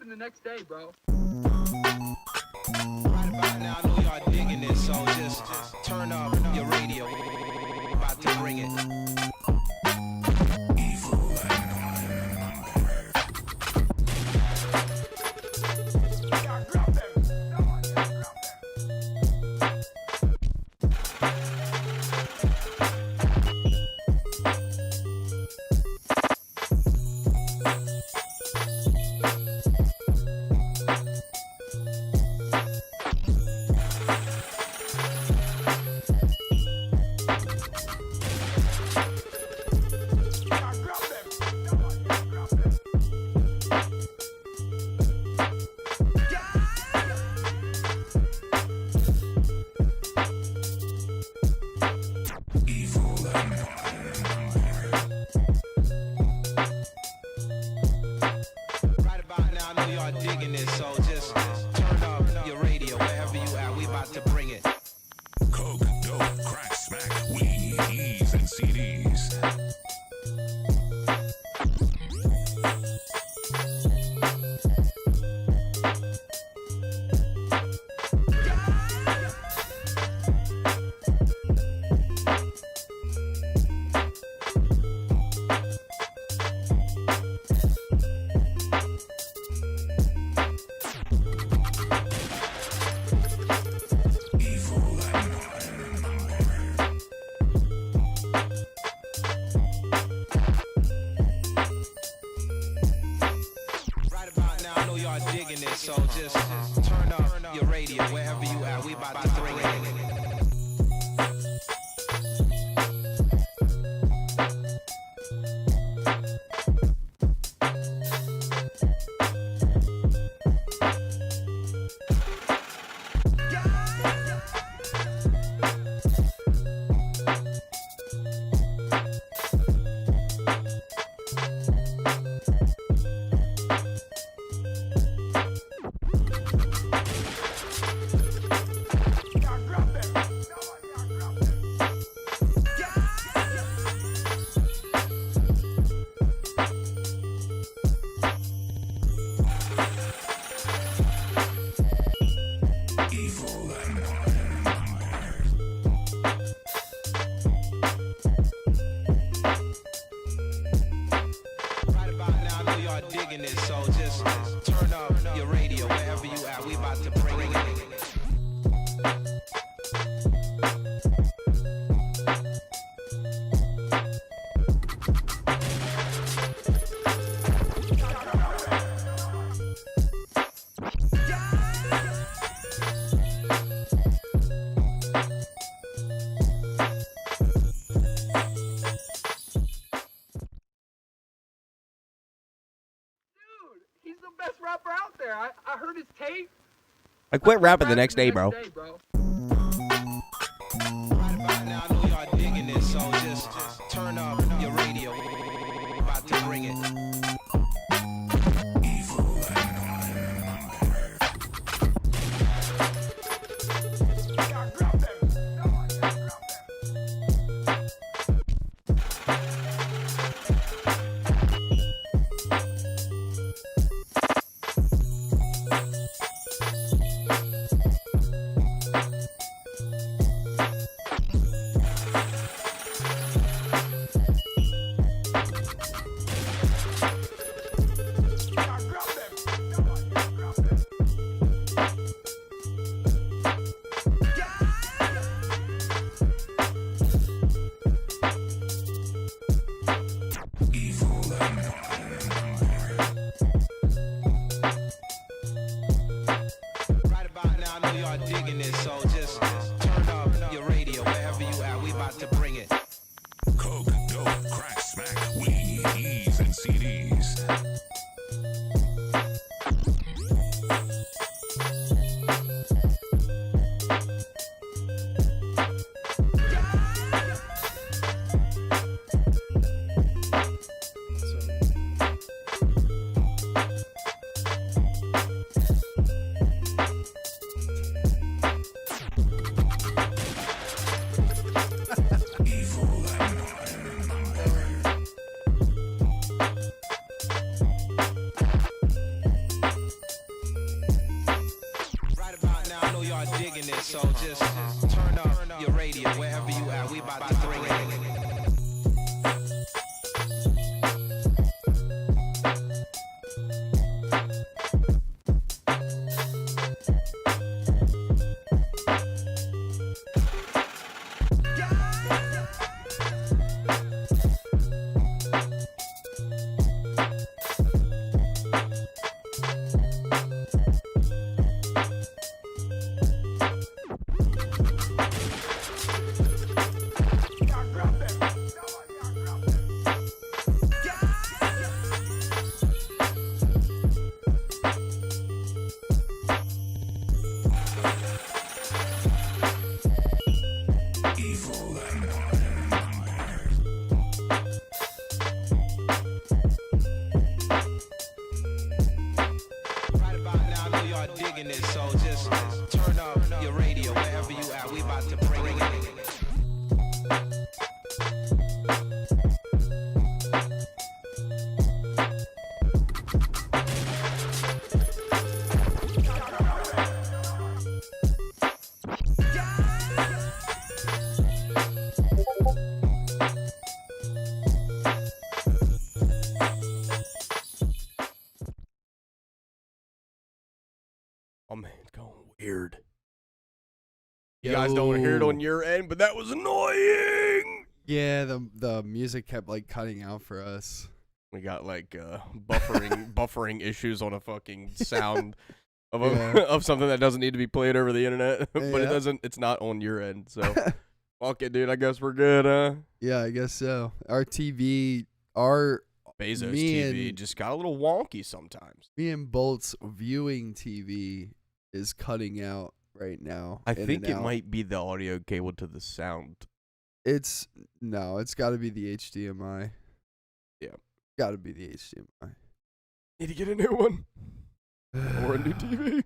rapping the next day, bro. Right about now, I know y'all digging this, so just turn up your radio. About to bring it. Digging this, so just turn up your radio wherever you at. We about to bring it. Coke, dope, crack, smack, weed, E's and CDs. Digging it, so just turn up your radio wherever you at. We about to bring it. Digging it, so just turn up your radio wherever you at. We about to bring it. He's the best rapper out there. I heard his tape. I quit rapping the next day, bro. Right about now, I know y'all digging this, so just turn up your radio. About to bring it. Digging it, so just turn up your radio wherever you at. We about to bring it. Coke, dope, crack, smack, weed, E's and CDs. so just turn up your radio wherever you at. We about to bring it. Digging it, so just turn up your radio wherever you at. We about to bring it. Oh man, it's going weird. You guys don't want to hear it on your end, but that was annoying. Yeah, the music kept like cutting out for us. We got like buffering issues on a fucking sound of of something that doesn't need to be played over the internet, but it doesn't. It's not on your end, so fuck it, dude. I guess we're good, huh? Yeah, I guess so. Our TV, Bezos me TV and- just got a little wonky sometimes. me and Bolt's viewing TV is cutting out right now. I in think and it out. might be the audio cable to the sound. It's got to be the HDMI. Yeah. Got to be the HDMI. Need to get a new one or a new TV.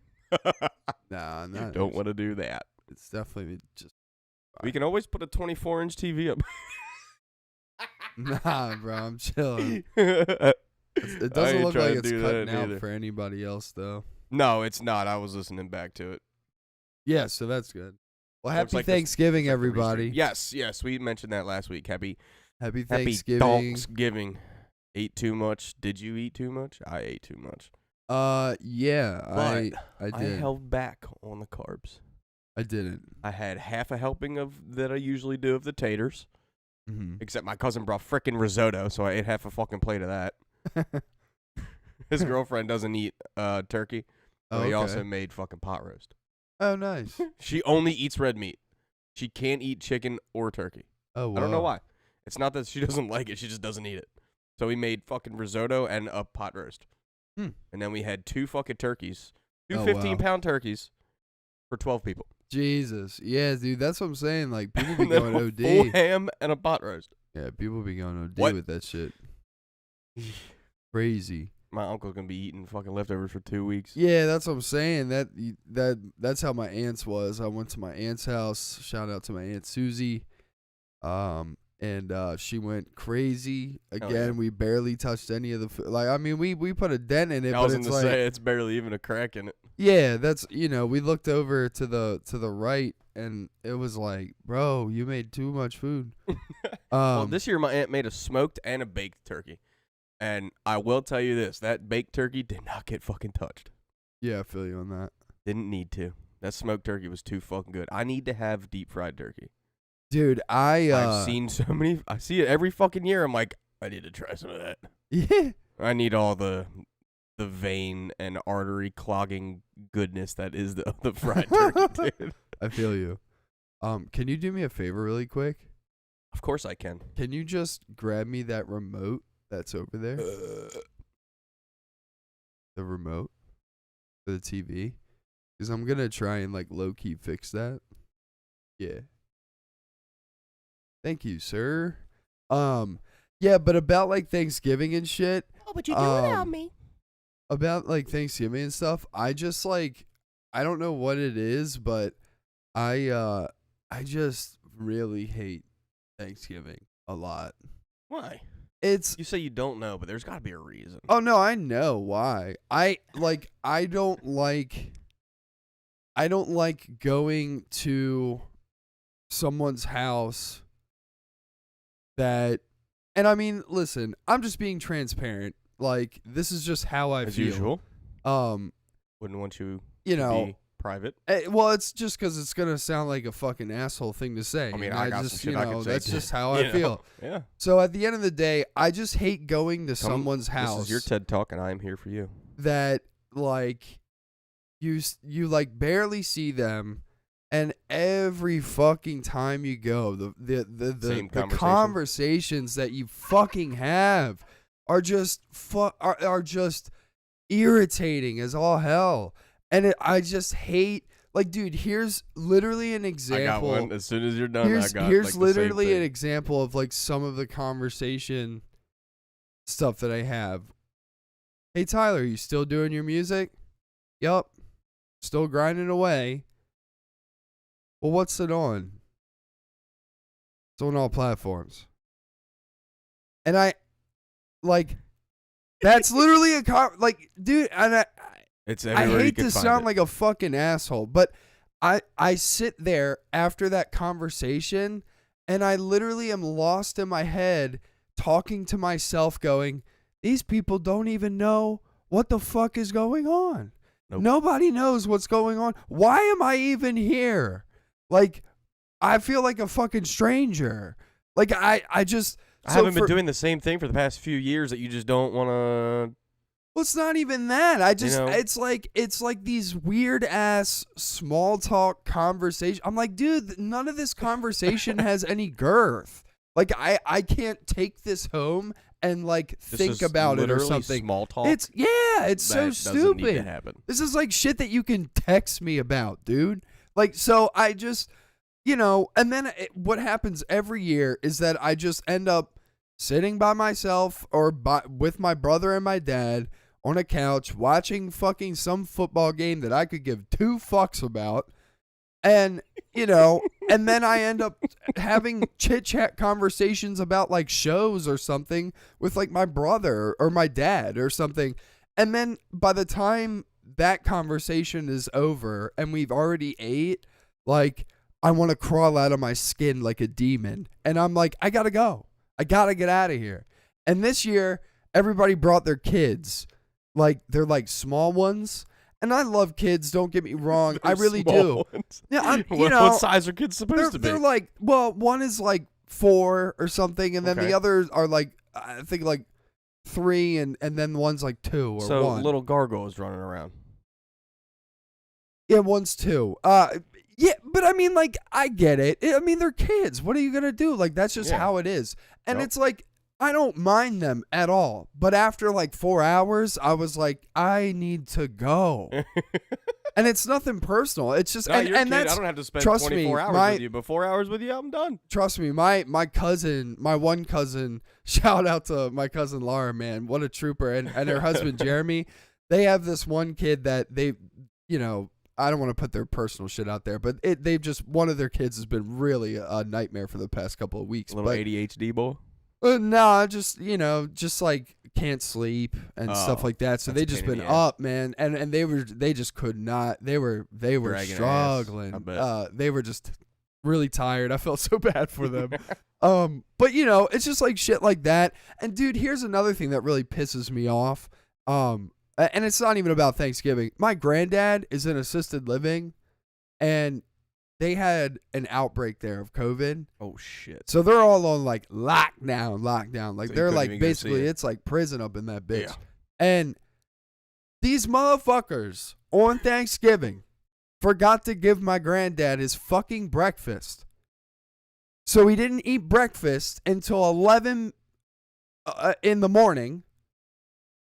Nah, You not. don't want to do that. It's definitely just. We can always put a 24-inch TV up. Nah, bro, I'm chilling. It It doesn't look like it's cutting out for anybody else, though. No, it's not. I was listening back to it. Yeah, so that's good. Well, Looks happy like this- Thanksgiving, It's like a everybody. restream. Yes, we mentioned that last week. Happy Happy Thanksgiving. Thanksgiving. Ate too much. Did you eat too much? I ate too much. Yeah, I I did. held back on the carbs. I didn't. I had half a helping of that I usually do of the taters, Mm-hmm. except my cousin brought frickin' risotto, so I ate half a fucking plate of that. His girlfriend doesn't eat turkey, so he also made fucking pot roast. Oh, nice. She only eats red meat. She can't eat chicken or turkey. Oh, wow. I don't know why. It's not that she doesn't like it. She just doesn't eat it. So we made fucking risotto and a pot roast. Hmm. And then we had two fucking turkeys. Two Oh, 15-pound turkeys for 12 people. Jesus. Yeah, dude, that's what I'm saying. Like, people be And then going a OD. full ham and a pot roast. Yeah, people be going OD What? with that shit. Crazy. My uncle's going to be eating fucking leftovers for 2 weeks. Yeah, that's what I'm saying. That's how my aunt's was. I went to my aunt's house. Shout out to my aunt Susie. And she went crazy again. yeah. We barely touched any of the food. Like, I mean, we put a dent in it, I but was it's going to like, say, it's barely even a crack in it. yeah, that's, we looked over to the right, and it was like, bro, you made too much food. Well, this year my aunt made a smoked and a baked turkey. And I will tell you this, that baked turkey did not get fucking touched. Yeah, I feel you on that. Didn't need to. That smoked turkey was too fucking good. I need to have deep fried turkey. Dude, I've seen so many. I see it every fucking year. I'm like, I need to try some of that. Yeah. I need all the vein and artery clogging goodness that is the fried turkey, dude. I feel you. Can you do me a favor really quick? Of course I can. Can you just grab me that remote that's over there? The remote for the TV? Because I'm going to try and, like, low-key fix that. Yeah. Thank you, sir. Yeah, but about, like, Thanksgiving and shit. Oh, but you do it without me. About, like, Thanksgiving and stuff, I just, like, I don't know what it is, but I just really hate Thanksgiving a lot. Why? It's You say you don't know, but there's got to be a reason. Oh no, I know why. I don't like I don't like going to someone's house that, and I mean, listen, I'm just being transparent. Like, this is just how I As feel. usual. Wouldn't want you You to know, be private. well, it's just because it's gonna sound like a fucking asshole thing to say. I mean, and I got just, some shit I could say, that's too. just how You I know? feel. Yeah. So at the end of the day, I just hate going to someone's house. This is your TED Talk, and I am here for you. That like you like barely see them, and every fucking time you go, the conversations that you fucking have are just are just irritating as all hell. And I just hate, like, dude, here's literally an example. I got one. As soon as you're done, Here's like, literally the same an thing. example of like some of the conversation stuff that I have. Hey Tyler, you still doing your music? Yup. Still grinding away. Well, what's it on? It's on all platforms. And I, like, that's literally like, dude, and It's I everywhere you hate can to find sound it. like a fucking asshole, but I sit there after that conversation and I literally am lost in my head talking to myself going, these people don't even know what the fuck is going on. Nope. Nobody knows what's going on. Why am I even here? Like, I feel like a fucking stranger. Like, I haven't been doing the same thing for the past few years that you just don't want to. Well, it's not even that. I just, You know? it's like these weird ass small talk conversation. I'm like, dude, none of this conversation has any girth. Like, I can't take this home and like think about it or something. Small talk. It's so Doesn't need to stupid. happen. This is like shit that you can text me about, dude. Like, so I just, and then what happens every year is that I just end up sitting by myself or with my brother and my dad on a couch watching fucking some football game that I could give two fucks about. And, and then I end up having chit-chat conversations about like shows or something with like my brother or my dad or something. And then by the time that conversation is over and we've already ate, like, I want to crawl out of my skin like a demon. And I'm like, I gotta go. I gotta get out of here. And this year, everybody brought their kids. Like, they're like small ones. And I love kids, don't get me wrong. I really do. Ones. Yeah, What size are kids supposed to be? They're like, well, one is like 4 or something, and then Okay. the others are like, I think like 3, and then one's like 2 or so 1. little gargoyles running around. Yeah, one's 2. Yeah, but I mean, like, I get it. I mean, they're kids. What are you gonna do? Like, that's just Yeah. how it is. And Yep. it's like, I don't mind them at all. But after like 4 hours, I was like, I need to go. And it's nothing personal. It's just, No, and you're a kid. that's, I don't have to spend trust 24 me, hours with you. But 4 hours with you, I'm done. trust me, my cousin, my one cousin, shout out to my cousin Laura, man, what a trooper, and her husband Jeremy. They have this one kid that they, I don't want to put their personal shit out there, but they've just, one of their kids has been really a nightmare for the past couple of weeks. A little But ADHD boy. no, just like can't sleep and stuff Oh, like that. So that's they a just pain in been the ass. up, man, and they just could not. They were Dragging struggling. ass, I bet. They were just really tired. I felt so bad for them. But it's just like shit like that. And dude, here's another thing that really pisses me off. And it's not even about Thanksgiving. My granddad is in assisted living, and they had an outbreak there of COVID. Oh shit. So they're all on like lockdown. Like So you they're couldn't like even go see basically it. it's like prison up in that bitch. Yeah. And these motherfuckers on Thanksgiving forgot to give my granddad his fucking breakfast. So he didn't eat breakfast until 11 in the morning.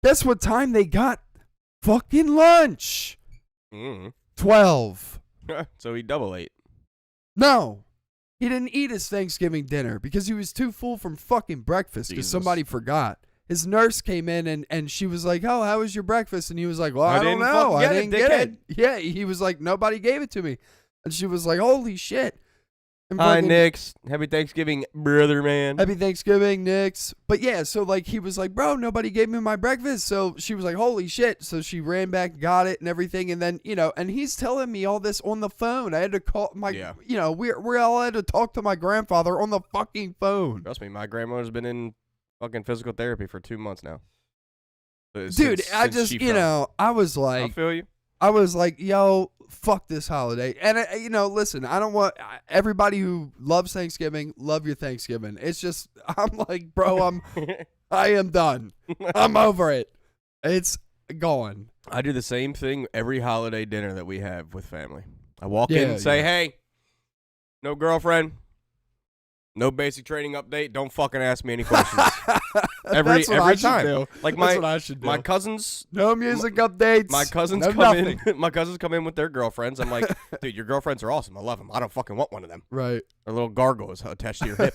Guess what time they got fucking lunch? 12. So he double ate. No, he didn't eat his Thanksgiving dinner because he was too full from fucking breakfast because Jesus. somebody forgot. His nurse came in and she was like, "Oh, how was your breakfast?" And he was like, "Well, I don't didn't know. fucking I get it, didn't get it." dickhead. Yeah, he was like, "Nobody gave it to me." And she was like, "Holy shit." And Hi, fucking- Nix. Happy Thanksgiving, brother, man. Happy Thanksgiving, Nix. But yeah, so like he was like, bro, nobody gave me my breakfast. So she was like, holy shit. So she ran back, got it and everything. And then, and he's telling me all this on the phone. I had to call we all had to talk to my grandfather on the fucking phone. Trust me, my grandmother's been in fucking physical therapy for 2 months now. Dude, Since she fell. I was I like, feel you. yo, fuck this holiday. And, listen, I don't want everybody who loves Thanksgiving, love your Thanksgiving. It's just, I'm like, bro, I am done. I'm over it. It's gone. I do the same thing every holiday dinner that we have with family. I walk in and say, hey, no girlfriend, no basic training update. Don't fucking ask me any questions. every time. Do. Like That's what I should do. my cousins. No music updates. My cousins no come nothing. in. My cousins come in with their girlfriends. I'm like, dude, your girlfriends are awesome. I love them. I don't fucking want one of them. Right. A little gargoyle is attached to your hip.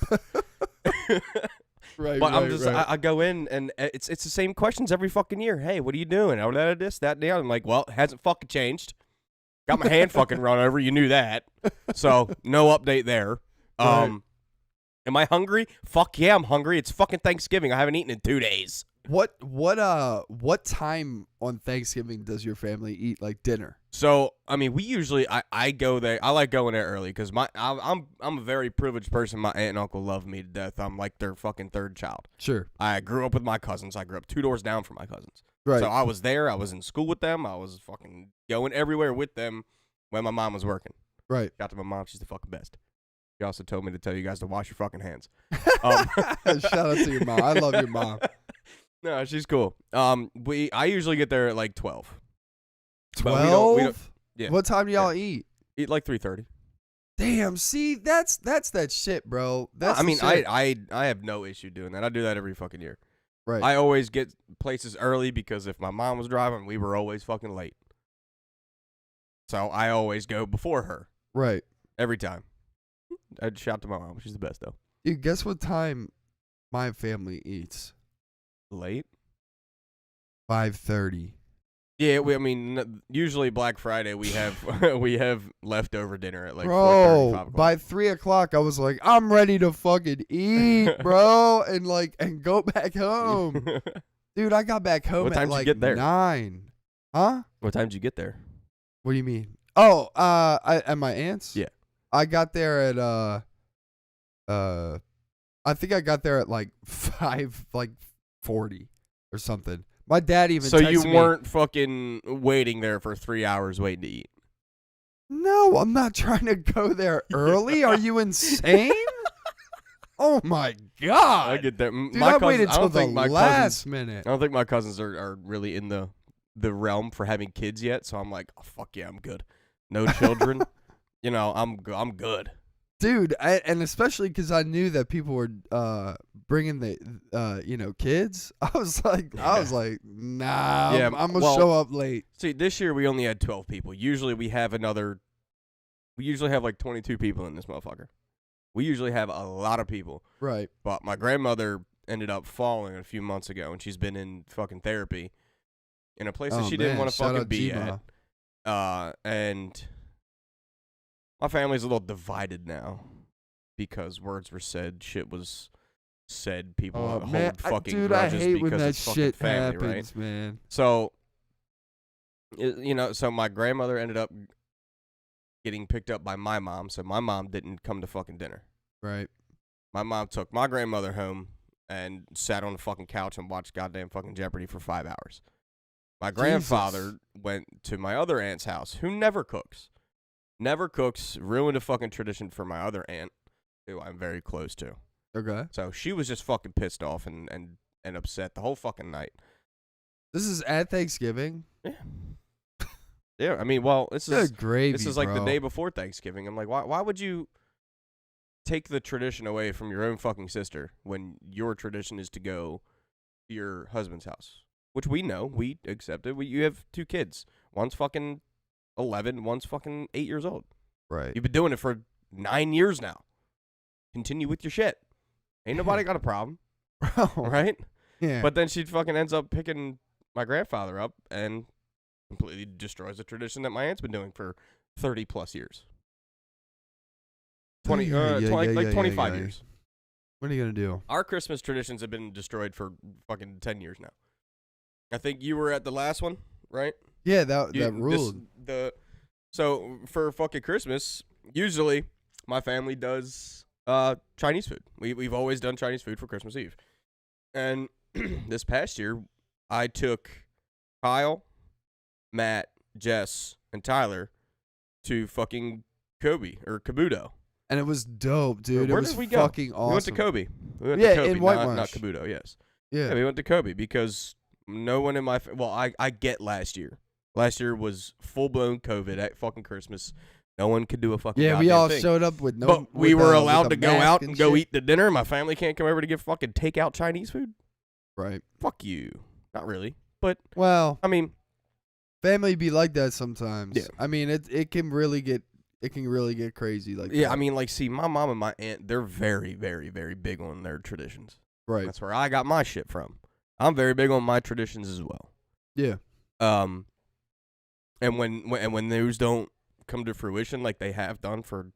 Right. But I'm just, right. I go in and it's the same questions every fucking year. Hey, what are you doing? Oh, this, that, and the other. I'm like, well, it hasn't fucking changed. Got my hand fucking run over. You knew that. So no update there. Right. Am I hungry? Fuck yeah, I'm hungry. It's fucking Thanksgiving. I haven't eaten in 2 days. What time on Thanksgiving does your family eat like dinner? So I mean, we usually I go there. I like going there early because I'm a very privileged person. My aunt and uncle love me to death. I'm like their fucking third child. Sure. I grew up with my cousins. I grew up 2 doors down from my cousins. Right. So I was there. I was in school with them. I was fucking going everywhere with them when my mom was working. Right. Shout out to my mom. She's the fucking best. She also told me to tell you guys to wash your fucking hands. Shout out to your mom. I love your mom. No, she's cool. I usually get there at like 12. But 12? we don't yeah. What time do y'all eat? Eat like 3:30. Damn, see, that's that shit, bro. That's I mean, the shit. I have no issue doing that. I do that every fucking year. Right. I always get places early because if my mom was driving, we were always fucking late. So I always go before her. Right. Every time. I'd shout to my mom. She's the best, though. Dude, guess what time my family eats? Late? 5:30. Yeah, I mean, usually Black Friday we have we have leftover dinner at like 4:30, 5 Bro, o'clock. by 3 o'clock, I was like, I'm ready to fucking eat, bro, and go back home. Dude, I got back home What at time did you like get there? 9. Huh? What time did you get there? What do you mean? Oh, at my aunt's? Yeah. I got there at I think I got there at like 5:40 or something. My dad even So you texted me, weren't fucking waiting there for 3 hours waiting to eat. No, I'm not trying to go there early. Are you insane? Oh my god! I get that. Dude, My I cousins, waited I till don't the think my last cousins, minute. I don't think my cousins are really in the realm for having kids yet. So I'm like, oh, fuck yeah, I'm good. No children. I'm good. Dude, and especially because I knew that people were bringing the kids. I was like, nah, Yeah, I'm gonna well, show up late. See, this year we only had 12 people. Usually we have like 22 people in this motherfucker. We usually have a lot of people. Right. But my grandmother ended up falling a few months ago, and she's been in fucking therapy in a place that she didn't want to fucking be at. And my family's a little divided now because words were said, shit was said, people hold fucking dude, grudges I hate because when that it's fucking shit family, happens, right? man. So, so my grandmother ended up getting picked up by my mom, so my mom didn't come to fucking dinner. Right. My mom took my grandmother home and sat on the fucking couch and watched goddamn fucking Jeopardy for 5 hours. My grandfather went to my other aunt's house, who never cooks. Ruined a fucking tradition for my other aunt, who I'm very close to. Okay. So she was just fucking pissed off and upset the whole fucking night. This is at Thanksgiving. Yeah. Yeah, I mean, well, this is Good gravy, this is like the bro. day before Thanksgiving. I'm like, why would you take the tradition away from your own fucking sister when your tradition is to go to your husband's house? Which we know, we accepted. You have 2 kids. One's fucking 11, one's fucking 8 years old. Right. You've been doing it for 9 years now. Continue with your shit. Ain't nobody got a problem, Bro. right? Yeah. But then she fucking ends up picking my grandfather up and completely destroys the tradition that my aunt's been doing for 30 plus years. 20, Yeah, 20 yeah, like yeah, 25 yeah. years. What are you gonna do? Our Christmas traditions have been destroyed for fucking 10 years now. I think you were at the last one, right? Yeah, that You- ruled. So for fucking Christmas, usually my family does Chinese food. We've always done Chinese food for Christmas Eve. And this past year, I took Kyle, Matt, Jess, and Tyler to fucking Kabuto. And it was dope, dude. Where it was did we go? fucking awesome. We went to Kobe. We went Yeah, to Kobe, in not Whitewash. Kabuto, yes. Yeah. Yeah, we went to Kobe because no one in my well, I get last year. Last year was full-blown COVID at fucking Christmas. No one could do a fucking Yeah, we goddamn all thing. showed up with no. But we with, were with allowed a to go mask out and go shit. eat the dinner. My family can't come over to get fucking takeout Chinese food. Right. Fuck you. Not really. But Well, I mean, family be like that sometimes. Yeah. I mean, it can really get crazy like yeah, that. I mean, like, see, my mom and my aunt, they're very, very, very big on their traditions. Right. That's where I got my shit from. I'm very big on my traditions as well. Yeah. And when those don't come to fruition like they have done for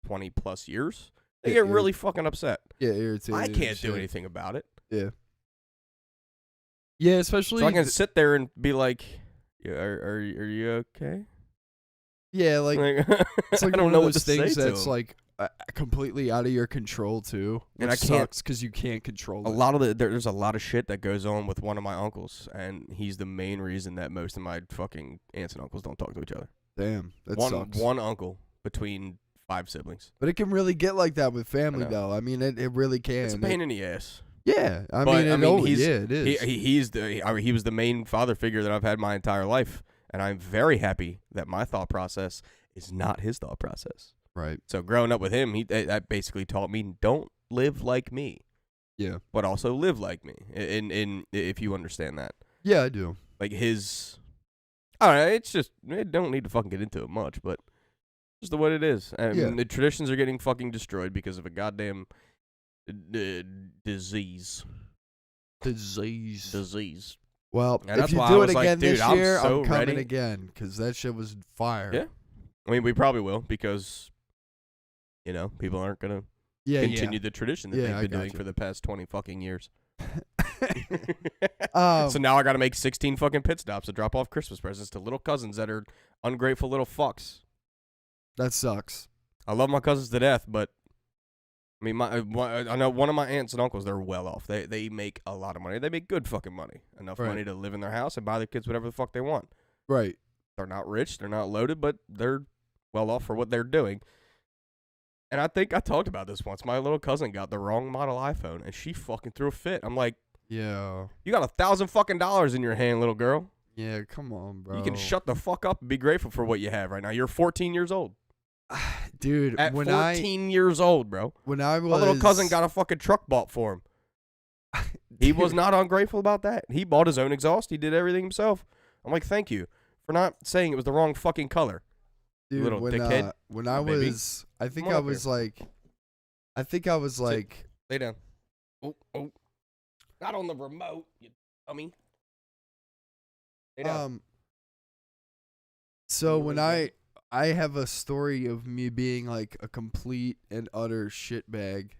20 plus years, they Yeah, get really fucking upset. Yeah, irritated. I and can't do shit. anything about it. Yeah. Yeah, especially. So I can sit there and be like, yeah, are you okay? Yeah, like it's I like don't one know of what those to say things to that's him. like completely out of your control too. And Which I can't- sucks because you can't control A it. lot of there's a lot of shit that goes on with one of my uncles, and he's the main reason that most of my fucking aunts and uncles don't talk to each other. Damn, that one sucks. one uncle between 5 siblings. But it can really get like that with family, know. though. I mean, it really can. It's a pain in the ass. Yeah, I But, mean, I mean, he's- yeah, it is. He was the main father figure that I've had my entire life, and I'm very happy that my thought process is not his thought process. Right. So growing up with him, that basically taught me don't live like me, Yeah. but also live like me. In if you understand that, Yeah, I do. like his, all right, it's just don't need to fucking get into it much, but just the what it is. I Yeah. mean, the traditions are getting fucking destroyed because of a goddamn disease. Disease. Well, And that's if you why I do it was like, again dude, this I'm year, so I'm coming ready. again because that shit was fire. Yeah. I mean, we probably will because, people aren't going to Yeah, continue the tradition that Yeah, I they've been doing gotcha. for the past 20 fucking years. yeah. So now I got to make 16 fucking pit stops to drop off Christmas presents to little cousins that are ungrateful little fucks. That sucks. I love my cousins to death, but I mean, I know one of my aunts and uncles, they're well off. They make a lot of money. They make good fucking money. Enough Right. money to live in their house and buy their kids whatever the fuck they want. Right. They're not rich. They're not loaded, but they're well off for what they're doing. And I think I talked about this once. My little cousin got the wrong model iPhone, and she fucking threw a fit. I'm like, Yeah. you got $1,000 fucking dollars in your hand, little girl. Yeah, come on, bro. You can shut the fuck up and be grateful for what you have right now. You're 14 years old. Dude, At when 14 years old, bro. I was My little cousin got a fucking truck bought for him. He was not ungrateful about that. He bought his own exhaust. He did everything himself. I'm like, thank you for not saying it was the wrong fucking color. Dude, little dickhead. when I baby. was I think Come I on up was here. like Lay down. Oh. Not on the remote, you dummy. Lay down. so You when really I have a story of me being like a complete and utter shitbag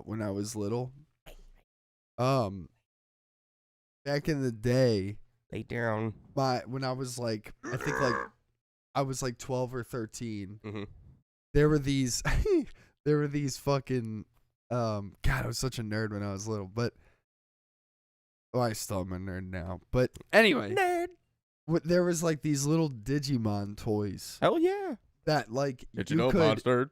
when I was little. Back in the day, Lay down. when I was like I think like I was like 12 or 13. Mm-hmm. There were these fucking God, I was such a nerd when I was little, but I still am a nerd now. But anyway, Nerd. there was like these little Digimon toys Hell yeah. that like Digital you could monster.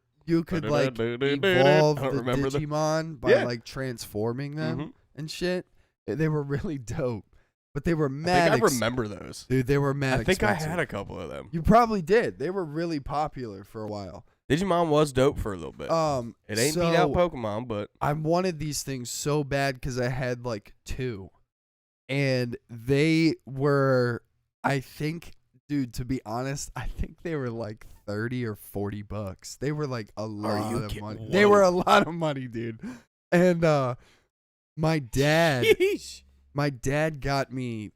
like Da-da-da-da-da-da. evolve I the don't remember them. Digimon by Yeah. like transforming them Mhm. and shit. They were really dope, but they were I mad. think I remember those. Dude, they were mad. I think expensive. I had a couple of them. You probably did. They were really popular for a while. Digimon was dope for a little bit. It ain't beat out so Pokemon, but I wanted these things so bad because I had like 2, and they were, I think, dude. To be honest, I think they were like $30 or $40. They were like a lot you of kidding? money. Whoa. They were a lot of money, dude. And my dad. Sheesh. My dad got me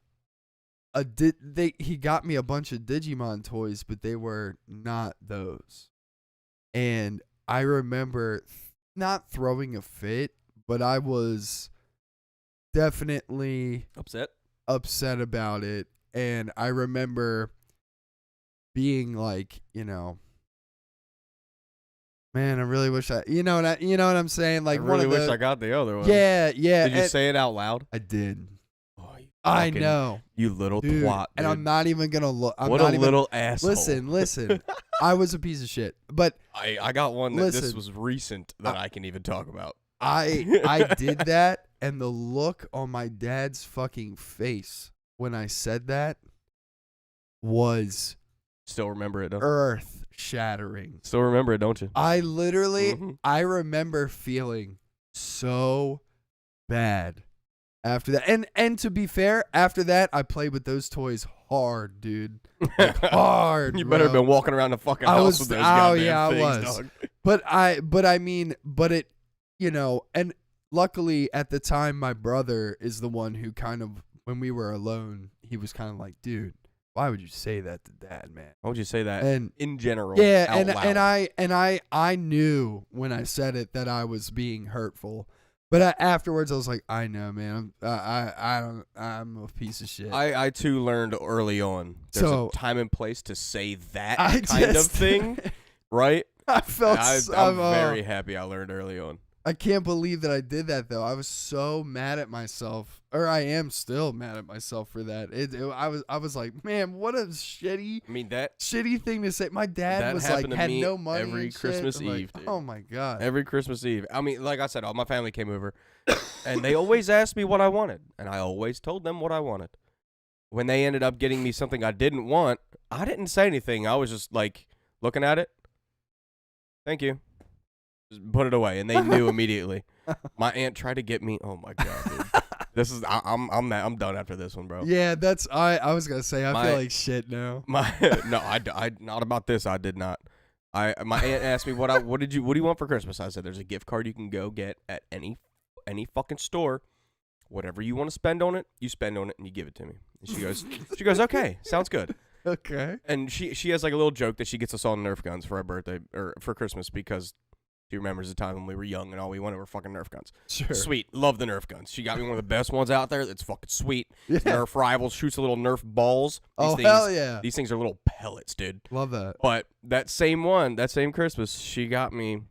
he got me a bunch of Digimon toys, but they were not those. And I remember not throwing a fit, but I was definitely upset about it. And I remember being like, man, I really wish you know what I'm saying? Like, I really wish I got the other one. Yeah. Did you say it out loud? I did. Oh, I know. You little dude, twat. Dude. And I'm not even going to look. What a little asshole. Listen. I was a piece of shit. But I got one that this was recent that I can even talk about. I did that, and the look on my dad's fucking face when I said that was still remember it, don't earth shattering. Still remember it, don't you? I literally I remember feeling so bad after that. And to be fair, after that I played with those toys hard, dude. Like, hard. You better have been walking around the fucking house with those goddamn things, I was. dog. But it, and luckily at the time my brother is the one who kind of, when we were alone, he was kind of like, dude, why would you say that to dad, man? Why would you say that and in general? Yeah, out loud? and I knew when I said it that I was being hurtful. But afterwards I was like, I know, man. I'm a piece of shit. I too learned early on. There's a time and place to say that kind of thing, right? I felt I'm very happy I learned early on. I can't believe that I did that, though. I was so mad at myself, or I am still mad at myself for that. I was like, man, what a shitty. I mean, that shitty thing to say. My dad was like, had no money every Christmas Eve. Like, oh my god, every Christmas Eve. I mean, like I said, all my family came over, and they always asked me what I wanted, and I always told them what I wanted. When they ended up getting me something I didn't want, I didn't say anything. I was just like looking at it. Thank you. Just put it away, and they knew immediately. My aunt tried to get me. Oh my god, dude. This is I'm done after this one, bro. Yeah, that's I was gonna say I feel like shit now. I not about this. I did not. My aunt asked me what do you want for Christmas? I said there's a gift card you can go get at any fucking store. Whatever you want to spend on it, you spend on it, and you give it to me. And she goes, okay, sounds good. Okay. And she has like a little joke that she gets us all Nerf guns for our birthday or for Christmas because she remembers the time when we were young and all we wanted were fucking Nerf guns. Sure. Sweet. Love the Nerf guns. She got me one of the best ones out there. It's fucking sweet. Yeah. Nerf Rivals shoots a little Nerf balls. Hell yeah. These things are little pellets, dude. Love that. But that same Christmas, she got me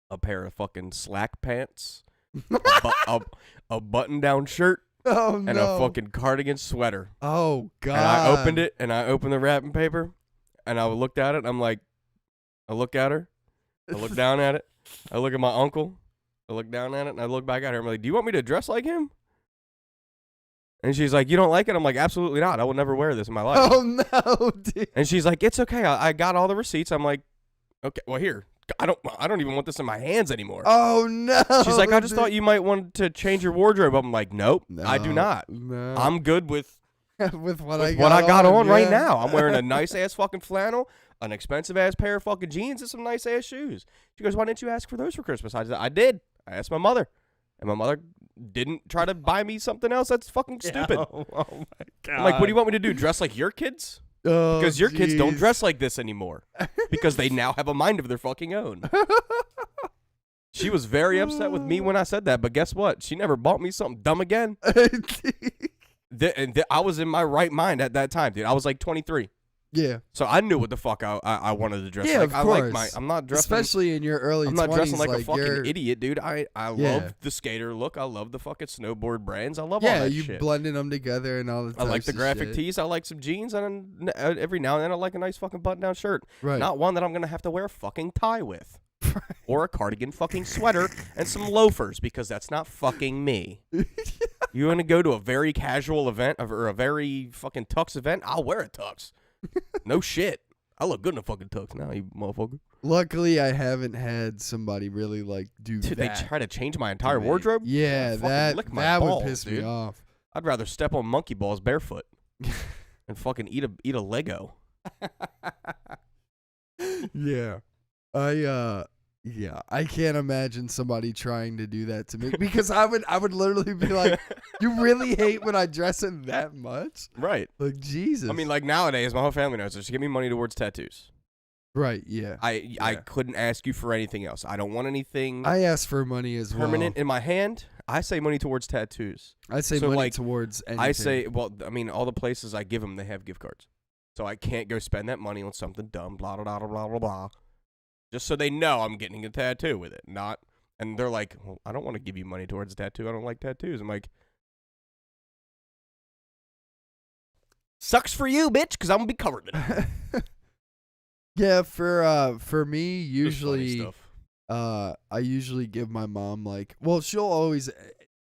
a pair of fucking slack pants, a button-down shirt, and a fucking cardigan sweater. Oh, God. And I opened it, and I opened the wrapping paper, and I looked at it, and I'm like, I look at her. I look down at it. I look at my uncle. I look down at it, and I look back at her. I'm like, do you want me to dress like him? And she's like, you don't like it? I'm like, absolutely not. I will never wear this in my life. Oh, no, dude. And she's like, it's okay. I got all the receipts. I'm like, okay, well, here. I don't even want this in my hands anymore. Oh, no. She's like, I just thought you might want to change your wardrobe. I'm like, nope, No, I do not. No. I'm good with what I got on yeah. right now. I'm wearing a nice-ass fucking flannel, an expensive-ass pair of fucking jeans, and some nice-ass shoes. She goes, why didn't you ask for those for Christmas? I said, I did. I asked my mother. And my mother didn't try to buy me something else that's fucking stupid. Oh, my God. I'm like, what do you want me to do, dress like your kids? Oh, Because your kids don't jeez. dress like this anymore. Because they now have a mind of their fucking own. She was very upset with me when I said that, but guess what? She never bought me something dumb again. I was in my right mind at that time, dude. I was like 23. Yeah. So I knew what the fuck I wanted to dress Yeah, like. of I course. like I'm not dressing. Especially in your early 20s. I'm not dressing like a you're- fucking idiot, dude. I love the skater look. I love the fucking snowboard brands. I love all Yeah, that you shit. blending them together and all the I like types the of graphic shit. tees. I like some jeans, and every now and then I like a nice fucking button-down shirt. Right. Not one that I'm gonna have to wear a fucking tie with, or a cardigan fucking sweater and some loafers, because that's not fucking me. You want to go to a very casual event or a very fucking tux event? I'll wear a tux. No shit. I look good in a fucking tux now, you motherfucker. Luckily, I haven't had somebody really like do Dude, that. they try to change my entire to me. wardrobe? Yeah, Fucking lick my that balls, would piss dude. me off. I'd rather step on monkey balls barefoot and fucking eat a Lego. Yeah. I can't imagine somebody trying to do that to me because I would literally be like, you really hate when I dress in that much? Right. Like, Jesus. I mean, like nowadays, my whole family knows this. She give me money towards tattoos. Right, yeah. I couldn't ask you for anything else. I don't want anything I ask for money as permanent well. in my hand. I say money towards tattoos. I say So, money like, towards anything. I say, well, I mean, all the places I give them, they have gift cards. So I can't go spend that money on something dumb, blah, blah, blah, blah, blah, blah. Just so they know I'm getting a tattoo with it. And they're like, well, I don't want to give you money towards a tattoo. I don't like tattoos. I'm like, sucks for you, bitch, because I'm going to be covered in it. Yeah, for me, Just funny usually, stuff. I usually give my mom, like, well, she'll always,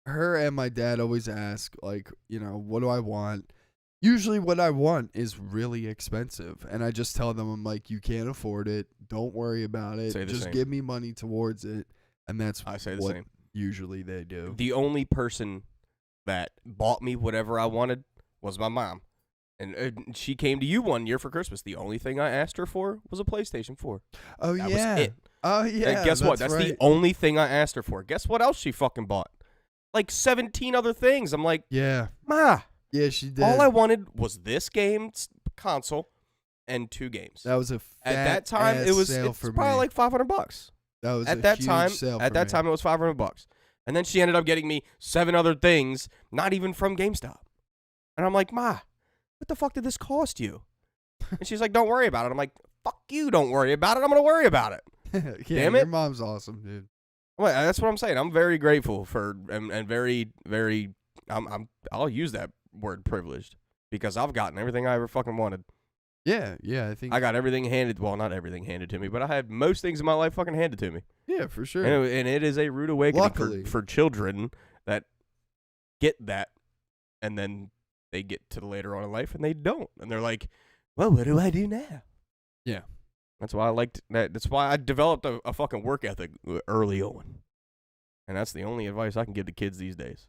her and my dad always ask, like, you know, what do I want? Usually what I want is really expensive, and I just tell them, I'm like, you can't afford it. Don't worry about it. Say the Just same. give me money towards it, and that's I say the what same. usually they do. The only person that bought me whatever I wanted was my mom. And she came to you one year for Christmas. The only thing I asked her for was a PlayStation 4. Oh, That yeah. was it. Oh, yeah. And guess what? That's right. the only thing I asked her for. Guess what else she fucking bought? Like 17 other things. I'm like, Yeah. Ma, Yeah, she did. all I wanted was this game's console and 2 games. That was a At that time, fat-ass it was sale it's for probably me. like $500. That was At a that huge time, sale at for that me. time it was $500. And then she ended up getting me 7 other things, not even from GameStop. And I'm like, Ma, what the fuck did this cost you? And she's like, don't worry about it. I'm like, fuck you, don't worry about it. I'm going to worry about it. Yeah, Damn your it. mom's awesome, dude. Well, that's what I'm saying. I'm very grateful for and very, very, I'll use that word privileged because I've gotten everything I ever fucking wanted. Yeah, I think. I got everything handed, well, not everything handed to me, but I had most things in my life fucking handed to me. Yeah, for sure. And it is a rude awakening Luckily. for children that get that, and then they get to the later on in life and they don't, and they're like, well, what do I do now? Yeah. That's why I liked that. That's why I developed a fucking work ethic early on, and that's the only advice I can give to kids these days.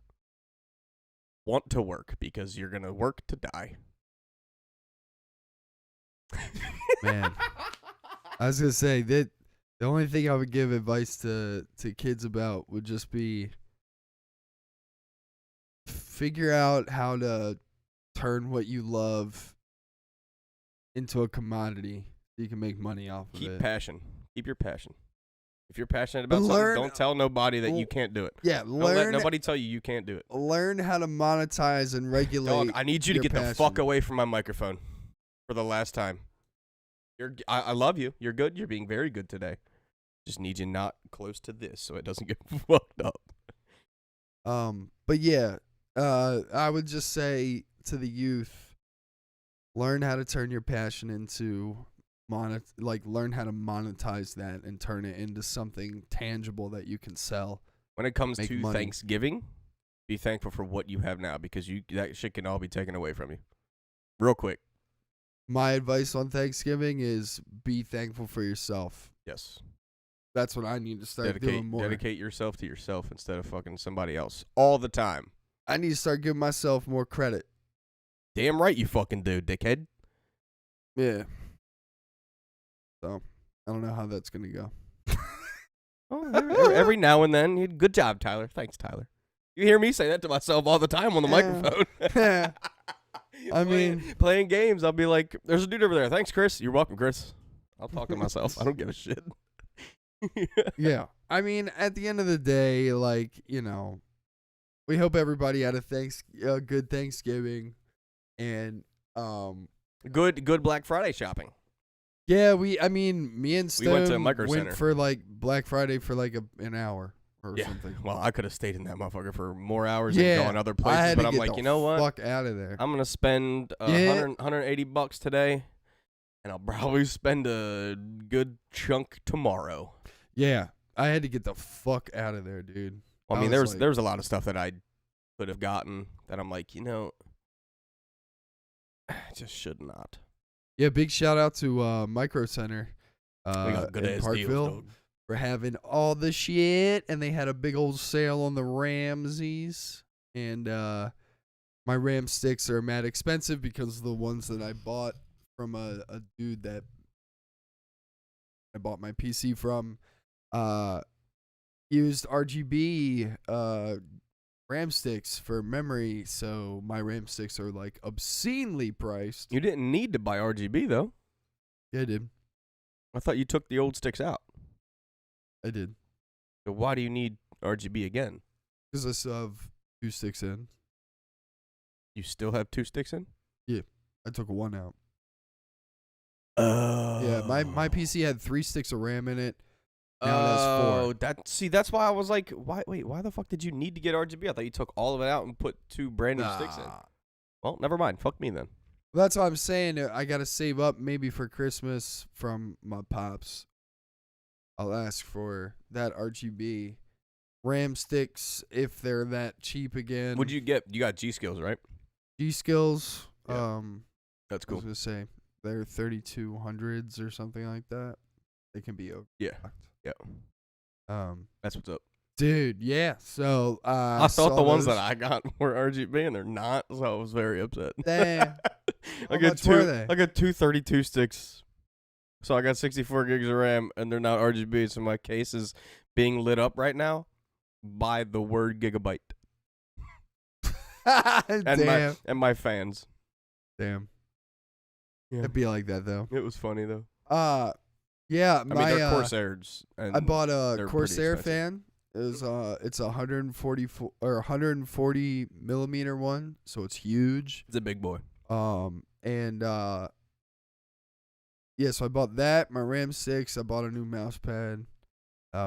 Want to work because you're gonna work to die. Man, I was gonna say that the only thing I would give advice to kids about would just be figure out how to turn what you love into a commodity so you can make money off of Keep it. passion. Keep your passion. If you're passionate about Learn- something, don't tell nobody that you can't do it. Yeah, Don't let learn nobody tell you can't do it. learn how to monetize and regulate. Dog, I need you to your get the fuck passion. away from my microphone for the last time. I love you. You're good. You're being very good today. Just need you not close to this so it doesn't get fucked up. But yeah, I would just say to the youth, learn how to turn your passion into learn how to monetize that and turn it into something tangible that you can sell. When it comes Make to money. Thanksgiving, be thankful for what you have now because that shit can all be taken away from you. Real quick. My advice on Thanksgiving is be thankful for yourself. Yes. That's what I need to start doing more. Dedicate yourself to yourself instead of fucking somebody else all the time. I need to start giving myself more credit. Damn right you fucking do, dickhead. Yeah. So, I don't know how that's going to go. Oh, every now and then. Good job, Tyler. Thanks, Tyler. You hear me say that to myself all the time on the microphone. I mean, playing games, I'll be like, there's a dude over there. Thanks, Chris. You're welcome, Chris. I'll talk to myself. I don't give a shit. yeah. I mean, at the end of the day, we hope everybody had a good Thanksgiving and Good Black Friday shopping. yeah, me and Stone went to Micro Center. went for Black Friday for an hour or Yeah. something. Well, I could have stayed in that motherfucker for more hours Yeah, and gone other I places, had but to I'm get like, the you know what? fuck out of there. I'm gonna spend Yeah. $180 today, and I'll probably spend a good chunk tomorrow. Yeah, I had to get the fuck out of there, dude. Well, I I mean, was there was a lot of stuff that I could have gotten that I'm like, I just should not. Yeah, big shout out to Micro Center We got good in ass Parkville deals, dog. for having all the shit, and they had a big old sale on the Ramses, and my Ram sticks are mad expensive because the ones that I bought from a dude that I bought my PC from used RGB RAM sticks for memory, so my RAM sticks are obscenely priced. You didn't need to buy RGB though. Yeah, I did. I thought you took the old sticks out. I did. So why do you need RGB again? Because I still have 2 sticks in. You still have 2 sticks in? I took 1 out. Oh. Yeah, my PC had 3 sticks of RAM in it. Now it has 4. That's why I was like, why the fuck did you need to get RGB? I thought you took all of it out and put 2 brand new sticks in. Well, never mind. Fuck me then. That's what I'm saying. I got to save up maybe for Christmas from my pops. I'll ask for that RGB RAM sticks if they're that cheap again. What'd you get? You got G Skills, right? G Skills. Yeah. That's I cool. was gonna say they're 3200s or something like that. They can be over. Yeah. Yeah. That's what's up. Dude, yeah. So I thought the ones those. that I got were RGB and they're not, so I was very upset. Damn. I How got much were they? I got 2 32 sticks. So I got 64 gigs of RAM and they're not RGB, so my case is being lit up right now by the word gigabyte. Damn. My fans. Damn. Yeah. It'd be like that though. It was funny though. Yeah, I mean, they're Corsairs. And I bought a they're Corsair pretty fan. It's a 144 or 140 millimeter one, so it's huge. It's a big boy. Yeah, so I bought that. My RAM 6. I bought a new mouse pad,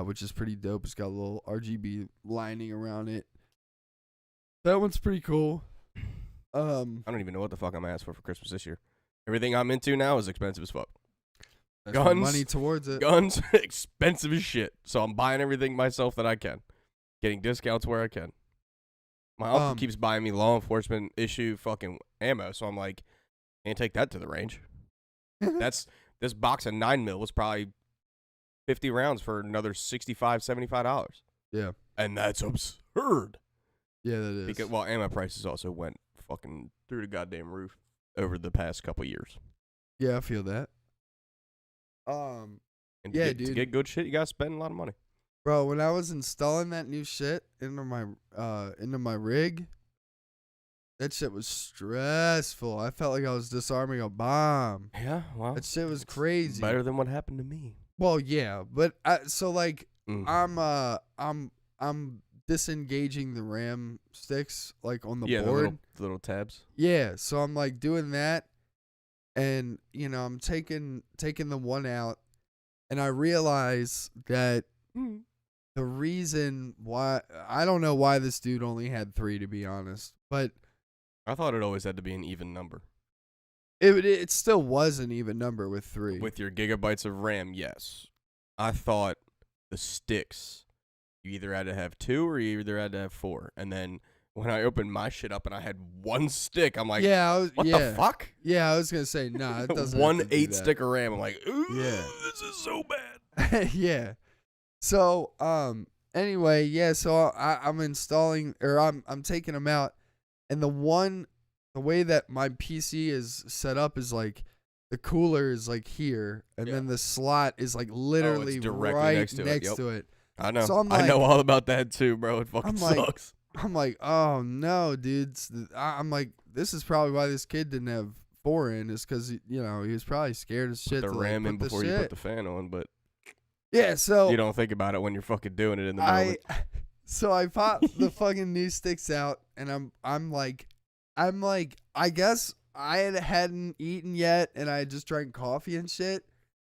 which is pretty dope. It's got a little RGB lining around it. That one's pretty cool. I don't even know what the fuck I'm asked for Christmas this year. Everything I'm into now is expensive as fuck. That's my money towards it. Guns, expensive as shit. So I'm buying everything myself that I can. Getting discounts where I can. My uncle keeps buying me law enforcement issue fucking ammo, so I'm like, can't take that to the range. This box of 9mm was probably 50 rounds for another $65, $75. Yeah. And that's absurd. Yeah, that is. Because, well, ammo prices also went fucking through the goddamn roof over the past couple years. Yeah, I feel that. And yeah, to dude. get good shit, you gotta spend a lot of money. Bro, when I was installing that new shit into my rig, that shit was stressful. I felt like I was disarming a bomb. Yeah, well, That shit was crazy. better than what happened to me. Well, yeah, but I'm disengaging the RAM sticks like on the board. The little tabs. Yeah, so I'm like doing that, and I'm taking the one out, and I realize that the reason why, I don't know why this dude only had 3, to be honest, but I thought it always had to be an even number. it still was an even number with 3. With your gigabytes of RAM, yes. I thought the sticks, you either had to have 2 or you either had to have 4. And then when I opened my shit up and I had 1 stick, I'm like, what the fuck? Yeah, I was gonna say, nah, it doesn't. 1 have to do 8 that. stick of RAM. I'm like, ooh, Yeah. this is so bad. Yeah. So anyway, yeah, so I'm installing, or I'm taking them out, and the way that my PC is set up is like the cooler is like here, and then the slot is like literally directly right next to it. it. I know. So I'm I know like- all about that too, bro. It fucking sucks. I'm like, oh no, dude. I'm like, this is probably why this kid didn't have 4 in, is because he was probably scared as shit Put the to RAM like, in put before the you shit. put the fan on, but Yeah, so you don't think about it when you're fucking doing it in the moment. So I pop the fucking new sticks out, and I'm like, I guess I hadn't eaten yet, and I just drank coffee and shit.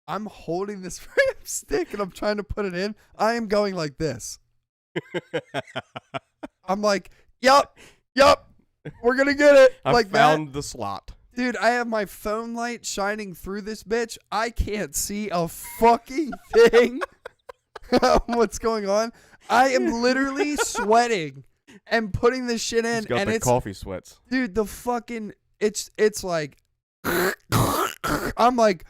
I'm holding this RAM stick, and I'm trying to put it in. I am going like this. I'm like, yup, we're gonna get it. I like found that. the slot. Dude, I have my phone light shining through this bitch. I can't see a fucking thing. What's going on? I am literally sweating and putting this shit in, He's got and the it's coffee sweats. dude, the fucking it's like I'm like,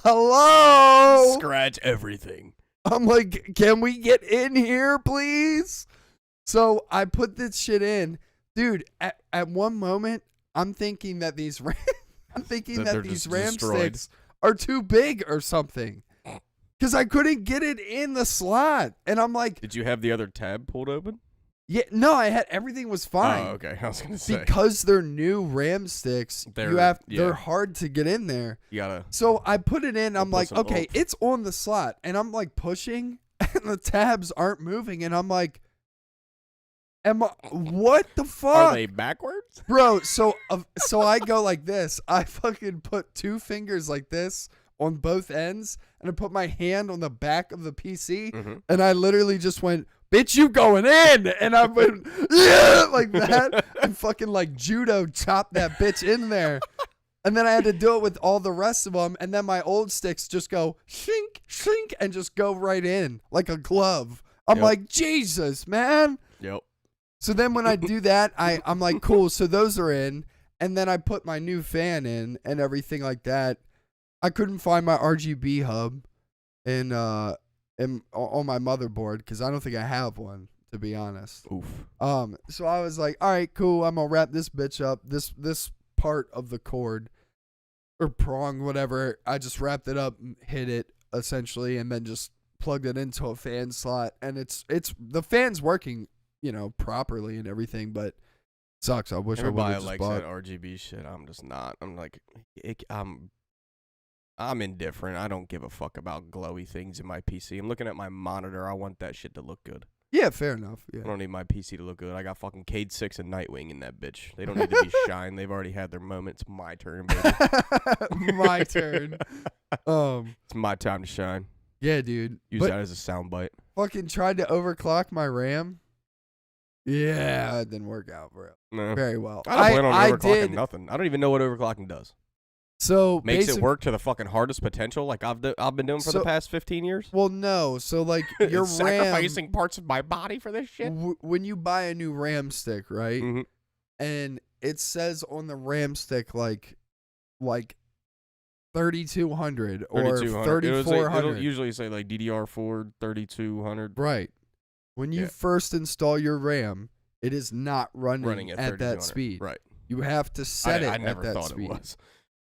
hello. Scratch everything. I'm like, can we get in here, please? So I put this shit in, dude. At one moment, I'm thinking that these RAM They're these just RAM destroyed. sticks are too big or something, because I couldn't get it in the slot, and I'm like, Did you have the other tab pulled open? Yeah, no, I had everything was fine. Oh, okay. I was gonna say Because they're new RAM sticks, they're hard to get in there. you gotta. So I put it in. I'm put like, some okay, oomph. it's on the slot, and I'm like pushing, and the tabs aren't moving, and I'm like, what the fuck? Are they backwards? Bro, so I go like this. I fucking put 2 fingers like this on both ends, and I put my hand on the back of the PC, and I literally just went, bitch, you going in? And I went, yeah, like that, and fucking like judo chopped that bitch in there. And then I had to do it with all the rest of them, and then my old sticks just go shink, shink, and just go right in like a glove. I'm like, Jesus, man. Yep. So then when I do that, I'm like, cool, so those are in, and then I put my new fan in and everything like that. I couldn't find my RGB hub on my motherboard because I don't think I have one, to be honest. Oof. So I was like, all right, cool, I'm gonna wrap this bitch up. This part of the cord or prong, whatever, I just wrapped it up, hit it essentially, and then just plugged it into a fan slot, and it's the fan's working, properly and everything, but sucks. I wish I would have just likes bought. that RGB shit. I'm just not. I'm like, I'm indifferent. I don't give a fuck about glowy things in my PC. I'm looking at my monitor. I want that shit to look good. Yeah, fair enough. Yeah. I don't need my PC to look good. I got fucking Cade 6 and Nightwing in that bitch. They don't need to be shine. They've already had their moment. It's my turn, baby. My turn. It's my time to shine. Yeah, dude. Use that as a soundbite. Fucking tried to overclock my RAM. Yeah, it didn't work out, bro. No. Very well. I don't plan on overclocking did. nothing. I don't even know what overclocking does. So Makes it work to the fucking hardest potential, like I've been doing for the past 15 years. Well, no. So like your sacrificing RAM, parts of my body for this shit. When you buy a new RAM stick, right? Mm-hmm. And it says on the RAM stick like 3200 or 3400. It'll usually say like DDR4 3200. Right. When you first install your RAM, it is not running at that speed. Right. You have to set it I at never that thought speed. it was.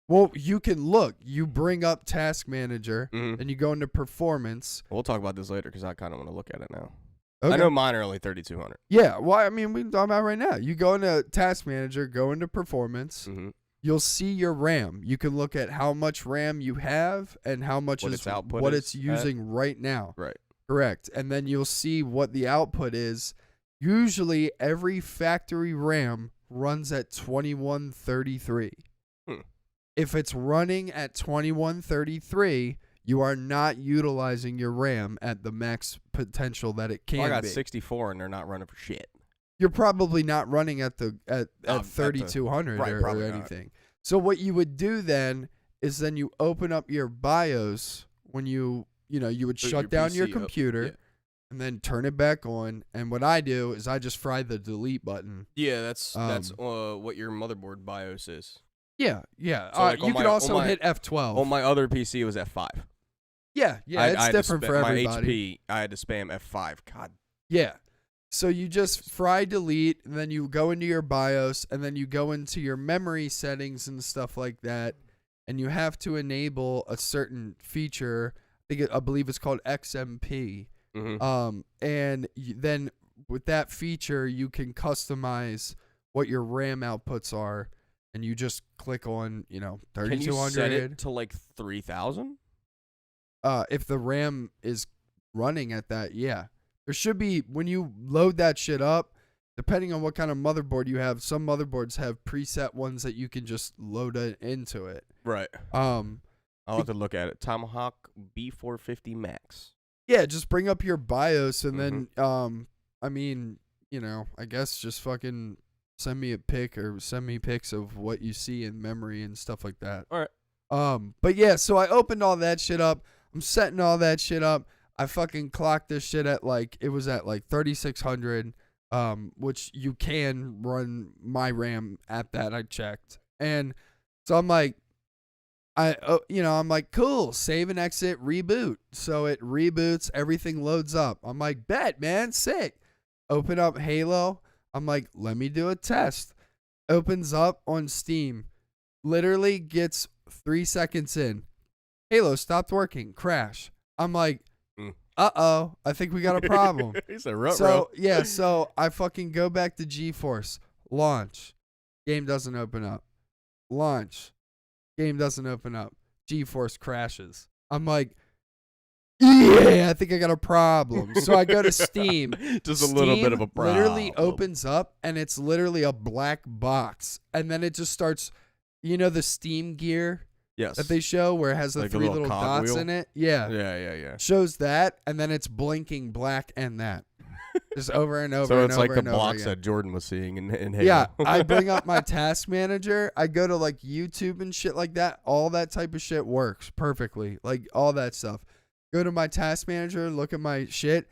Well, you can look. You bring up Task Manager, and you go into Performance. We'll talk about this later because I kind of want to look at it now. Okay. I know mine are only 3200. Yeah, well, I mean, we're talking about right now. You go into Task Manager, go into Performance. Mm-hmm. You'll see your RAM. You can look at how much RAM you have and how much what it's using right now. Right. Correct. And then you'll see what the output is. Usually, every factory RAM runs at 2133. If it's running at 2133, you are not utilizing your RAM at the max potential that it can be. I got 64 and they're not running for shit. You're probably not running at 3200 or anything. Not. So what you would do then is you open up your BIOS when you would shut down your computer and then turn it back on. And what I do is I just fry the delete button. Yeah, that's what your motherboard BIOS is. Yeah. So like you could also hit F12. On my other PC, it was F5. Yeah, it's different for everybody. My HP, I had to spam F5. God. Yeah. So you just fry delete, and then you go into your BIOS, and then you go into your memory settings and stuff like that, and you have to enable a certain feature. I believe it's called XMP. Mm-hmm. And then with that feature, you can customize what your RAM outputs are. And you just click on, 3200. Can you set it to like 3000? If the RAM is running at that, yeah. There should be, when you load that shit up, depending on what kind of motherboard you have, some motherboards have preset ones that you can just load into it. Right. I'll have to look at it. Tomahawk B450 Max. Yeah, just bring up your BIOS and then, I guess just fucking send me a pic or send me pics of what you see in memory and stuff like that. All right. But yeah, so I opened all that shit up. I'm setting all that shit up. I fucking clocked this shit at it was at 3600, which you can run my RAM at that. I checked. And so I'm like, I'm like, cool, save and exit, reboot. So it reboots, everything loads up. I'm like, bet, man, sick. Open up Halo. I'm like, let me do a test. Opens up on Steam. Literally gets 3 seconds in. Halo stopped working. Crash. I'm like, I think we got a problem. He said, "Ruh-roh." So yeah, so I fucking go back to GeForce, launch, game doesn't open up, launch, game doesn't open up, GeForce crashes. I'm like, yeah, I think I got a problem. So I go to Steam. Just a little bit of a problem. Literally opens up, and it's literally a black box, and then it just starts. You know the Steam gear Yes. that they show where it has the Like a three little little dots cogwheel? in it? Yeah. Yeah. Shows that, and then it's blinking black and that. Just over and over So and it's over like the and over blocks again. that Jordan was seeing in Halo. Yeah, I bring up my task manager. I go to like YouTube and shit like that. All that type of shit works perfectly. Like all that stuff. Go to my task manager, look at my shit.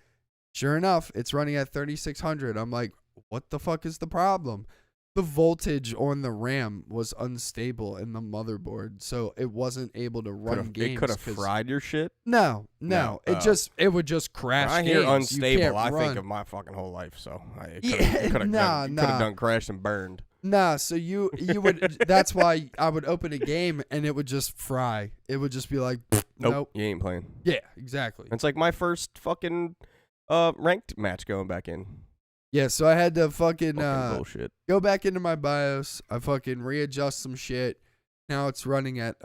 Sure enough, it's running at 3600. I'm like, what the fuck is the problem? The voltage on the RAM was unstable in the motherboard, so it wasn't able to run games. It could have 'cause- fried your shit. No. No. It would just crash. When I hear games. You unstable, can't I run. think of my fucking whole life. So it Yeah, could have nah. done crashed and burned. Nah, so you would. That's why I would open a game and it would just fry. It would just be like, nope. You ain't playing. Yeah, exactly. It's like my first fucking ranked match going back in. Yeah, so I had to fucking Bullshit. go back into my BIOS. I fucking readjust some shit. Now it's running at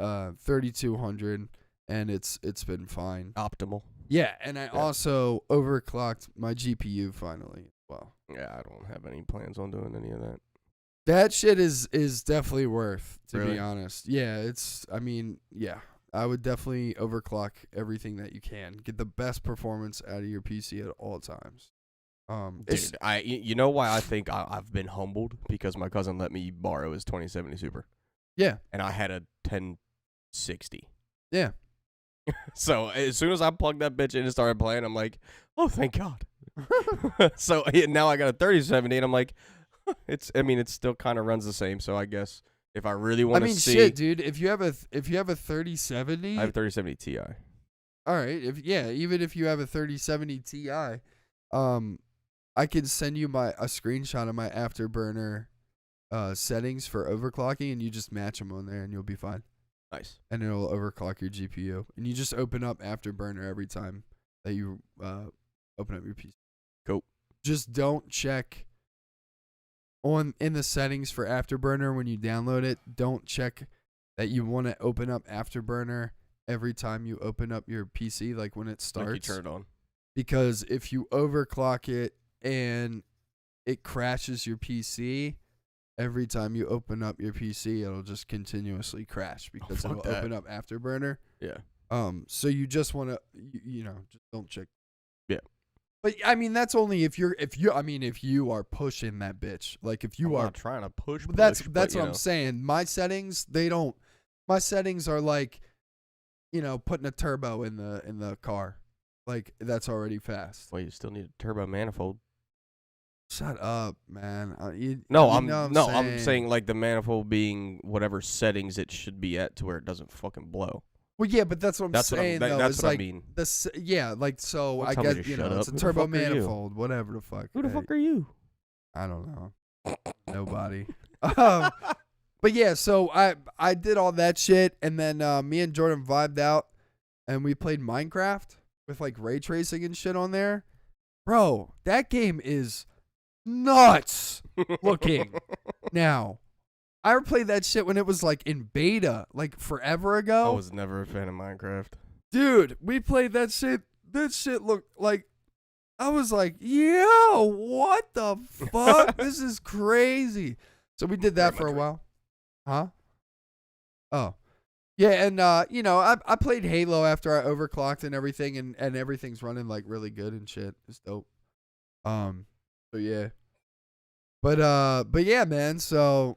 3200, and it's been fine. Optimal. Yeah, and I also overclocked my GPU finally. Well, Yeah, I don't have any plans on doing any of that. that shit is definitely worth, to be Really? honest. Yeah, yeah. I would definitely overclock everything that you can. Get the best performance out of your PC at all times. Dude, you know why I think I've been humbled? Because my cousin let me borrow his 2070 Super. Yeah. And I had a 1060. Yeah. So as soon as I plugged that bitch in and started playing, I'm like, oh, thank God. So now I got a 3070, and I'm like, it still kind of runs the same. So I guess if I really want to see, shit, dude. If you have a 3070, I have a 3070 Ti. all right. Even if you have a 3070 Ti, I can send you a screenshot of my Afterburner settings for overclocking, and you just match them on there, and you'll be fine. Nice. And it'll overclock your GPU, and you just open up Afterburner every time that you open up your PC. Cool. Just don't check in the settings for Afterburner when you download it. Don't check that you want to open up Afterburner every time you open up your PC, like when it starts. Like you turn it on. Because if you overclock it and it crashes your PC, every time you open up your PC, it'll just continuously crash because fuck it'll that. open up Afterburner. Yeah. So you just want to, just don't check. Yeah. But I mean, that's only if you are pushing that bitch. Like if you I'm are not trying to push. That's but, what I'm saying. My settings, my settings are like, putting a turbo in the car. Like that's already fast. Well, you still need a turbo manifold. Shut up, man. I'm saying like the manifold being whatever settings it should be at to where it doesn't fucking blow. Well, yeah, but that's what I'm saying. That's though. what I like mean. So Don't I tell me guess to shut it's up. a Who the turbo fuck are you? manifold, whatever the fuck. Who the fuck are you? I don't know. Nobody. But yeah, so I did all that shit, and then me and Jordan vibed out, and we played Minecraft with like ray tracing and shit on there. Bro, that game is nuts looking. Now, I played that shit when it was like in beta, like forever ago. I was never a fan of Minecraft. Dude, we played that shit. That shit looked like, I was like, yo, what the fuck? This is crazy. So we did that for a while. Huh? Oh. Yeah, and I played Halo after I overclocked and everything, and everything's running like really good and shit. It's dope. So yeah. But yeah, man, so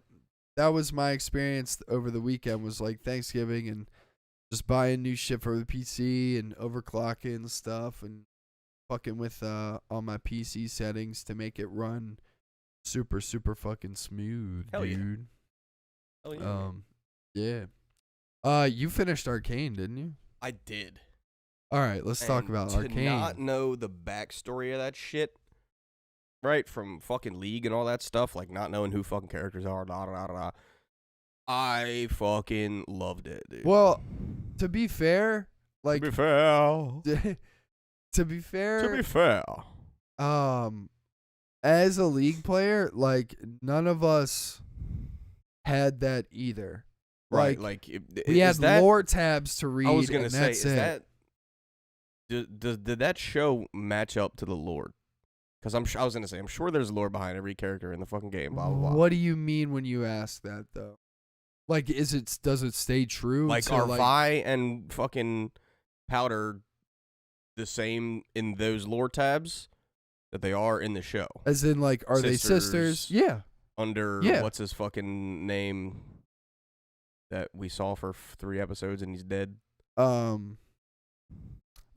that was my experience over the weekend, was like Thanksgiving and just buying new shit for the PC and overclocking and stuff and fucking with all my PC settings to make it run super, super fucking smooth, Hell yeah. dude. Hell yeah. Yeah. You finished Arcane, didn't you? I did. All right, let's talk And about to Arcane. not know the backstory of that shit, right, from fucking League and all that stuff, like not knowing who fucking characters are, I fucking loved it, dude. Well, to be fair, like to be fair. To be fair, as a League player, like none of us had that either. Right, we had lore tabs to read. I was gonna and say, that's is it. that did that show match up to the lore? Because I was gonna say, I'm sure there's lore behind every character in the fucking game. Blah blah blah. What do you mean when you ask that though? Like, does it stay true? Like, are Vi and fucking Powder the same in those lore tabs that they are in the show? As in, like, are they sisters? Yeah. Under what's his fucking name that we saw for 3 episodes and he's dead? Oh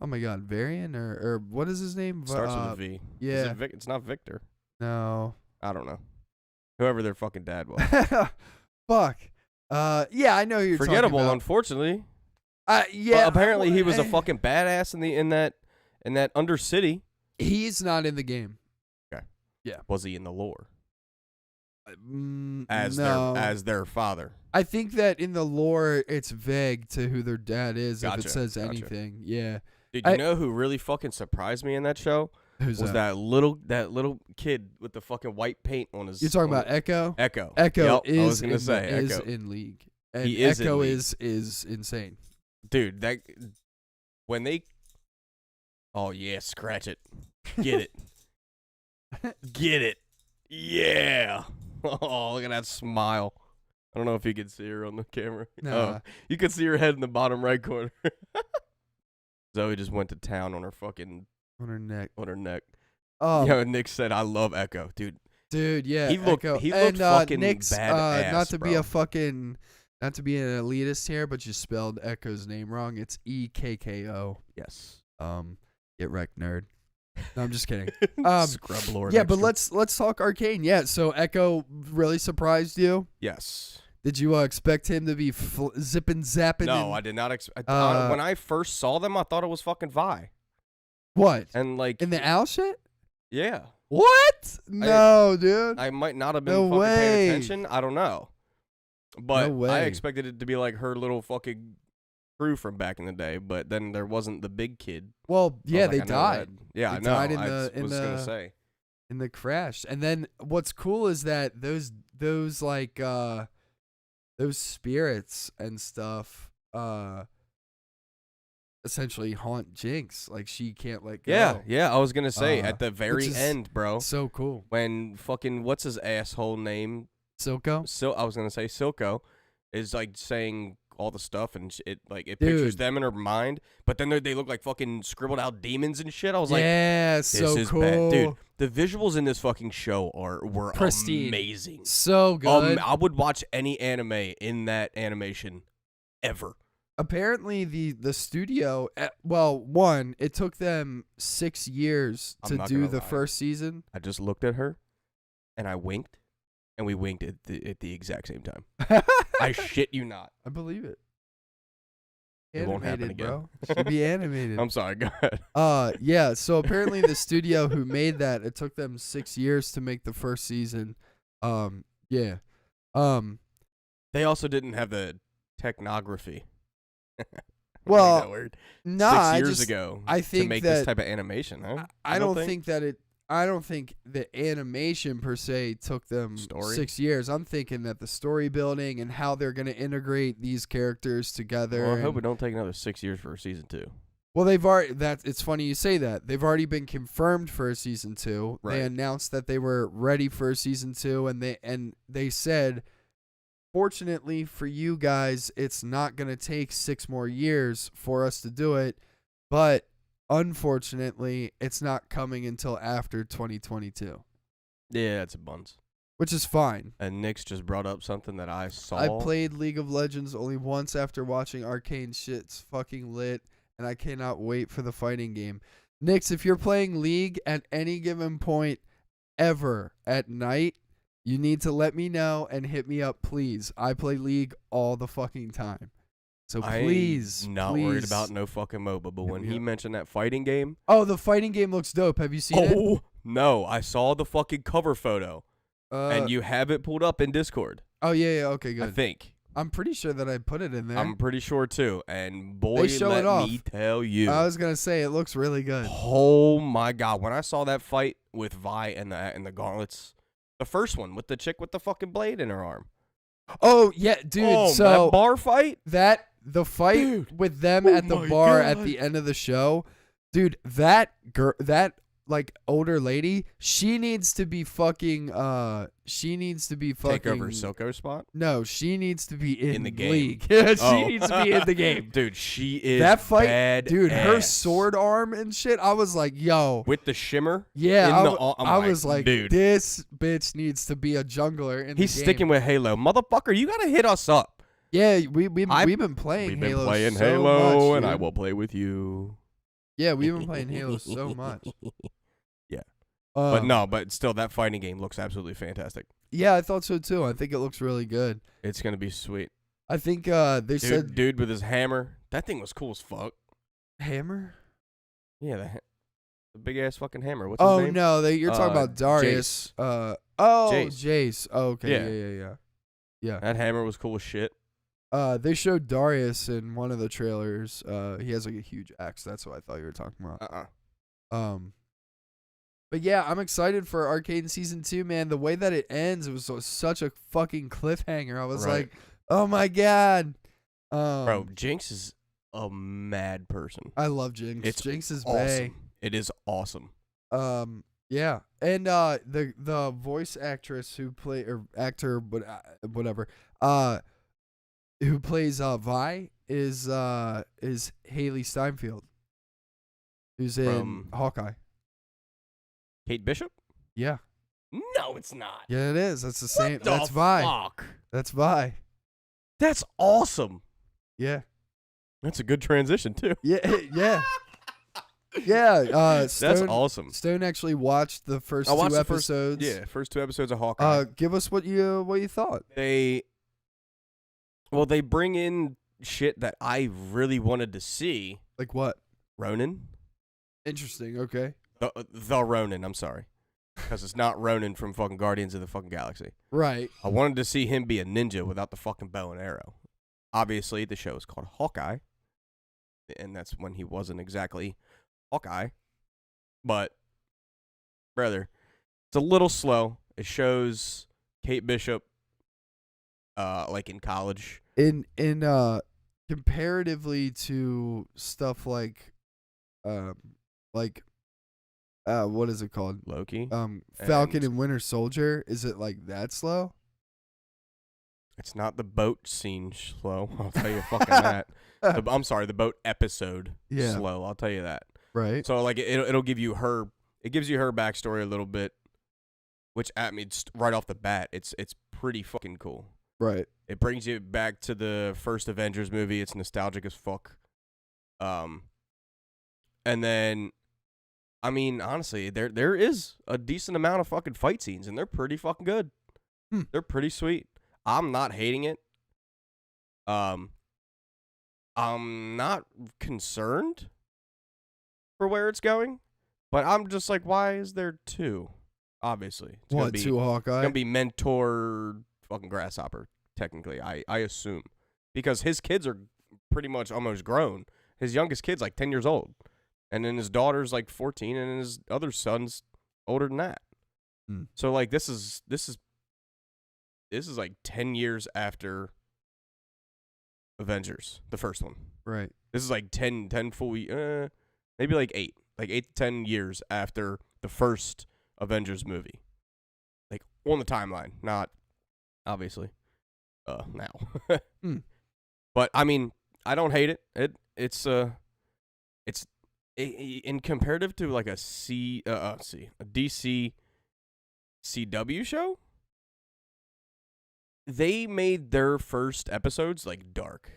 my God, Varian or what is his name? Starts with a V. Yeah. It's not Victor. No. I don't know. Whoever their fucking dad was. Fuck. Yeah, I know who you're Forgettable, talking about. unfortunately. Yeah. But apparently he was a fucking badass in that Undercity. He's not in the game. Okay. Yeah. Was he in the lore? No. As their father. I think that in the lore it's vague to who their dad is if Gotcha, it says gotcha. anything. Yeah. Dude, you know who really fucking surprised me in that show? Who's was that little kid with the fucking white paint on his. You're talking about Echo? Echo. Echo Yep, I was gonna say is Echo. in League. And He is in Echo League. is insane. Dude, that when they. Oh yeah, scratch it, get it, get it, yeah. Oh, look at that smile. I don't know if you can see her on the camera. Nah. Oh, you can see her head in the bottom right corner. Zoe just went to town on her fucking On her neck. Oh, yo, Nick said, "I love Echo, dude." Dude, yeah. He looked Echo. fucking Nick's, badass. not to be bro. not to be an elitist here, but you spelled Echo's name wrong. It's EKKO. Yes. Get wrecked, nerd. No, I'm just kidding. Scrub Lord. Yeah, extra. but let's talk Arcane. Yeah, so Echo really surprised you. Yes. Did you expect him to be zipping zapping? No, I did not expect. When I first saw them, I thought it was fucking Vi. What? And like In the owl shit? yeah. What? No, dude. I might not have been No fucking way. paying attention. I don't know. But No way. I expected it to be like her little fucking crew from back in the day. But then there wasn't the big kid. Well, I was yeah, like, they I know died. that. Yeah, They I know. died in I the- was gonna say. In the crash. And then what's cool is that those like those spirits and stuff essentially haunt Jinx. Like she can't let go. Yeah. I was gonna say at the which very is end, bro. So cool. When fucking what's his asshole name? Silco? I was gonna say Silco is like saying all the stuff and it Dude. pictures them in her mind, but then they look like fucking scribbled out demons and shit. I was like, yeah, this so is cool. bad. Dude, the visuals in this fucking show were Pristine. amazing. So good. I would watch any anime in that animation ever. Apparently the studio one, it took them 6 years I'm to not do gonna the lie. first season. I just looked at her and I winked and we winked at the exact same time. I shit you not. I believe it. It won't happen Animated, again. bro. Should be animated. I'm sorry, go ahead. Yeah, so apparently the studio who made that, it took them 6 years to make the first season. Yeah. They also didn't have the technography. Well, that word. nah, 6 years ago. I think to make that this type of animation, huh? I You don't think that it. I don't think the animation per se took them Story? 6 years. I'm thinking that the story building and how they're going to integrate these characters together. Well, I hope and- it don't take another 6 years for season 2. Well, they've already. It's funny you say that. They've already been confirmed for a season 2. Right. They announced that they were ready for a season 2, and they said, fortunately for you guys, it's not going to take 6 more years for us to do it, but unfortunately, it's not coming until after 2022, Yeah, it's a buns. which is fine. And Nick's just brought up something that I saw. I played League of Legends only once after watching Arcane. Shit's fucking lit, and I cannot wait for the fighting game. Nix, if you're playing League at any given point ever at night, you need to let me know and hit me up, please. I play League all the fucking time. So please, I'm not please. worried about no fucking MOBA, but when he Yep. mentioned that fighting game, Oh, the fighting game looks dope. Have you seen it? oh no, I saw the fucking cover photo, and you have it pulled up in Discord. Oh yeah, okay, I good. think. I'm pretty sure that I put it in there. I'm pretty sure too. And boy, show it let off. me tell you. I was gonna say it looks really good. Oh my god! When I saw that fight with Vi and the gauntlets, the first one with the chick with the fucking blade in her arm. Oh yeah, dude. Oh, so that bar fight. the fight Dude. with them Oh at the my bar at God. the end of the show, dude. That like older lady, she needs to be fucking. She needs to be fucking. Take over Silko's spot. No, she needs to be in the game. league. she Oh. needs to be in the game. Dude, she is That fight, bad dude. Her ass. sword arm and shit. I was like, yo. with the shimmer. Yeah, in I'm I was like, dude, this bitch needs to be a jungler in he's the game. sticking with Halo, motherfucker. You gotta hit us up. Yeah, we've been playing We've been Halo playing so Halo, much, and I dude. will play with you. Yeah, we've been playing Halo so much. Yeah. But still, that fighting game looks absolutely fantastic. Yeah, I thought so too. I think it looks really good. It's gonna be sweet. I think they said Dude with his hammer. That thing was cool as fuck. hammer. Yeah, the big ass fucking hammer. What's his Oh name? no, you're talking about Darius. Jace. Oh, okay, Yeah. yeah. That hammer was cool as shit. They showed Darius in one of the trailers. He has like a huge axe. That's what I thought you were talking about. But yeah, I'm excited for Arcane Season 2, man. The way that it ends, it was such a fucking cliffhanger. I was Right. like, oh my god. Bro, Jinx is a mad person. I love Jinx. It's Jinx is awesome. bae. It is awesome. Yeah, and the voice actress who actor, but whatever, who plays Vi is Haley Steinfeld, who's in From- Hawkeye. Kate Bishop? Yeah, No, it's not. yeah, it is. That's the same. What the That's Vi. fuck? That's Vi. That's awesome. Yeah, That's a good transition too. yeah, yeah, yeah. That's Stone, awesome. Stone actually watched the first I watched two the first- episodes. Yeah, first 2 episodes of Hawkeye. Give us what you thought. They bring in shit that I really wanted to see. Like what? Ronin? Interesting. Okay. The Ronin, I'm sorry. Because it's not Ronin from fucking Guardians of the fucking Galaxy. Right. I wanted to see him be a ninja without the fucking bow and arrow. Obviously, the show is called Hawkeye. And that's when he wasn't exactly Hawkeye. But, brother, it's a little slow. It shows Kate Bishop, like in college. In comparatively to stuff like what is it called? Loki. Falcon And- and Winter Soldier. Is it like that slow? It's not the boat scene slow. I'll tell you fucking that. I'm sorry, the boat episode Yeah. slow. I'll tell you that. Right. So like it'll give you her. It gives you her backstory a little bit, which at me right off the bat, it's pretty fucking cool. Right. It brings you back to the first Avengers movie. It's nostalgic as fuck. And then, I mean, honestly, there is a decent amount of fucking fight scenes, and they're pretty fucking good. They're pretty sweet. I'm not hating it. I'm not concerned for where it's going, but I'm just like, why is there 2? Obviously, it's What, 2 Hawkeye? gonna be Mentor fucking Grasshopper, technically, I assume. Because his kids are pretty much almost grown. His youngest kid's like 10 years old. And then his daughter's like 14, and his other son's older than that. So like this is like 10 years after Avengers, the first one. Right. This is like 10 full maybe like 8 to 10 years after the first Avengers movie. Like on the timeline, not obviously now. But I mean, I don't hate it. It's in comparative to like a DC CW show. They made their first episodes like dark.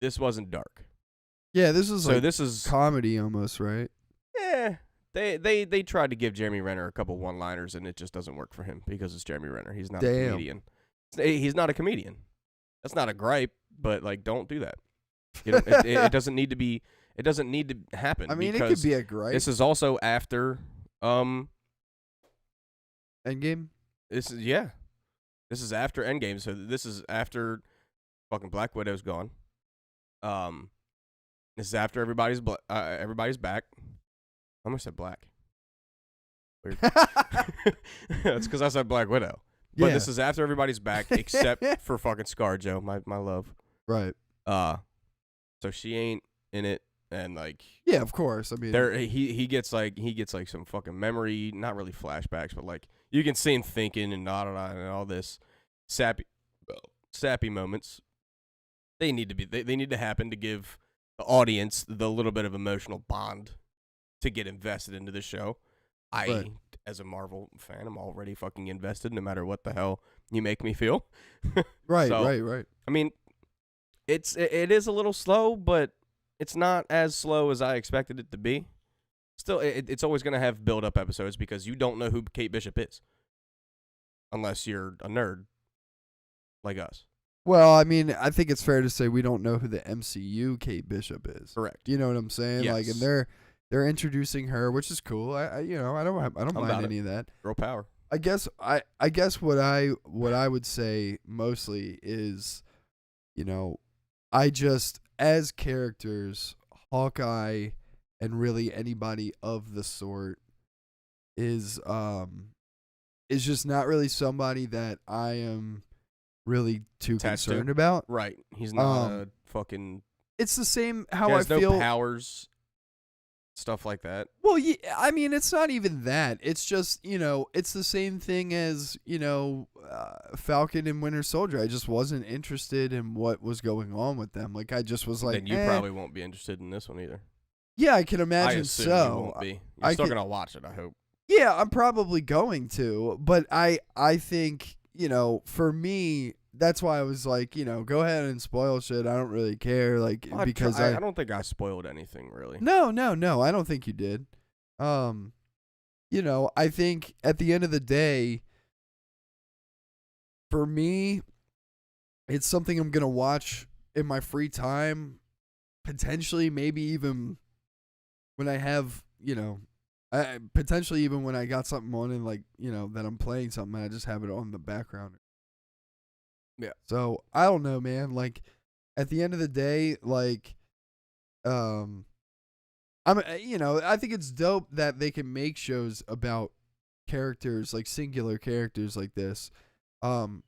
This wasn't dark. Yeah, this is like this is comedy almost, right? Yeah. They tried to give Jeremy Renner a couple one-liners, and it just doesn't work for him because it's Jeremy Renner. He's not a comedian. He's not a comedian. That's not a gripe, but like, don't do that. You know, it doesn't need to be. It doesn't need to happen. I mean, it because could be a gripe. This is also after Endgame? This is after Endgame, so this is after fucking Black Widow's gone. This is after everybody's back. I almost said black. Weird. That's because I said Black Widow. But this is after everybody's back, except for fucking ScarJo, my love. Right. So she ain't in it, and like. Yeah, of course. I mean, he gets like some fucking memory, not really flashbacks, but like you can see him thinking and and all this sappy moments. They need to be. They need to happen to give the audience the little bit of emotional bond to get invested into the show. Right. As a Marvel fan, I'm already fucking invested no matter what the hell you make me feel. Right, So, right. I mean, it is a little slow, but it's not as slow as I expected it to be. Still, it's always going to have build-up episodes because you don't know who Kate Bishop is. Unless you're a nerd like us. Well, I mean, I think it's fair to say we don't know who the MCU Kate Bishop is. Correct. You know what I'm saying? Yes. Like, and they're introducing her, which is cool. I don't mind any of that. Girl power. I guess what I would say mostly is, I just, as characters, Hawkeye and really anybody of the sort is just not really somebody that I am really too concerned about. Right. He's not a fucking. It's the same how he I has feel. no powers. Stuff like that. Well, yeah, I mean, it's not even that. It's just, it's the same thing as, Falcon and Winter Soldier. I just wasn't interested in what was going on with them. Like, I just was like, then you probably won't be interested in this one either. Yeah, I can imagine I assume so. You won't be. You're still going to watch it, I hope. Yeah, I'm probably going to. But I think, for me, that's why I was like, go ahead and spoil shit. I don't really care, like, because I don't think I spoiled anything really. No, I don't think you did. I think at the end of the day, for me, it's something I'm gonna watch in my free time, potentially, maybe even when I have, potentially even when I got something on and like, that I'm playing something, I just have it on in the background. Yeah. So I don't know, man. Like at the end of the day, like, I think it's dope that they can make shows about characters, like singular characters like this. But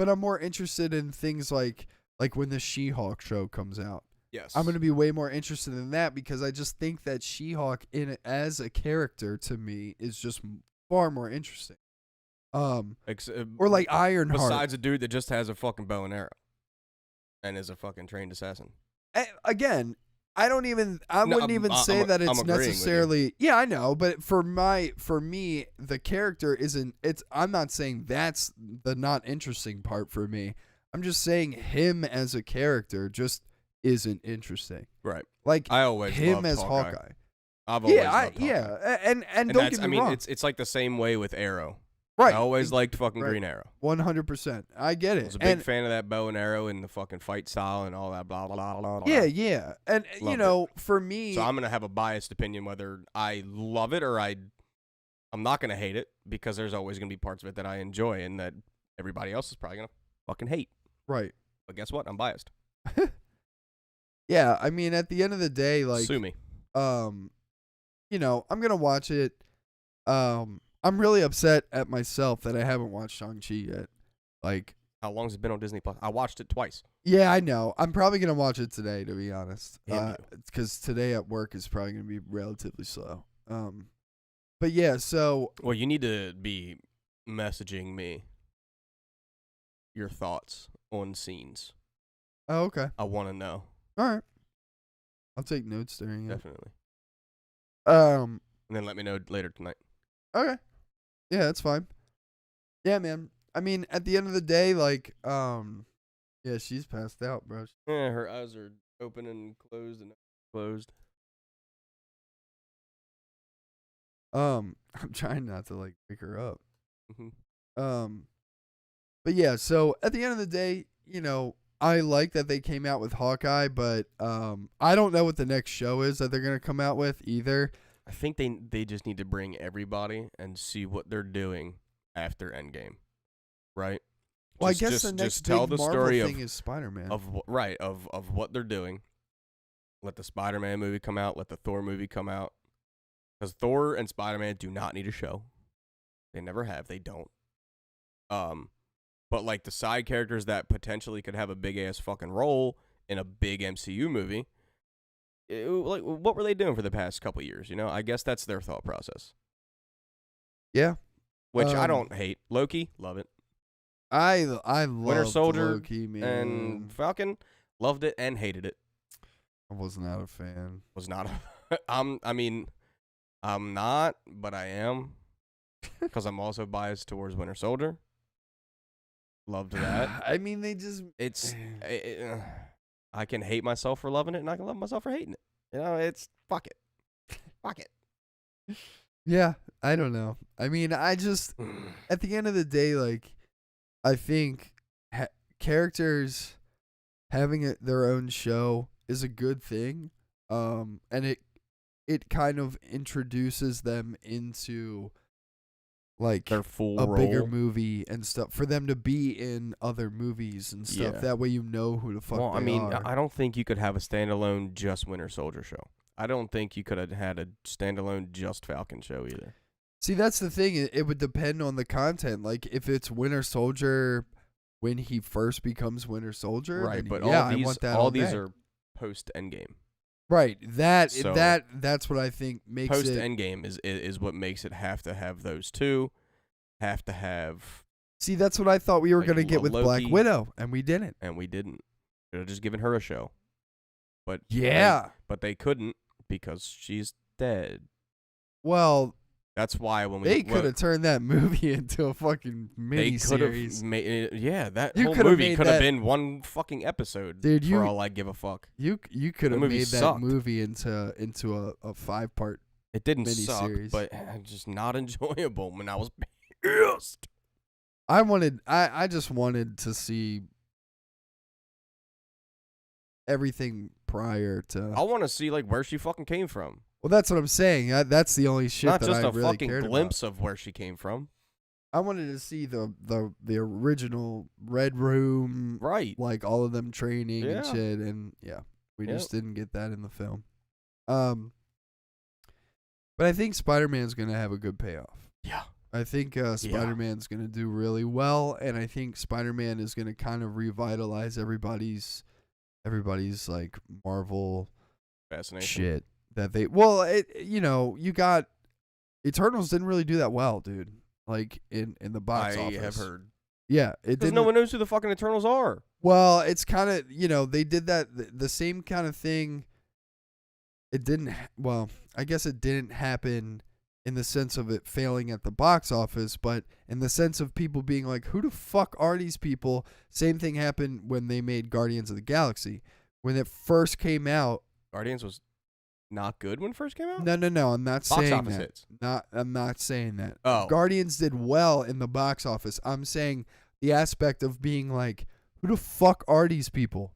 I'm more interested in things like when the She-Hulk show comes out. Yes. I'm going to be way more interested in that because I just think that She-Hulk as a character to me is just far more interesting. Or like Ironheart. Besides a dude that just has a fucking bow and arrow and is a fucking trained assassin. Again, I wouldn't even say that it's necessarily. Yeah, I know, but for me, the character isn't. I'm not saying that's the not interesting part for me. I'm just saying him as a character just isn't interesting. Right. Like I always him loved as Hawkeye. Hawkeye. I've always loved Hawkeye. Yeah, and don't get me wrong. It's like the same way with Arrow. Right. I always liked fucking Green Arrow. 100%. I get it. I was a big fan of that bow and arrow and the fucking fight style and all that blah blah blah blah. Yeah. And Loved for me, so I'm gonna have a biased opinion whether I love it or I'm not gonna hate it because there's always gonna be parts of it that I enjoy and that everybody else is probably gonna fucking hate. Right. But guess what? I'm biased. Yeah, I mean, at the end of the day, like, sue me. I'm gonna watch it. I'm really upset at myself that I haven't watched Shang-Chi yet. Like, how long has it been on Disney Plus? I watched it twice. Yeah, I know. I'm probably gonna watch it today, to be honest. Damn you. Because today at work is probably gonna be relatively slow. But yeah, so. Well, you need to be messaging me your thoughts on scenes. Oh, okay. I want to know. All right. I'll take notes during it. Definitely. And then let me know later tonight. Okay. Yeah, that's fine. Yeah, man. I mean, at the end of the day, like, yeah, she's passed out, bro. Yeah, her eyes are open and closed. I'm trying not to like wake her up. Mm-hmm. But yeah, so at the end of the day, I like that they came out with Hawkeye, but I don't know what the next show is that they're gonna come out with either. I think they just need to bring everybody and see what they're doing after Endgame, right? Well, I guess the next tell big the Marvel story thing is Spider-Man. of what they're doing. Let the Spider-Man movie come out. Let the Thor movie come out. Because Thor and Spider-Man do not need a show. They never have. They don't. But like the side characters that potentially could have a big ass fucking role in a big MCU movie, like what were they doing for the past couple years? You know, I guess that's their thought process. Yeah, which I don't hate. Loki, love it. I love Winter Soldier Loki, man. and Falcon, loved it and hated it. I was not a fan. Was not. I mean, I'm not, but I am, because I'm also biased towards Winter Soldier. Loved that. I mean, they just I can hate myself for loving it, and I can love myself for hating it. You know, it's fuck it. Fuck it. Yeah, I don't know. I mean, I just at the end of the day, like, I think characters having their own show is a good thing, and it kind of introduces them into like their full a role. bigger movie and stuff for them to be in other movies and stuff. Yeah. That way you know who the fuck Well, they I mean, are. I don't think you could have a standalone just Winter Soldier show. I don't think you could have had a standalone just Falcon show either. See, that's the thing. It would depend on the content. Like, if it's Winter Soldier when he first becomes Winter Soldier, Right, then but yeah, all these I want that all on these there. are post Endgame. Right. So- That's what I think makes Post it. Endgame is what makes it have to have those two. Have to have, See, that's what I thought we were like, gonna get with Black Loki. Widow, and we didn't. and we didn't. Should have just given her a show. But Yeah. but they couldn't because she's dead. Well, That's why when we they could have turned that movie into a fucking they could have miniseries. made that You whole could have movie made could have that- been one fucking episode. Dude, for all I give a fuck. You could have movie made that sucked. movie into a 5-part. It didn't suck, miniseries. but just not enjoyable when I was pissed. I just wanted to see everything prior to. I want to see like where she fucking came from. Well, that's what I'm saying. That's the only shit Not that just I a really fucking cared glimpse of where she came from. about. I wanted to see the original Red Room, Right. like all of them training and Yeah. shit, and yeah, we Yep. just didn't get that in the film. But I think Spider-Man's gonna have a good payoff. Yeah. I think Spider-Man's gonna do really well, and I think Spider-Man is gonna kind of revitalize everybody's like Marvel Fascination. shit that they. Well, you got Eternals didn't really do that well, dude. Like in the box I office. have heard. Yeah, it Because didn't. no one knows who the fucking Eternals are. Well, it's kind of they did that the same kind of thing. It didn't. Well, I guess it didn't happen in the sense of it failing at the box office, but in the sense of people being like, "Who the fuck are these people?" Same thing happened when they made Guardians of the Galaxy. When it first came out, Guardians was not good when it first came out? no, I'm not Box saying office that. hits. I'm not saying that. Oh. Guardians did well in the box office. I'm saying the aspect of being like, who the fuck are these people?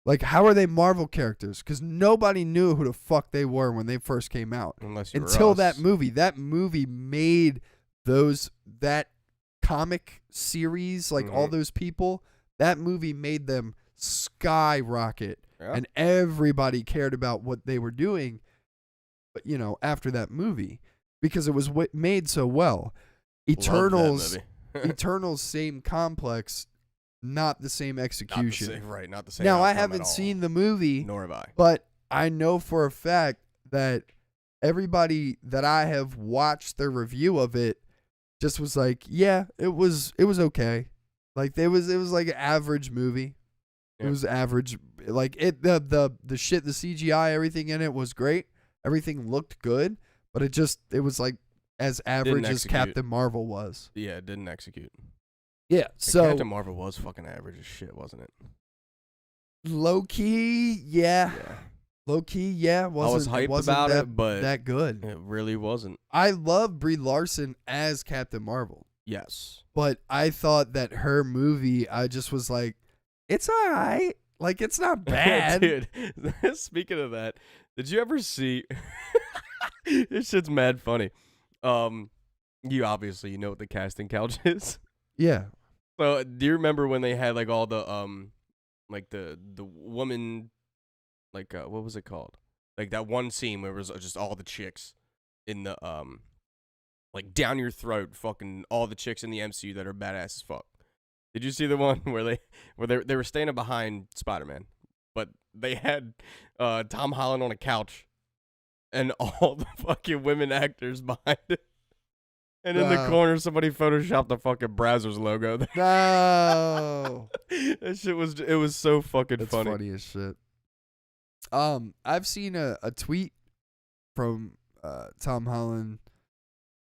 Like, how are they Marvel characters? Because nobody knew who the fuck they were when they first came out. Unless you were Until us. that movie. That movie made that comic series, like all Mhm. those people, that movie made them skyrocket. Yeah. And everybody cared about what they were doing, but after that movie, because it was made so well. Loved that Eternals, movie. Eternals, same complex, not the same Not the execution. same, right, not the same. Now I outcome at haven't all. seen the movie, Nor have I. but I know for a fact that everybody that I have watched their review of it just was like, yeah, it was okay. Like it was like an average movie. It Yeah. was average. Like the shit, the CGI, everything in it was great. Everything looked good, but it was like as average as execute. Captain Marvel was. Yeah, it didn't execute. Yeah. And So Captain Marvel was fucking average as shit, wasn't it? low key, yeah. Yeah. Low key, yeah. was hyped wasn't about that, it, but that good. It really wasn't. I love Brie Larson as Captain Marvel, Yes. but I thought that her movie, I just was like, it's all right. Like, it's not bad. Dude, speaking of that, did you ever see this shit's mad funny. You obviously know what the casting couch is. Yeah. So, do you remember when they had like all the like the woman, like what was it called? Like that one scene where it was just all the chicks in the like down your throat, fucking all the chicks in the MCU that are badass as fuck. Did you see the one where they were standing behind Spider-Man, but they had Tom Holland on a couch, and all the fucking women actors behind it, and in the corner somebody photoshopped the fucking Brazzers logo there. No, That shit was so fucking that's funny. funny as shit. I've seen a tweet from Tom Holland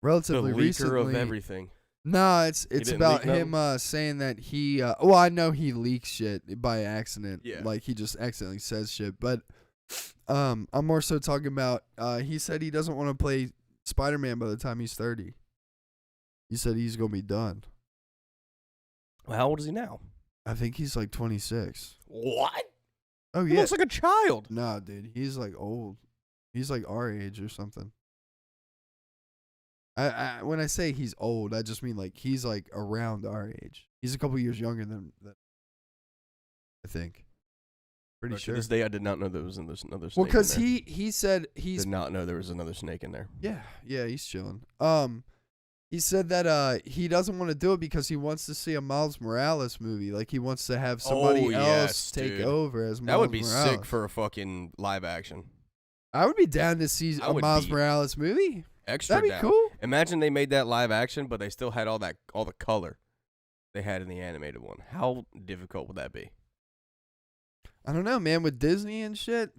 relatively The leaker recently. of everything. No, it's didn't about leak him saying that he well, I know he leaks shit by accident. Yeah. Like he just accidentally says shit, but I'm more so talking about he said he doesn't want to play Spider-Man by the time he's 30. He said he's going to be done. Well, how old is he now? I think he's like 26. What? Oh He yeah. looks like a child. Nah, dude, he's like old. He's like our age or something. I when I say he's old, I just mean like he's like around our age. He's a couple years younger than I think. Pretty Bro, sure. To this day, I did not know there was another snake. Well, because in there. he said he's did not know there was another snake in there. yeah he's chilling. He said that he doesn't want to do it because he wants to see a Miles Morales movie. Like he wants to have somebody else yes, take dude. over as Miles That would be Morales. sick for a fucking live action. I would be down to see I a would Miles be Morales movie. Extra That'd be down. cool. Imagine they made that live action, but they still had all the color they had in the animated one. How difficult would that be? I don't know, man. With Disney and shit,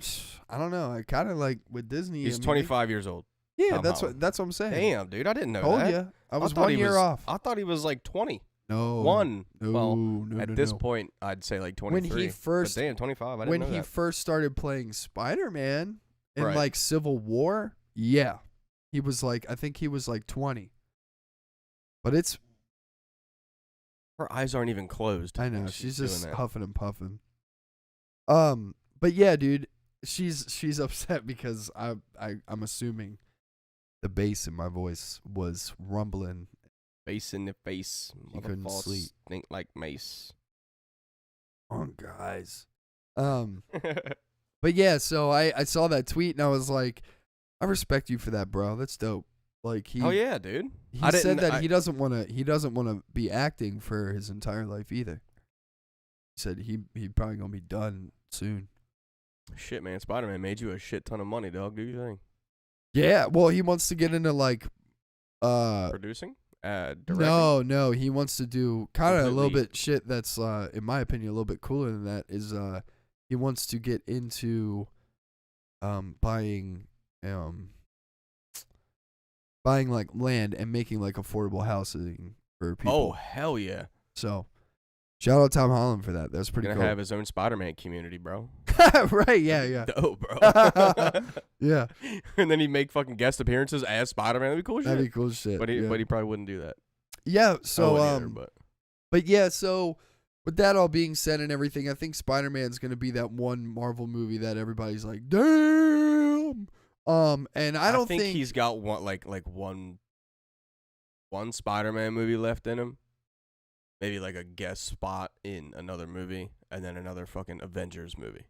I don't know. I kind of like with Disney. He's I mean, 25 years old. Yeah, Tom that's Holland. what I'm saying. Damn, dude, I didn't know Told that. ya. I was thought 1 he year was- off. I thought he was like 20. No. One. No, Well, no, at no, this no. point, I'd say like 23. When he first But damn, 25. I didn't when know he that. first started playing Spider-Man in Right. like Civil War, yeah, he was like I think he was like 20. But it's Her eyes aren't even closed. I know when she's doing just that. huffing and puffing. But yeah, dude, she's upset because I'm assuming the bass in my voice was rumbling. Face in the face. He couldn't Motherfucker sleep. Stink like mace. On guys. But yeah, so I saw that tweet and I was like, I respect you for that, bro. That's dope. Like he Oh yeah, dude. he I said didn't- that I- he doesn't want to be acting for his entire life either. He said he probably going to be done soon. Shit, man. Spider-Man made you a shit ton of money, dog. Do you think? Yeah, well, he wants to get into like Producing? Directing? no, he wants to do kind of a little Completely- bit shit that's in my opinion a little bit cooler than that is he wants to get into buying like land and making like affordable housing for people. Oh, hell yeah. So shout out Tom Holland for that. That's pretty Gonna cool. have his own Spider-Man community, bro. Right, yeah. Dope, bro. Yeah. And then he'd make fucking guest appearances as Spider-Man. That'd be cool as That'd shit. be cool shit. But he yeah. probably wouldn't do that. Yeah, I so wouldn't either, but yeah, so with that all being said and everything, I think Spider-Man's going to be that one Marvel movie that everybody's like, "Damn." And I don't think he's got one one Spider-Man movie left in him. Maybe like a guest spot in another movie, and then another fucking Avengers movie.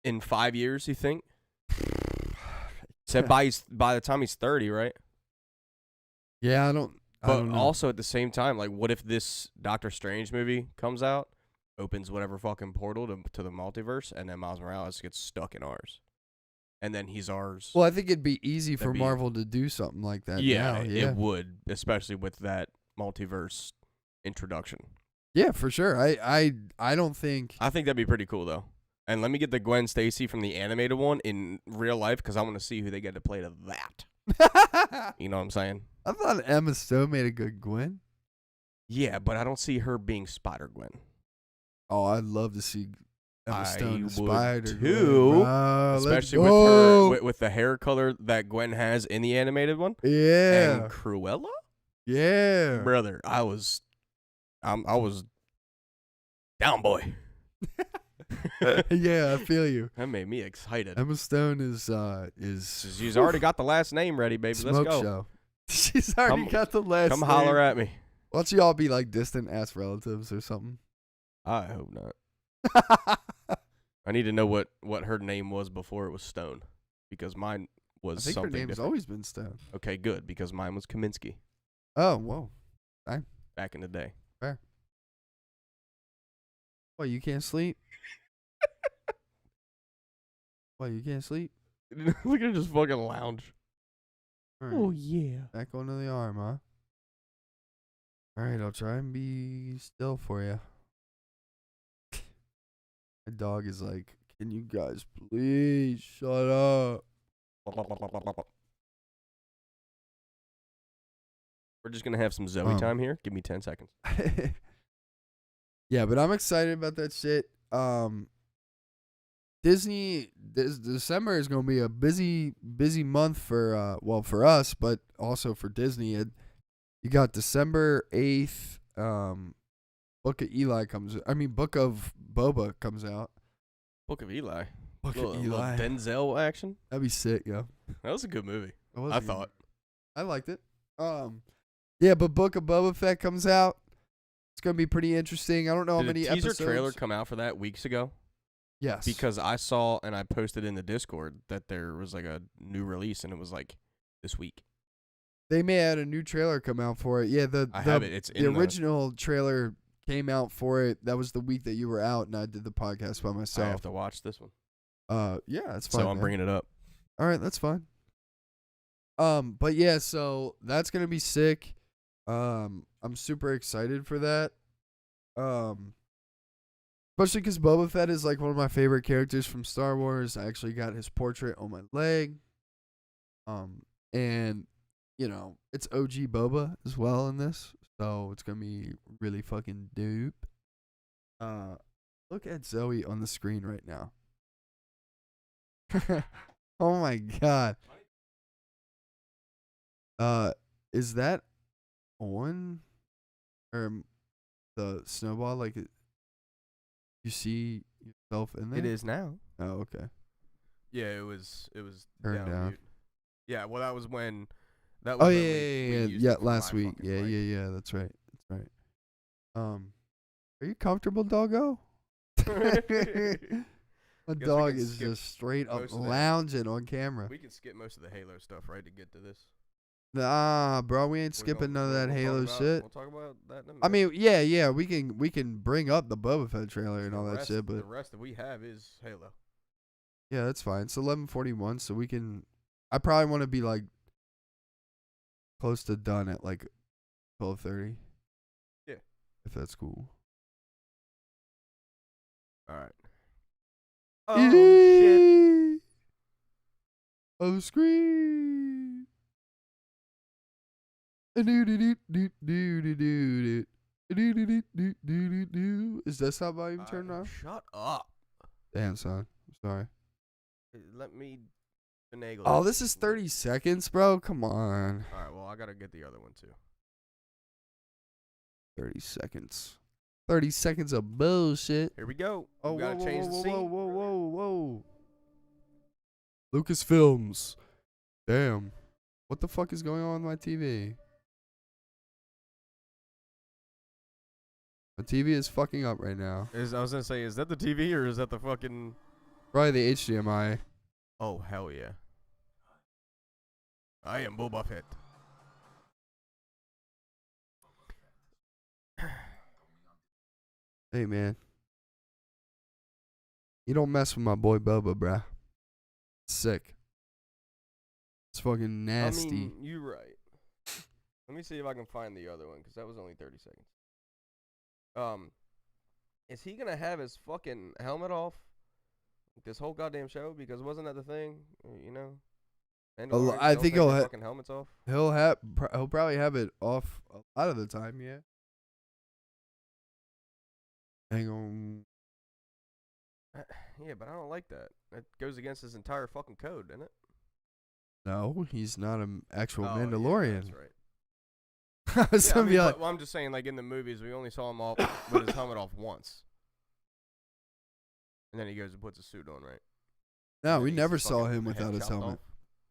In 5 years, you think? Said by the time he's 30, right? Yeah, I don't But know. also at the same time, like, what if this Doctor Strange movie comes out, opens whatever fucking portal to the multiverse, and then Miles Morales gets stuck in ours, and then he's ours? Well, I think it'd be easy for That'd be- Marvel to do something like that. yeah, now. Yeah, it would, especially with that multiverse introduction. yeah, for sure. I don't think. I think that'd be pretty cool though. And let me get the Gwen Stacy from the animated one in real life because I want to see who they get to play to that. You know what I'm saying? I thought Emma Stone made a good Gwen. Yeah, but I don't see her being Spider-Gwen. Oh, I'd love to see Emma I Stone would Spider too, especially with her with the hair color that Gwen has in the animated one. Yeah, And Cruella? yeah. Brother, I was down, boy. Yeah, I feel you. That made me excited. Emma Stone is She's already got the last name ready, baby. smoke Let's go. show. She's already Come- got the last. Come holler name. at me. Why don't you all be like distant ass relatives or something? I hope not. I need to know what her name was before it was Stone, because mine was I think her something name's different. always been Stone. Okay, good, because mine was Kaminsky Oh, whoa. back in the day. Fair. What, you can't sleep? What, you can't sleep? Look at her just fucking lounge. All right. Oh yeah. Back onto the arm, huh? All right, I'll try and be still for you. My dog is like, can you guys please shut up? We're just gonna have some Zoe time here. Give me 10 seconds. Yeah, but I'm excited about that shit. December is gonna be a busy month for for us, but also for Disney. You got December 8th. Book of Boba comes out. Book of Eli. Book Little of Eli. Denzel action. That'd be sick, yo. That was a good movie. I I thought. I liked it. Yeah, but Book of Boba Fett comes out. It's gonna be pretty interesting. I don't know how Did many a teaser episodes. trailer come out for that weeks ago? Yes. Because I saw and I posted in the Discord that there was like a new release and it was like this week. They may have had a new trailer come out for it. Yeah, I have it. It's the in original trailer came out for it. That was the week that you were out, and I did the podcast by I myself. have to watch this one. Yeah, that's fine. So I'm man. bringing it up. All right, that's fine. But yeah, so that's gonna be sick. I'm super excited for that. Especially because Boba Fett is like one of my favorite characters from Star Wars. I actually got his portrait on my leg. And you know, it's OG Boba as well in this, so it's gonna be really fucking dope. Look at Zoe on the screen right now. Oh my god. Is that on or the snowball? Like, you see yourself in there? It is now. Oh, okay. Yeah, it was Turned down. mute. Yeah, well that was when Oh when yeah, we yeah, used yeah. it for Last my week. fucking Yeah, mic. yeah. That's right. That's right. Are you comfortable, doggo? My we dog can is skip just straight up most of that. lounging on camera. We can skip most of the Halo stuff, right, to get to this. Nah, bro, we ain't We're skipping gonna- none of that we'll talk Halo about- shit. We'll talk about that in a minute. I mean, yeah, we can bring up the Boba Fett trailer and The all that rest- shit, the but rest that we have is Halo. yeah, that's fine. It's 11:41, so we can. I probably want to be like close to done at like 12:30. Yeah. If that's cool. All right. Oh shit! Oh, scream! Is desktop volume turned off? Shut up. Damn, son. I'm sorry. Let me finagle. Oh, this is 30 seconds, bro. Come on. All right. Well, I gotta get the other one too. 30 seconds. 30 seconds of bullshit. Here we go. Oh, We gotta whoa, change whoa, the whoa, scene. whoa. Lucasfilms. Damn. What the fuck is going on with my TV? My TV is fucking up right now. I was gonna say, is that the TV or is that the fucking? Probably the HDMI. Oh hell yeah! I am Boba Fett. Hey, man. You don't mess with my boy Boba, bruh. Sick. It's fucking nasty. I mean, you're right. Let me see if I can find the other one because that was only 30 seconds. Is he gonna have his fucking helmet off this whole goddamn show? Because wasn't that the thing? You know. I think he'll have fucking helmets off. He'll probably have it off a lot of the time, yeah. Hang on. Yeah, but I don't like that. That goes against his entire fucking code, doesn't it? No, he's not an actual Oh, Mandalorian. Yeah, that's right. I was Yeah, I gonna mean, be like, well, I'm just saying, like in the movies, we only saw him off with his helmet off once, and then he goes and puts a suit on, right? no, And we then he never gets his saw fucking him head without his chopped helmet. off.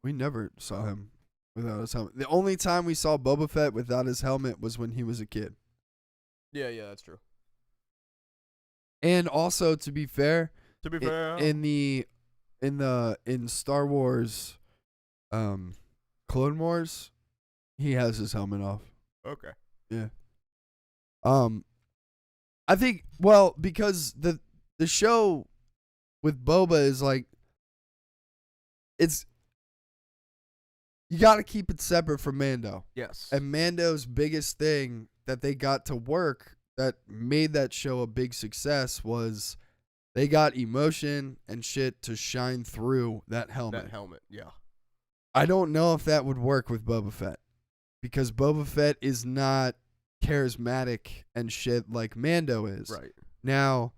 We never saw him without his helmet. The only time we saw Boba Fett without his helmet was when he was a kid. Yeah, that's true. And also, to be fair, To be fair, in Star Wars, Clone Wars, he has his helmet off. okay. Yeah. I think because the show with Boba is like you got to keep it separate from Mando. Yes. And Mando's biggest thing that they got to work that made that show a big success was they got emotion and shit to shine through that helmet. Yeah. I don't know if that would work with Boba Fett because Boba Fett is not charismatic and shit like Mando is. Right. Now,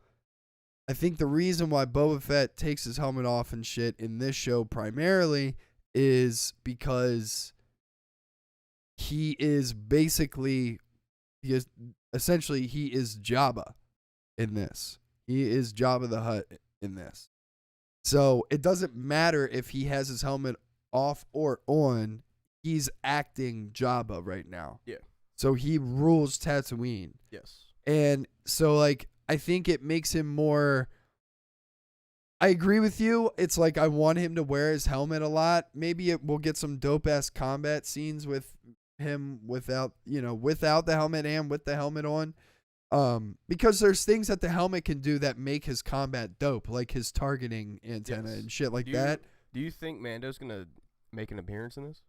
I think the reason why Boba Fett takes his helmet off and shit in this show primarily is because he is essentially Jabba in this. He is Jabba the Hutt in this. So it doesn't matter if he has his helmet off or on. He's acting Jabba right now. Yeah. So he rules Tatooine. Yes. And so, like, I think it makes him more. I agree with you. It's like I want him to wear his helmet a lot. Maybe we'll get some dope ass combat scenes with him without the helmet and with the helmet on. Because there's things that the helmet can do that make his combat dope, like his targeting antenna and shit like that. Do you think Mando's gonna make an appearance in this?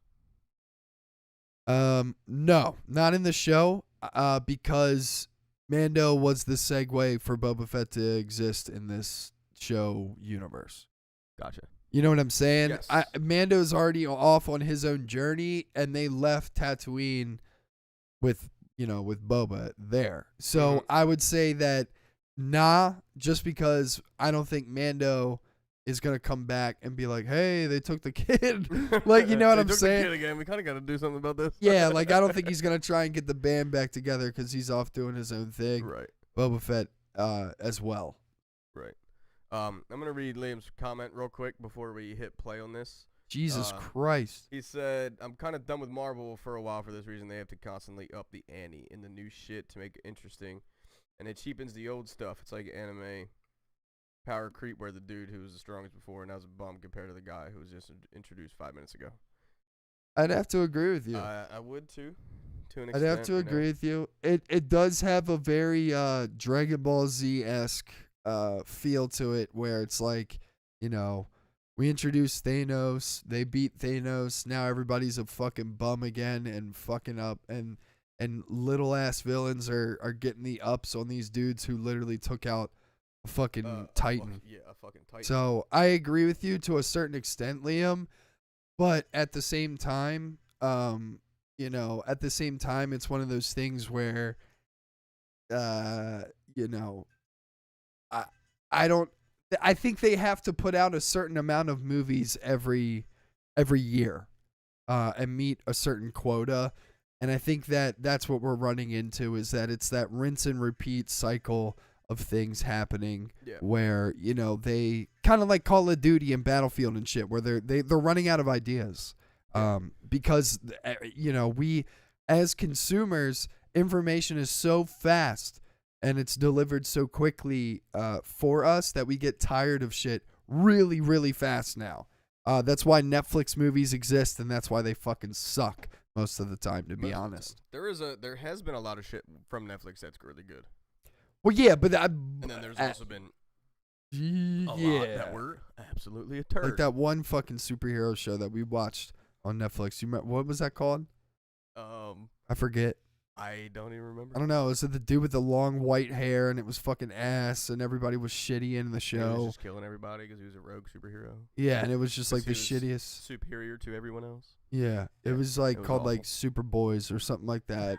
No, not in the show. Because Mando was the segue for Boba Fett to exist in this show universe. Gotcha. You know what I'm saying? Yes. Mando's already off on his own journey, and they left Tatooine with Boba there. So I would say that just because I don't think Mando is gonna come back and be like, "Hey, they took the kid." Like, you know what I'm saying? The kid again. We kind of got to do something about this. Yeah, like I don't think he's gonna try and get the band back together because he's off doing his own thing. Right. Boba Fett, as well. Right. I'm gonna read Liam's comment real quick before we hit play on this. Jesus Christ. He said, "I'm kind of done with Marvel for a while for this reason. They have to constantly up the ante in the new shit to make it interesting, and it cheapens the old stuff. It's like anime power creep where the dude who was the strongest before and now is a bum compared to the guy who was just introduced 5 minutes ago." I'd have to agree with you. I would too, to an I'd extent. have to agree with you. It does have a very Dragon Ball Z-esque feel to it where it's like, we introduced Thanos, they beat Thanos, now everybody's a fucking bum again and fucking up, and little ass villains are getting the ups on these dudes who literally took out a fucking Titan. A fucking Titan. So I agree with you to a certain extent, Liam, but at the same time, it's one of those things where, I think they have to put out a certain amount of movies every year, and meet a certain quota. And I think that's what we're running into, is that it's that rinse and repeat cycle of things happening where, they kind of like Call of Duty and Battlefield and shit, where they're running out of ideas. Because, we as consumers, information is so fast and it's delivered so quickly for us that we get tired of shit really, really fast now. That's why Netflix movies exist, and that's why they fucking suck most of the time, to be honest. There has been a lot of shit from Netflix that's really good. Well, yeah, but and then there's also been a lot that were absolutely a turd. Like that one fucking superhero show that we watched on Netflix. You remember, what was that called? I forget. I don't even remember. I don't know. Was it the dude with the long white hair and it was fucking ass and everybody was shitty in the show? He was just killing everybody because he was a rogue superhero. Yeah, and it was just like the shittiest. Superior to everyone else. Yeah, it was like called awful. like Superboys or something like that.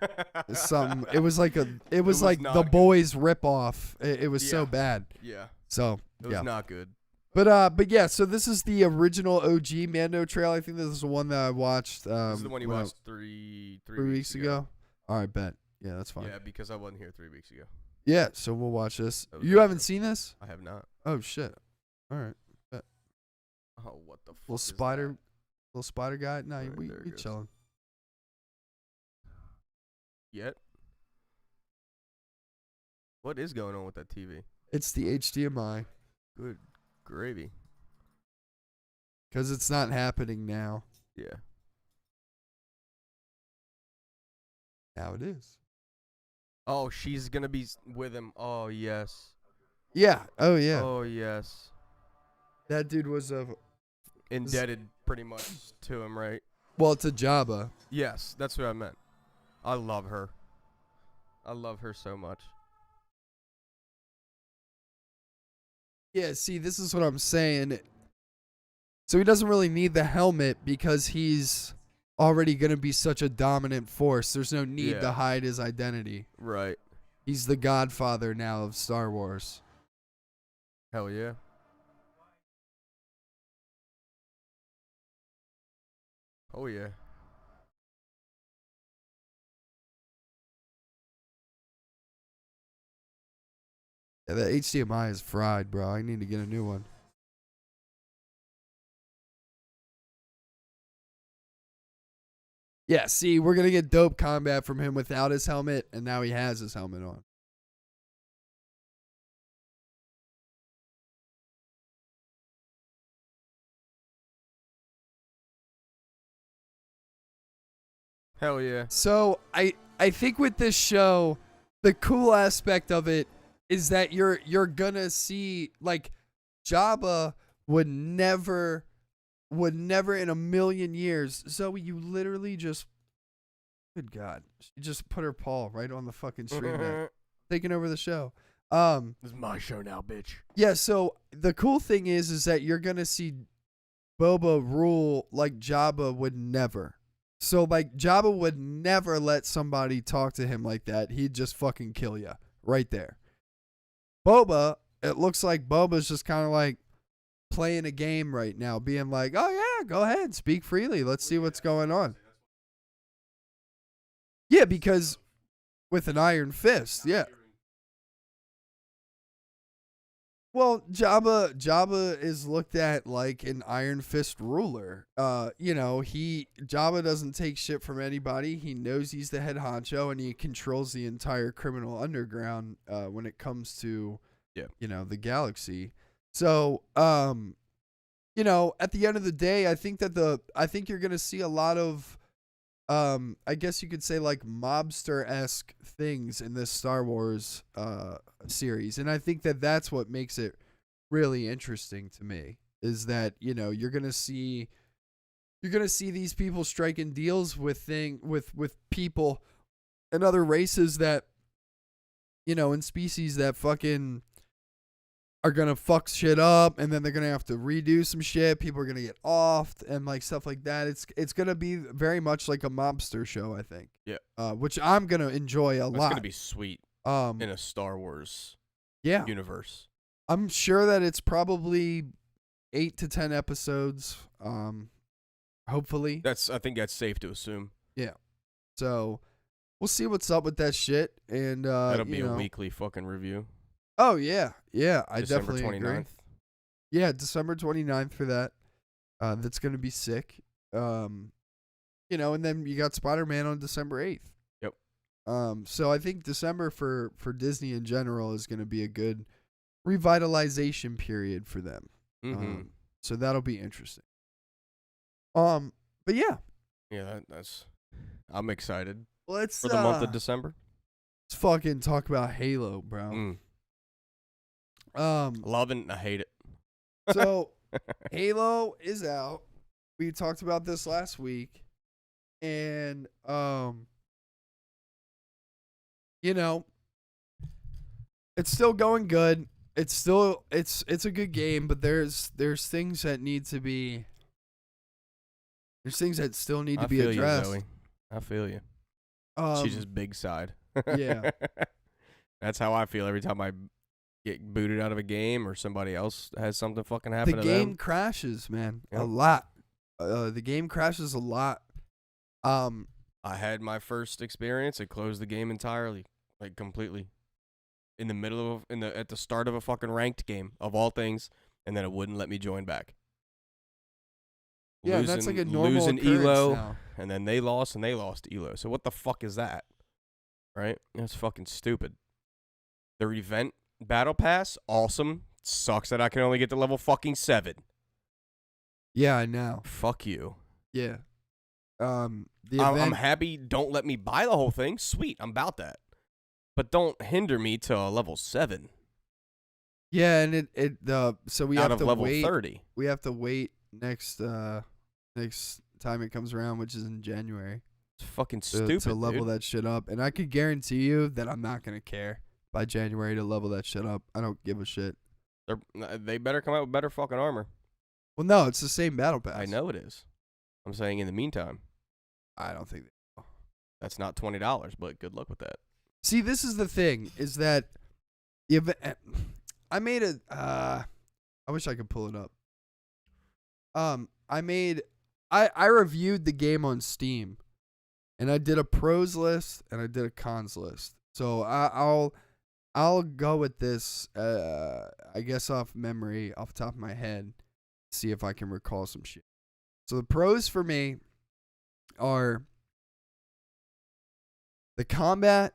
It was like was like not the good. Boys ripoff. It was so bad. Yeah. So It was not good. But yeah, so this is the original OG Mando trail. I think this is the one that I watched. This is the one you watched three weeks ago. All right, bet. Yeah, that's fine. Yeah, because I wasn't here 3 weeks ago. Yeah, so we'll watch this. That was You haven't awesome. seen this? I have not. Oh shit. All right. Bet. Oh, what the fuck? Little is spider. that? Little spider guy. No, Alright, we there it goes. chilling. Yet? What is going on with that TV? It's the HDMI Good gravy. because it's not happening now. Yeah. Now it is. Oh, she's gonna be with him. Oh yes. Yeah. Oh yeah. Oh yes. That dude was a Indebted pretty much to him, right? well, it's a Jabba. Yes, that's what I meant. I love her. I love her so much. Yeah. See, this is what I'm saying. So he doesn't really need the helmet because he's already gonna be such a dominant force. There's no need to Yeah. hide his identity. Right. He's the godfather now of Star Wars. Hell yeah. Oh yeah. Yeah, the HDMI is fried, bro. I need to get a new one. Yeah, see, we're going to get dope combat from him without his helmet, and now he has his helmet on. Hell yeah. So I think with this show, the cool aspect of it is that you're gonna see like Jabba would never in a million years. Zoe, you literally just good God. She just put her paw right on the fucking stream deck, taking over the show. This is my show now, bitch. Yeah, so the cool thing is that you're gonna see Boba rule like Jabba would never. So like Jabba would never let somebody talk to him like that. He'd just fucking kill you right there. Boba, it looks like Boba's just kind of like playing a game right now, being like, "Oh yeah, go ahead, speak freely. Let's see what's going on." Yeah, because with an iron fist, yeah. Well, Jabba is looked at like an iron fist ruler. Jabba doesn't take shit from anybody. He knows he's the head honcho and he controls the entire criminal underground when it comes to the galaxy. So, at the end of the day, I think you're going to see a lot of I guess you could say like mobster-esque things in this Star Wars series. And I think that's what makes it really interesting to me is that, you're going to see these people striking deals with people and other races that, in species that fucking are going to fuck shit up, and then they're going to have to redo some shit. People are going to get offed and like stuff like that. It's going to be very much like a mobster show, I think. Yeah. Which I'm going to enjoy a lot. It's going to be sweet in a Star Wars universe. I'm sure that it's probably 8 to 10 episodes. Hopefully. I think that's safe to assume. Yeah. So we'll see what's up with that shit. And that'll be a weekly fucking review. Oh yeah. Yeah. I December definitely 29th. agree. Yeah, December 29th for that. That's gonna be sick. And then you got Spider-Man on December 8th. Yep. So I think December for Disney in general is gonna be a good revitalization period for them. Mm-hmm. So that'll be interesting. But yeah. Yeah, that's. I'm excited Let's for the month of December. Let's fucking talk about Halo, bro. Love it and I hate it. So Halo is out. We talked about this last week. And it's still going good. It's a good game, but there's things that need to be things that still need to be addressed. You, Zoe. I feel you. She's just big side. Yeah. That's how I feel every time I get booted out of a game or somebody else has something fucking happen The to game them. crashes, man. Yep. A lot. The game crashes a lot. I had my first experience. It closed the game entirely, like completely, in the middle of at the start of a fucking ranked game of all things, and then it wouldn't let me join back. Yeah, and that's like a normal losing occurrence elo, now. and then they lost elo. So what the fuck is that? Right? That's fucking stupid. The event battle pass, awesome. Sucks that I can only get to level fucking 7. Yeah, I know. Fuck you. Yeah. The I'm event, happy. Don't let me buy the whole thing. Sweet, I'm about that. But don't hinder me to level 7. yeah, and so we out have of to level wait. 30. We have to wait next time it comes around, which is in January. It's fucking To, stupid, to level dude. that shit up. And I could guarantee you that I'm not gonna care by January to level that shit up. I don't give a shit. They better come out with better fucking armor. Well, no, it's the same battle pass. I know it is. I'm saying in the meantime, I don't think. that's not $20, but good luck with that. See, this is the thing: is that if I made a. I wish I could pull it up. I reviewed the game on Steam, and I did a pros list and I did a cons list. So I'll go with this. I guess off memory, off the top of my head, see if I can recall some shit. So the pros for me are the combat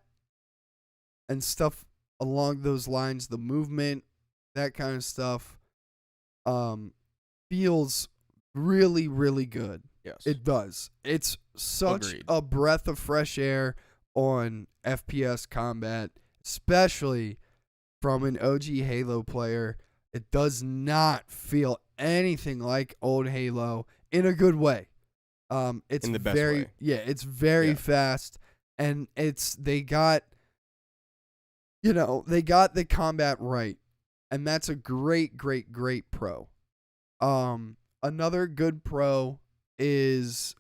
and stuff along those lines, the movement, that kind of stuff, feels really, really good. Yes. It does. It's such Agreed. a breath of fresh air on FPS combat, especially from an OG Halo player. It does not feel anything like old Halo in a good way. It's In the best very way. yeah, it's very Yeah. fast, and they got the combat right, and that's a great pro. Another good pro is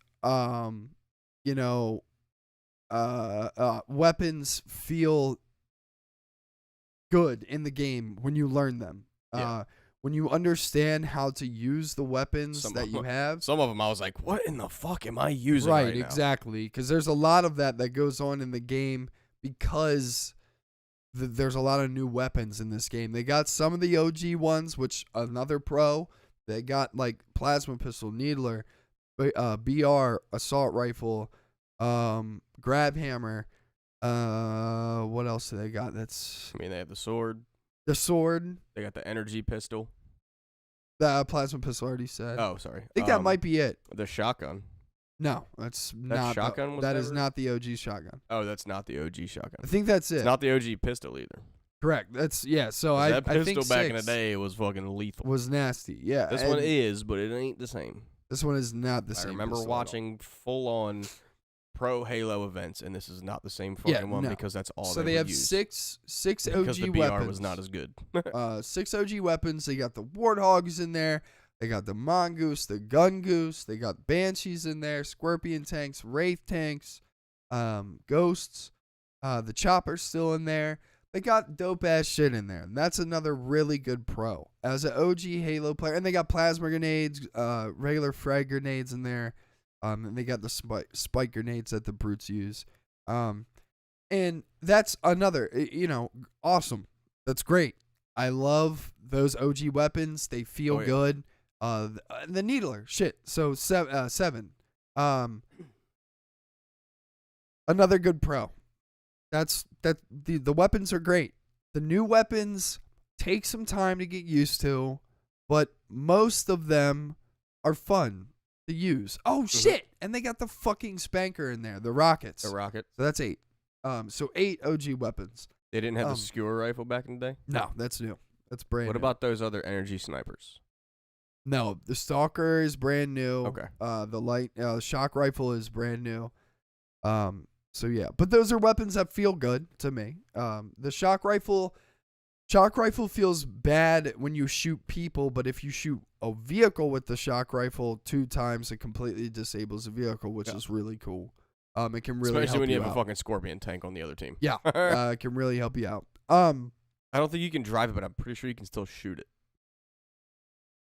weapons feel good in the game when you learn them. Yeah. When you understand how to use the weapons Some that of you have. Some of them I was like, what in the fuck am I using right now? Exactly. Because there's a lot of that goes on in the game because there's a lot of new weapons in this game. They got some of the OG ones, which another pro. They got like plasma pistol, needler, BR, assault rifle, grab hammer. What else do they got? That's I mean, they have the sword. the sword. They got the energy pistol. The plasma pistol already said. Oh, sorry. I think that might be it. The shotgun. No, that's not. shotgun was that is never- not the OG shotgun. Oh, that's not the OG shotgun. I think that's it. It's not the OG pistol either. Correct. That's yeah. So 'Cause I that pistol think back in the 6 day was fucking lethal. was nasty. Yeah. This and one is, but it ain't the same. This one is not the I same. remember pistol at all. watching full-on pro Halo events, and this is not the same fucking Yeah, one no. because that's all So they they would have use. six because OG the BR weapons. was not as good. 6 OG weapons. They got the Warthogs in there. They got the Mongoose, the Gun Goose. They got Banshees in there, Scorpion tanks, Wraith tanks, Ghosts. The Chopper's still in there. They got dope ass shit in there. And that's another really good pro. As an OG Halo player. And they got plasma grenades, regular frag grenades in there. And they got the spike grenades that the brutes use. And that's another, awesome. That's great. I love those OG weapons. They feel Oh, yeah. good. The Needler, shit. So 7. Another good pro. The weapons are great. The new weapons take some time to get used to, but most of them are fun to use. Oh shit! And they got the fucking spanker in there, the rockets. A rocket. So that's 8. So 8 OG weapons. They didn't have the skewer rifle back in the day? No, that's new. That's brand What new. about those other energy snipers? No, the Stalker is brand new. Okay. The shock rifle is brand new. So yeah, but those are weapons that feel good to me. The shock rifle feels bad when you shoot people, but if you shoot a vehicle with the shock rifle 2 times, it completely disables the vehicle, which is really cool. It can really Especially help when you you have out. a fucking Scorpion tank on the other team. Yeah, it can really help you out. I don't think you can drive it, but I'm pretty sure you can still shoot it.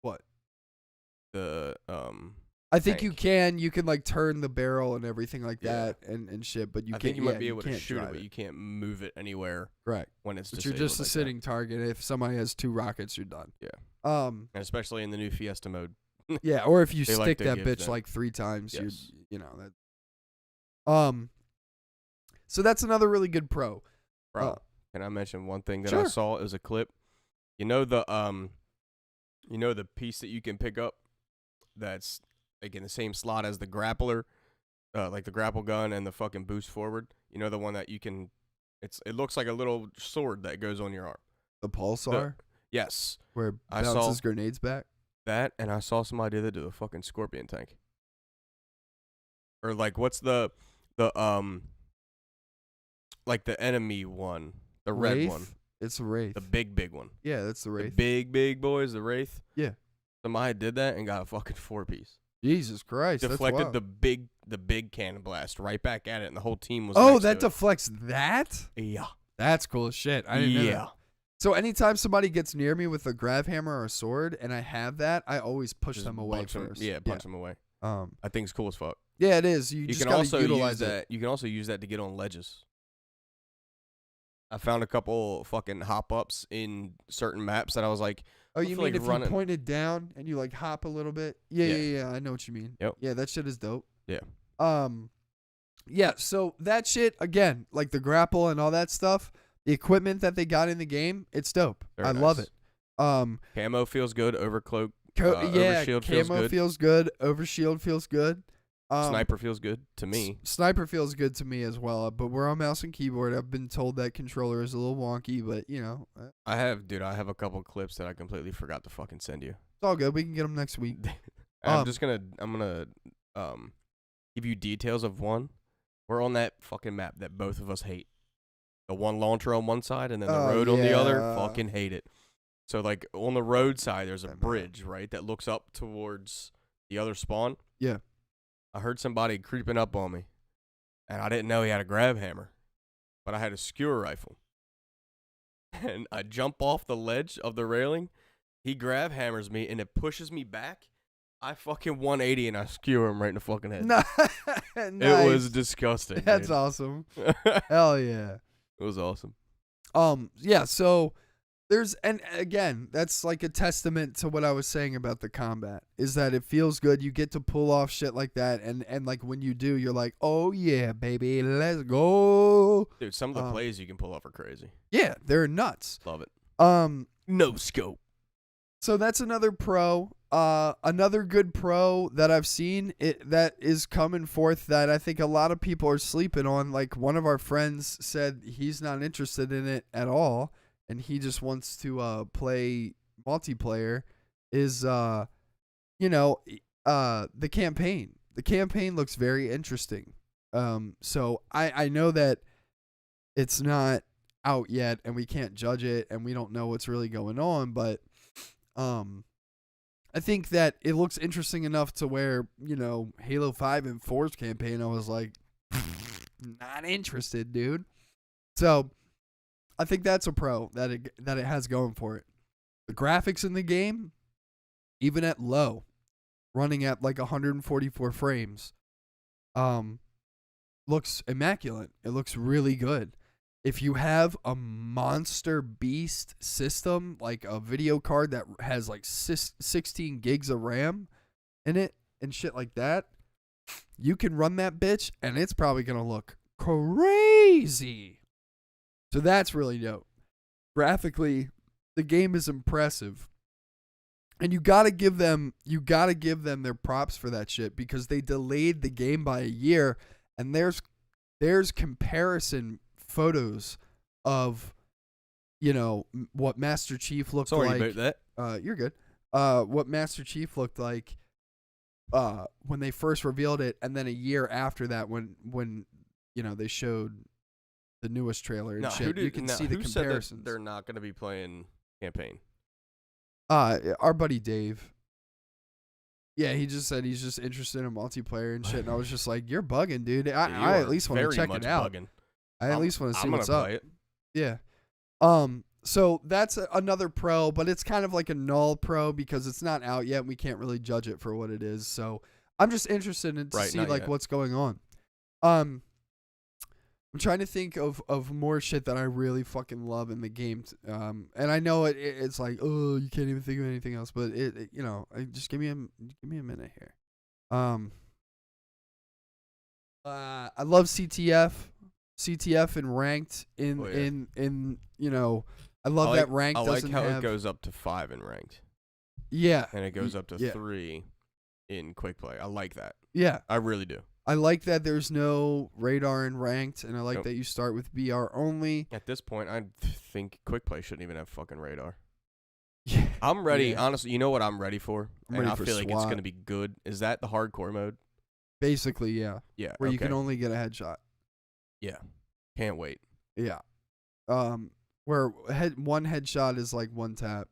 What? The I think you tank. can like turn the barrel and everything like Yeah. that and shit, but you I can't. think you might be yeah, able to can't shoot it, drive but you can't move it anywhere Correct. when it's But you're disabled just a like that. sitting target. If somebody has 2 rockets, you're done. Yeah. Um. And especially in the new Fiesta mode. Yeah, or if you They like stick to that give bitch them- like 3 times, Yes. you know that. So that's another really good pro. Bro, can I mention one thing that I Sure. saw as a clip? You know the piece that you can pick up that's like in the same slot as the grappler, like the grapple gun and the fucking boost forward. You know the one that you can. It looks like a little sword that goes on your arm. The pulsar Yes, where it I bounces saw- grenades back. that, and I saw somebody that did a fucking scorpion tank. Or like, what's the like the enemy one, the red Wraith? one, It's a Wraith. the big one. Yeah, that's the The Wraith. big boys, the Wraith. Yeah. Somebody did that and got a fucking 4-piece. Jesus Christ. Deflected that's wild. the big cannon blast right back at it, and the whole team was. Oh, next that to it. deflects that? Yeah. That's cool as shit. I didn't know Yeah. that. So anytime somebody gets near me with a grav hammer or a sword and I have that, I always push Just them away punch 'em- first. Yeah, punch them away. I think it's cool as fuck. Yeah, it is. You just can gotta also utilize use it. that. You can also use that to get on ledges. I found a couple fucking hop ups in certain maps that I was like, Oh, I you feel mean like if running- you point it down and you like hop a little bit? Yeah, Yeah. yeah. I know what you mean. Yep. Yeah, that shit is dope. Yeah. Yeah, so that shit, again, like the grapple and all that stuff, the equipment that they got in the game, it's dope. Very I love nice. it. Camo feels good. Overcloak, Yeah, overshield camo feels good. Overshield feels good. Sniper feels good to me. Sniper feels good to me as well, but we're on mouse and keyboard. I've been told that controller is a little wonky, but you know, it's I have a couple clips that I completely forgot to fucking send you. all good. We can get them next week. I'm gonna give you details of one. We're on that fucking map that both of us hate. The one launcher on one side and then the Oh, road on the other. yeah. Fucking hate it. So like on the road side, there's a I know. bridge, right, that looks up towards the other spawn. Yeah. I heard somebody creeping up on me, and I didn't know he had a grab hammer, but I had a skewer rifle. And I jump off the ledge of the railing. He grab hammers me, and it pushes me back. I fucking 180, and I skewer him right in the fucking head. Nice. It was disgusting. That's dude. awesome. Hell yeah. It was awesome. Yeah, so and again, that's like a testament to what I was saying about the combat, is that it feels good. You get to pull off shit like that, and like when you do, you're like, oh yeah, baby, let's go. Dude, some of the plays you can pull off are crazy. Yeah, they're nuts. Love it. No scope. So that's another pro. Another good pro that I've seen that is coming forth that I think a lot of people are sleeping on. Like one of our friends said he's not interested in it at all, and he just wants to play multiplayer. Is the campaign. The campaign looks very interesting. So I know that it's not out yet, and we can't judge it, and we don't know what's really going on, but I think that it looks interesting enough to where, Halo 5 and 4's campaign, I was like, not interested, dude. So I think that's a pro that it has going for it. The graphics in the game, even at low, running at like 144 frames, looks immaculate. It looks really good. If you have a monster beast system, like a video card that has like 16 gigs of RAM in it and shit like that, you can run that bitch and it's probably going to look crazy. So that's really dope. Graphically, the game is impressive. And you got to give them their props for that shit, because they delayed the game by a year, and there's comparison photos of what Master Chief looked Sorry like. about that. You're good. What Master Chief looked like when they first revealed it, and then a year after that when they showed the newest trailer and shit. You can see the who comparisons. said that they're not going to be playing campaign? Our buddy Dave. Yeah, he just said he's just interested in multiplayer and shit, and I was just like, "You're bugging, dude. I at least want to check it out. Bugging. I at least want to see I'm what's gonna up." play it. Yeah. So that's another pro, but it's kind of like a null pro because it's not out yet. And we can't really judge it for what it is. So I'm just interested in to Right, see not like yet. what's going on. I'm trying to think of more shit that I really fucking love in the game. And I know it's like, oh, you can't even think of anything else. But just give me a minute here. I love CTF and ranked in I love that ranked I like doesn't how have. it goes up to 5 in ranked, Yeah. and it goes up to yeah. 3 in quick play. I like that. Yeah. I really do. I like that there's no radar in ranked, and I like Nope. that you start with BR only. At this point, I think quick play shouldn't even have fucking radar. Yeah. I'm ready. Yeah. Honestly, you know what I'm ready for? I'm and ready I for feel like it's SWAT. going to be good. Is that the hardcore mode? Basically, yeah. Yeah. Where you can okay. only get a headshot. Yeah. Can't wait. Yeah. Where one headshot is like one tap.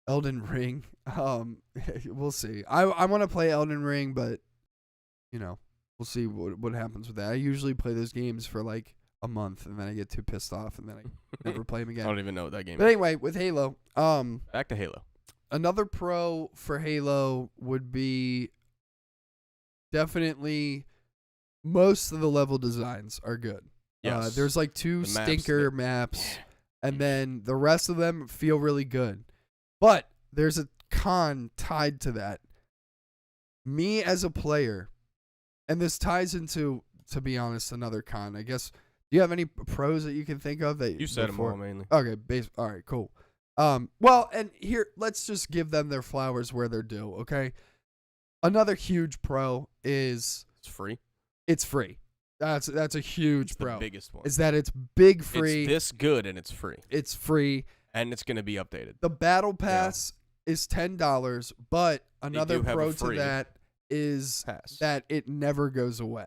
Elden Ring. We'll see. I want to play Elden Ring, but we'll see what happens with that. I usually play those games for like a month, and then I get too pissed off, and then I never play them I again. don't even know what that game But is. anyway, with Halo, Back to Halo. another pro for Halo would be definitely most of the level designs are good. Yes. There's like 2 The maps stinker that- maps, and then the rest of them feel really good. But there's a con tied to that. Me as a player, and this ties into, to be honest, another con. I guess, do you have any pros that you can think of that You said them before? all mainly. Okay, all right, cool. Well, and here, let's just give them their flowers where they're due, okay? Another huge pro is It's free. it's free. That's a huge It's pro. the biggest one. Is that it's big free. It's this good and it's free. It's free. And it's going to be updated. The battle pass is $10, but another do have a pro to free that is Pass. that it never goes away.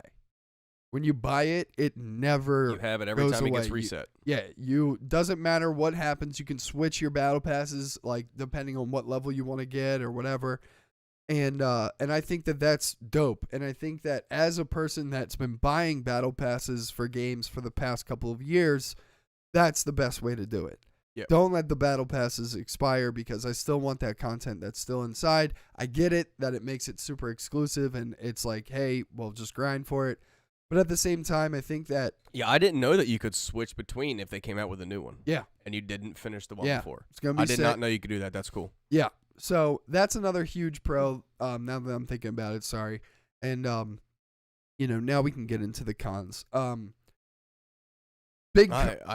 When you buy it, it never You have it every goes time it gets away. reset. You doesn't matter what happens. You can switch your battle passes like depending on what level you want to get or whatever. And I think that that's dope. And I think that as a person that's been buying battle passes for games for the past couple of years, that's the best way to do it. Yep. Don't let the battle passes expire because I still want that content that's still inside. I get it that it makes it super exclusive and it's like, hey, well, just grind for it. But at the same time, I think that Yeah, I didn't know that you could switch between if they came out with a new one. Yeah. And you didn't finish the one Yeah. before. It's gonna be I did sick. not know you could do that. That's cool. Yeah. So that's another huge pro. Now that I'm thinking about it, sorry. And now we can get into the cons. I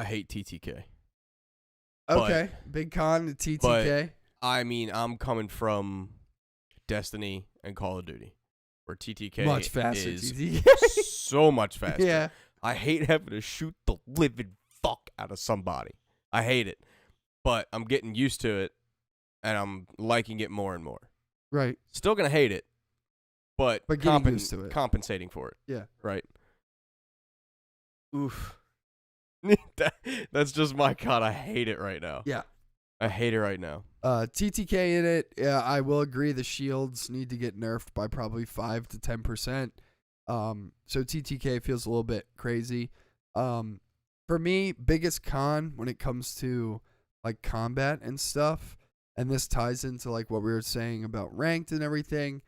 hate TTK. Okay. Big con to TTK. I mean, I'm coming from Destiny and Call of Duty, where TTK Much faster. is TTK. so much faster. Yeah. I hate having to shoot the living fuck out of somebody. I hate it. But I'm getting used to it, and I'm liking it more and more. Right. Still going to hate it, but getting used to it. compensating for it. Yeah. Right. Oof. That's just my God. I hate it right now. Yeah. I hate it right now. TTK in it. Yeah, I will agree. The shields need to get nerfed by probably 5 to 10%. So TTK feels a little bit crazy. For me, biggest con when it comes to like combat and stuff, and this ties into like what we were saying about ranked and everything,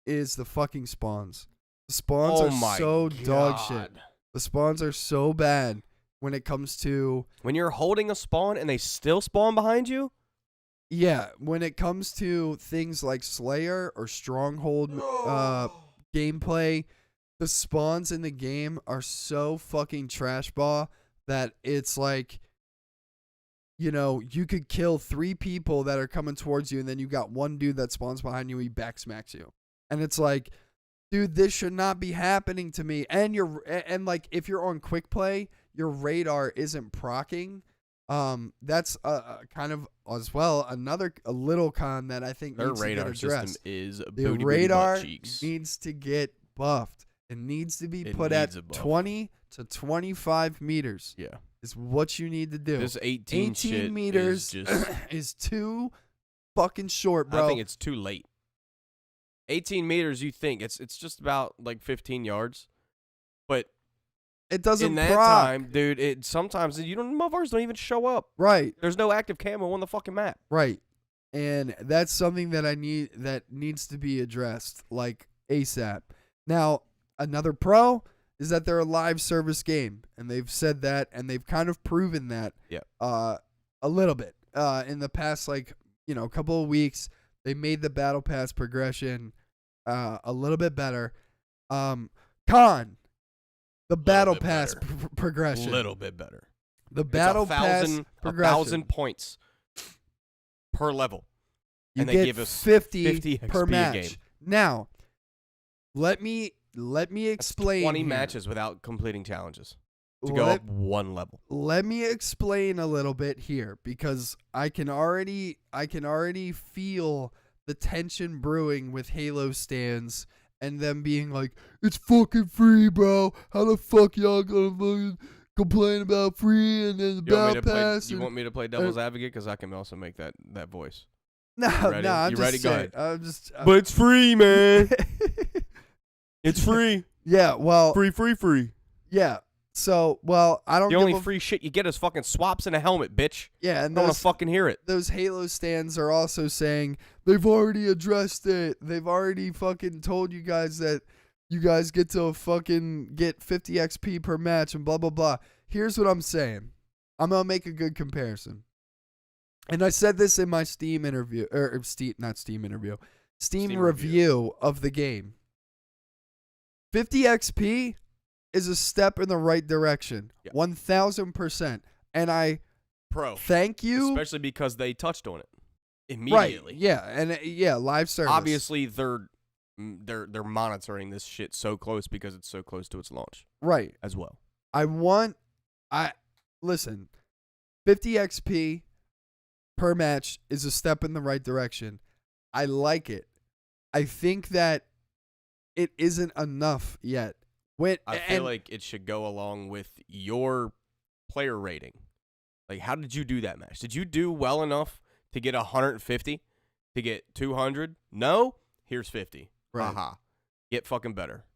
is the fucking spawns. The spawns are so dog shit. The spawns are so bad when it comes to when you're holding a spawn and they still spawn behind you. Yeah, when it comes to things like Slayer or Stronghold gameplay, the spawns in the game are so fucking trash ball that it's like, you could kill 3 people that are coming towards you, and then you got one dude that spawns behind you, he back smacks you. And it's like, dude, this should not be happening to me. And like if you're on quick play, your radar isn't procking. That's kind of as well a little con that I think Their needs radar to get addressed. system is The booty radar butt cheeks. needs to get buffed. It needs to be It put needs at a buff. 20 to 25 meters. Yeah. Is what you need to do. This 18 shit meters is just. is too fucking short, bro. I think it's too late. 18 meters, you think it's just about like 15 yards, but it doesn't in that proc. time, dude, sometimes motherfuckers don't even show up. Right. There's no active camo on the fucking map. Right. And that's something that that needs to be addressed like ASAP. Now, another pro is that they're a live service game, and they've said that, and they've kind of proven that. A little bit in the past, couple of weeks. They made the battle pass progression a little bit better. The battle pass progression, a little bit better. The battle pass progression, 1,000 points per level, and they get give us 50 XP per a match. game. Now, let me explain. 20 here. matches without completing challenges to go up one level. Let me explain a little bit here, because I can already feel the tension brewing with Halo stands and them being like, "It's fucking free, bro. How the fuck y'all gonna fucking complain about free and then the battle pass?" You want me to play devil's advocate? Because I can also make that voice. No, ready? I'm You just ready? Go saying. ahead. But it's free, man. It's free. Yeah, well, Free. yeah. So, I don't The give only a free shit you get is fucking swaps and a helmet, bitch. Yeah, I and don't want to fucking hear it. those Halo stands are also saying they've already addressed it. They've already fucking told you guys that you guys get to fucking get 50 XP per match and blah, blah, blah. Here's what I'm saying. I'm going to make a good comparison. And I said this in my Steam interview, Steam review of the game. 50 XP is a step in the right direction. Yeah. 1,000%. And I thank you. Especially because they touched on it immediately. Right. Yeah. And live service. Obviously, they're monitoring this shit so close because it's so close to its launch. Right. As well. Listen, 50 XP per match is a step in the right direction. I like it. I think that it isn't enough yet. I feel like it should go along with your player rating. Like, how did you do that match? Did you do well enough to get 150? To get 200? No? Here's 50. Right. Haha. Get fucking better.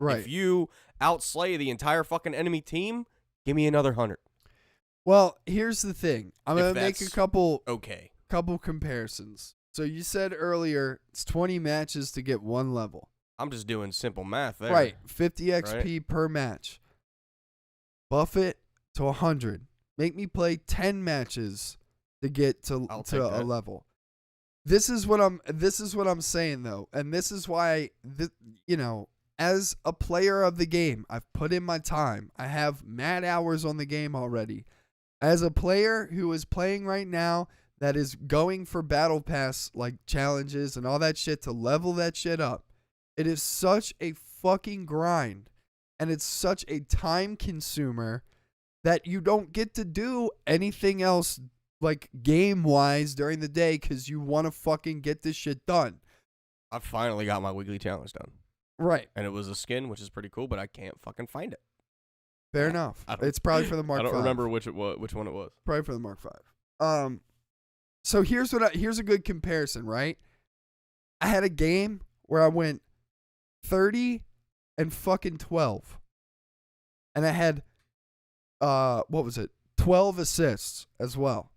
Right. If you outslay the entire fucking enemy team, give me another 100. Well, here's the thing. I'm going to make a couple comparisons. So you said earlier it's 20 matches to get one level. I'm just doing simple math there. Right. 50 XP per match. Buff it to 100. Make me play 10 matches to get to a level. This is what I'm saying though, and this is why as a player of the game, I've put in my time. I have mad hours on the game already. As a player who is playing right now that is going for battle pass challenges and all that shit to level that shit up. It is such a fucking grind, and it's such a time consumer that you don't get to do anything else game-wise during the day because you want to fucking get this shit done. I finally got my weekly challenge done. Right. And it was a skin, which is pretty cool, but I can't fucking find it. Fair enough. It's probably for the Mark V. I don't remember which one it was. Probably for the Mark V. So here's a good comparison, right? I had a game where I went 30 and fucking 12. And I had 12 assists as well.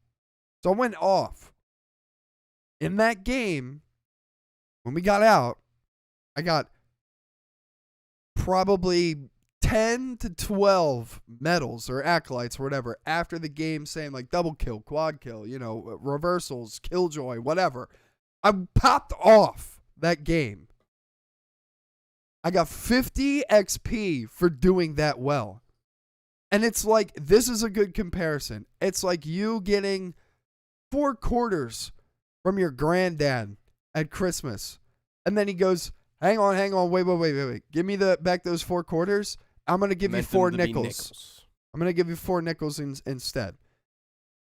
So I went off. In that game, when we got out, I got probably 10 to 12 medals or acolytes or whatever after the game, saying double kill, quad kill, reversals, killjoy, whatever. I popped off that game. I got 50 XP for doing that well. And it's this is a good comparison. It's like you getting 4 quarters from your granddad at Christmas. And then he goes, hang on, wait. Give me back those 4 quarters. I'm going to give you 4 nickels. I'm going to give you 4 nickels instead.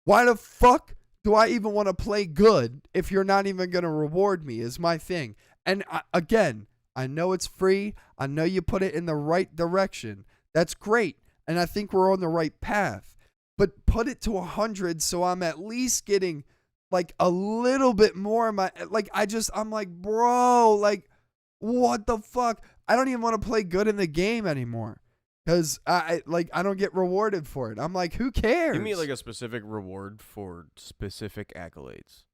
Why the fuck do I even want to play good if you're not even going to reward me is my thing. And again, I know it's free. I know you put it in the right direction. That's great. And I think we're on the right path. But put it to 100 so I'm at least getting a little bit more of my I'm bro, what the fuck? I don't even want to play good in the game anymore. Cuz I don't get rewarded for it. I'm who cares? Give me a specific reward for specific accolades.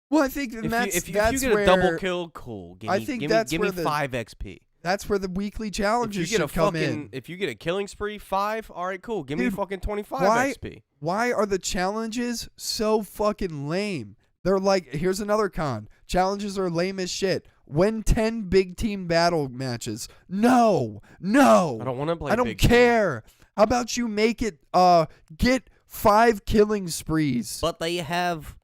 Well, I think if you get where a double kill, cool. Give me 5 XP. That's where the weekly challenges if you get should come in. If you get a killing spree, 5, all right, cool. Give me Dude, fucking 25 XP. Why are the challenges so fucking lame? They're like, here's another con. Challenges are lame as shit. Win 10 big team battle matches. No. I don't want to play. I don't care. How about you make it get 5 killing sprees? But they have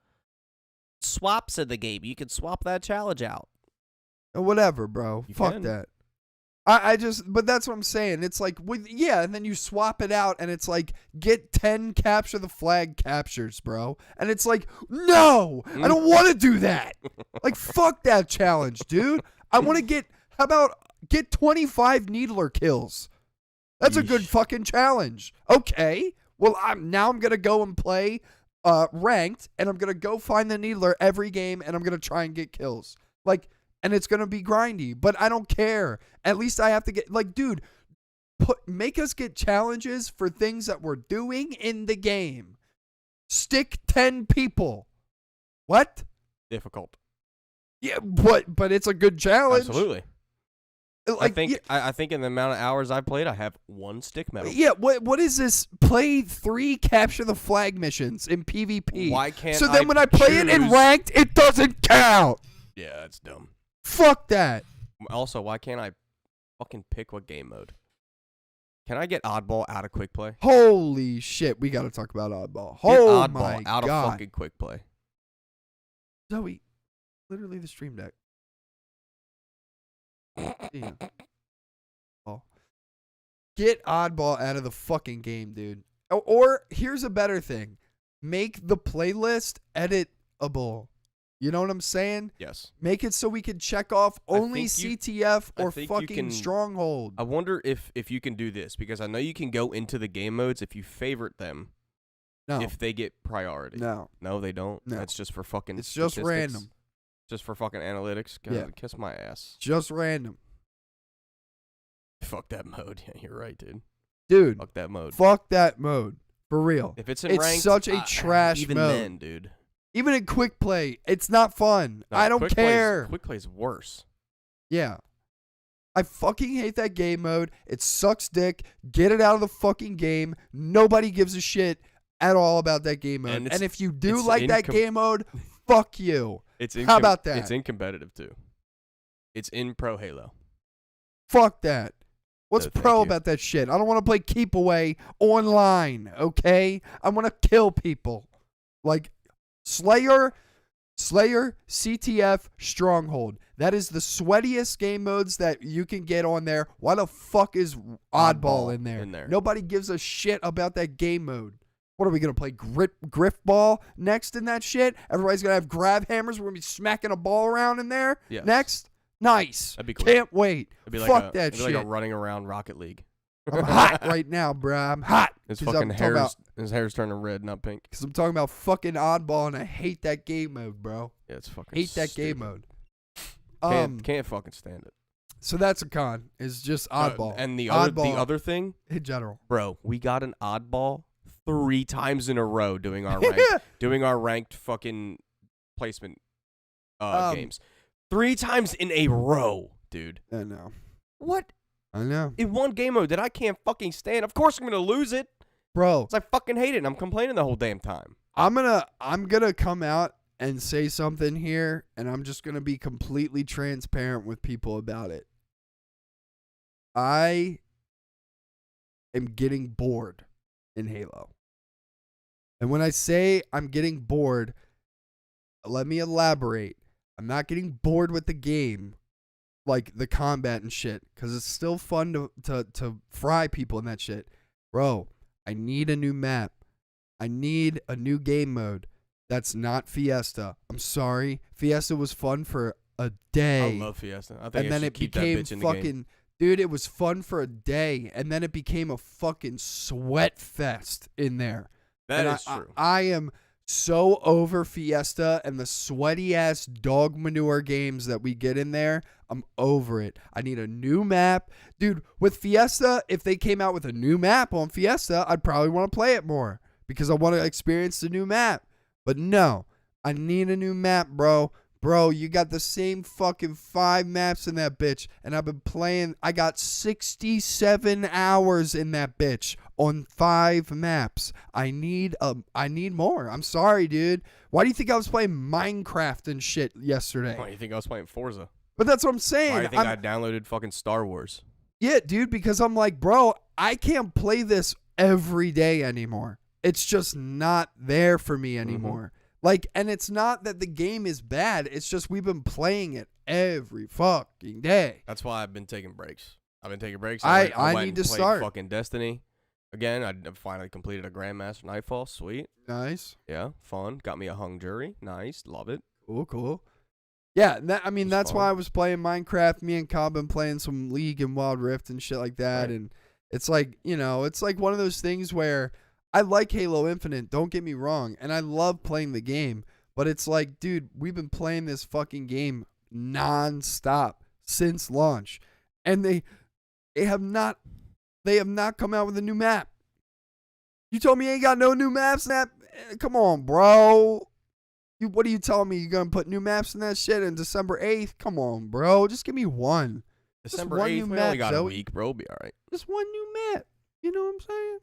swaps in the game. You can swap that challenge out. Whatever, bro. You Fuck can. that. But that's what I'm saying. It's like, and then you swap it out, and it's like, get 10 capture the flag captures, bro. And it's like, no, I don't want to do that. Like, fuck that challenge, dude. I want to how about get 25 needler kills? That's a good fucking challenge. Okay. Well, I'm going to go and play ranked, and I'm going to go find the needler every game, and I'm going to try and get kills. Like, and it's going to be grindy, but I don't care. At least I have to get, like, dude, make us get challenges for things that we're doing in the game. Stick 10 people. What? Difficult. Yeah, but it's a good challenge. Absolutely. Like, I think in the amount of hours I played, I have 1 stick medal. Yeah, what is this? Play 3 capture the flag missions in PvP. Why can't So then when I play it in ranked, it doesn't count. Yeah, that's dumb. Fuck that. Also, why can't I fucking pick what game mode? Can I get oddball out of quick play? Holy shit, we got to talk about oddball. Get Oh oddball my out god. of fucking quick play. Zoe, literally the stream deck. Damn. Oh. Get oddball out of the fucking game, dude. Or here's a better thing. Make the playlist editable. You know what I'm saying? Yes. Make it so we can check off only CTF or fucking Stronghold. I wonder if you can do this, because I know you can go into the game modes if you favorite them. No. If they get priority. No. No, they don't. No. That's just for fucking It's just statistics. random. Just for fucking analytics. God, Yeah. Kiss my ass. Just random. Fuck that mode. Yeah, you're right, dude. Dude. Fuck that mode. Fuck that mode. For real. If it's in It's ranked, such a trash even mode. then, dude. Even in quick play, it's not fun. No, I don't care. Quick play's worse. Yeah. I fucking hate that game mode. It sucks dick. Get it out of the fucking game. Nobody gives a shit at all about that game mode. And if you do like that game mode, fuck you. How about that? It's in competitive too. It's in Pro Halo. Fuck that. What's No, thank pro you. about that shit? I don't want to play keep away online, okay? I want to kill people. Like Slayer, CTF, Stronghold. That is the sweatiest game modes that you can get on there. Why the fuck is Oddball in there? Nobody gives a shit about that game mode. What are we going to play? Griff ball next in that shit? Everybody's going to have grab hammers. We're going to be smacking a ball around in there Yes. next? Nice. That'd be cool. Can't wait. It'd be like Fuck that it'd be shit. like a running around Rocket League. I'm hot right now, bruh. I'm hot. His 'Cause fucking I'm talking about- his hair's turning red, not pink. Because I'm talking about fucking Oddball, and I hate that game mode, bro. Yeah, it's fucking Hate that game stupid. mode. Can't fucking stand it. So that's a con. Is just Oddball. And the Oddball other thing, in general. bro, we got an Oddball 3 times in a row doing our ranked fucking placement games. 3 times in a row, dude. I know. What? I know. In one game mode that I can't fucking stand. Of course I'm gonna lose it. Bro, 'Cause I fucking hate it and I'm complaining the whole damn time. I'm gonna come out and say something here, and I'm just gonna be completely transparent with people about it. I am getting bored in Halo. And when I say I'm getting bored, let me elaborate. I'm not getting bored with the game, like the combat and shit, because it's still fun to fry people and that shit. Bro, I need a new map. I need a new game mode that's not Fiesta. I'm sorry. Fiesta was fun for a day. I love Fiesta. I think And I then should it keep that became bitch in the game. fucking... Dude, it was fun for a day, and then it became a fucking sweat fest in there. That And is true. I am so over Fiesta and the sweaty-ass dog manure games that we get in there. I'm over it. I need a new map. Dude, with Fiesta, if they came out with a new map on Fiesta, I'd probably want to play it more because I want to experience the new map. But no, I need a new map, bro. Bro, you got the same fucking 5 maps in that bitch, and I've been playing. I got 67 hours in that bitch on 5 maps. I need more. I'm sorry, dude. Why do you think I was playing Minecraft and shit yesterday? Why do you think I was playing Forza? But that's what I'm saying. Why do you think I downloaded fucking Star Wars? Yeah, dude, because I'm like, bro, I can't play this every day anymore. It's just not there for me anymore. Like, and it's not that the game is bad. It's just we've been playing it every fucking day. That's why I've been taking breaks. I've been taking breaks. I went need and to played start. fucking Destiny. Again, I finally completed a Grandmaster Nightfall. Sweet. Nice. Yeah, fun. Got me a hung jury. Nice. Love it. Cool. Yeah, that's fun. why I was playing Minecraft. Me and Cobb been playing some League and Wild Rift and shit like that. Right. And it's like, it's like one of those things where I like Halo Infinite, don't get me wrong, and I love playing the game, but it's like, dude, we've been playing this fucking game nonstop since launch, and they have not come out with a new map. You told me you ain't got no new maps in that? Come on, bro. What are you telling me? You gonna put new maps in that shit on December 8th? Come on, bro. Just give me one. December one 8th, new we map, only got a Zoe. week, bro. We'll be all right. Just one new map. You know what I'm saying?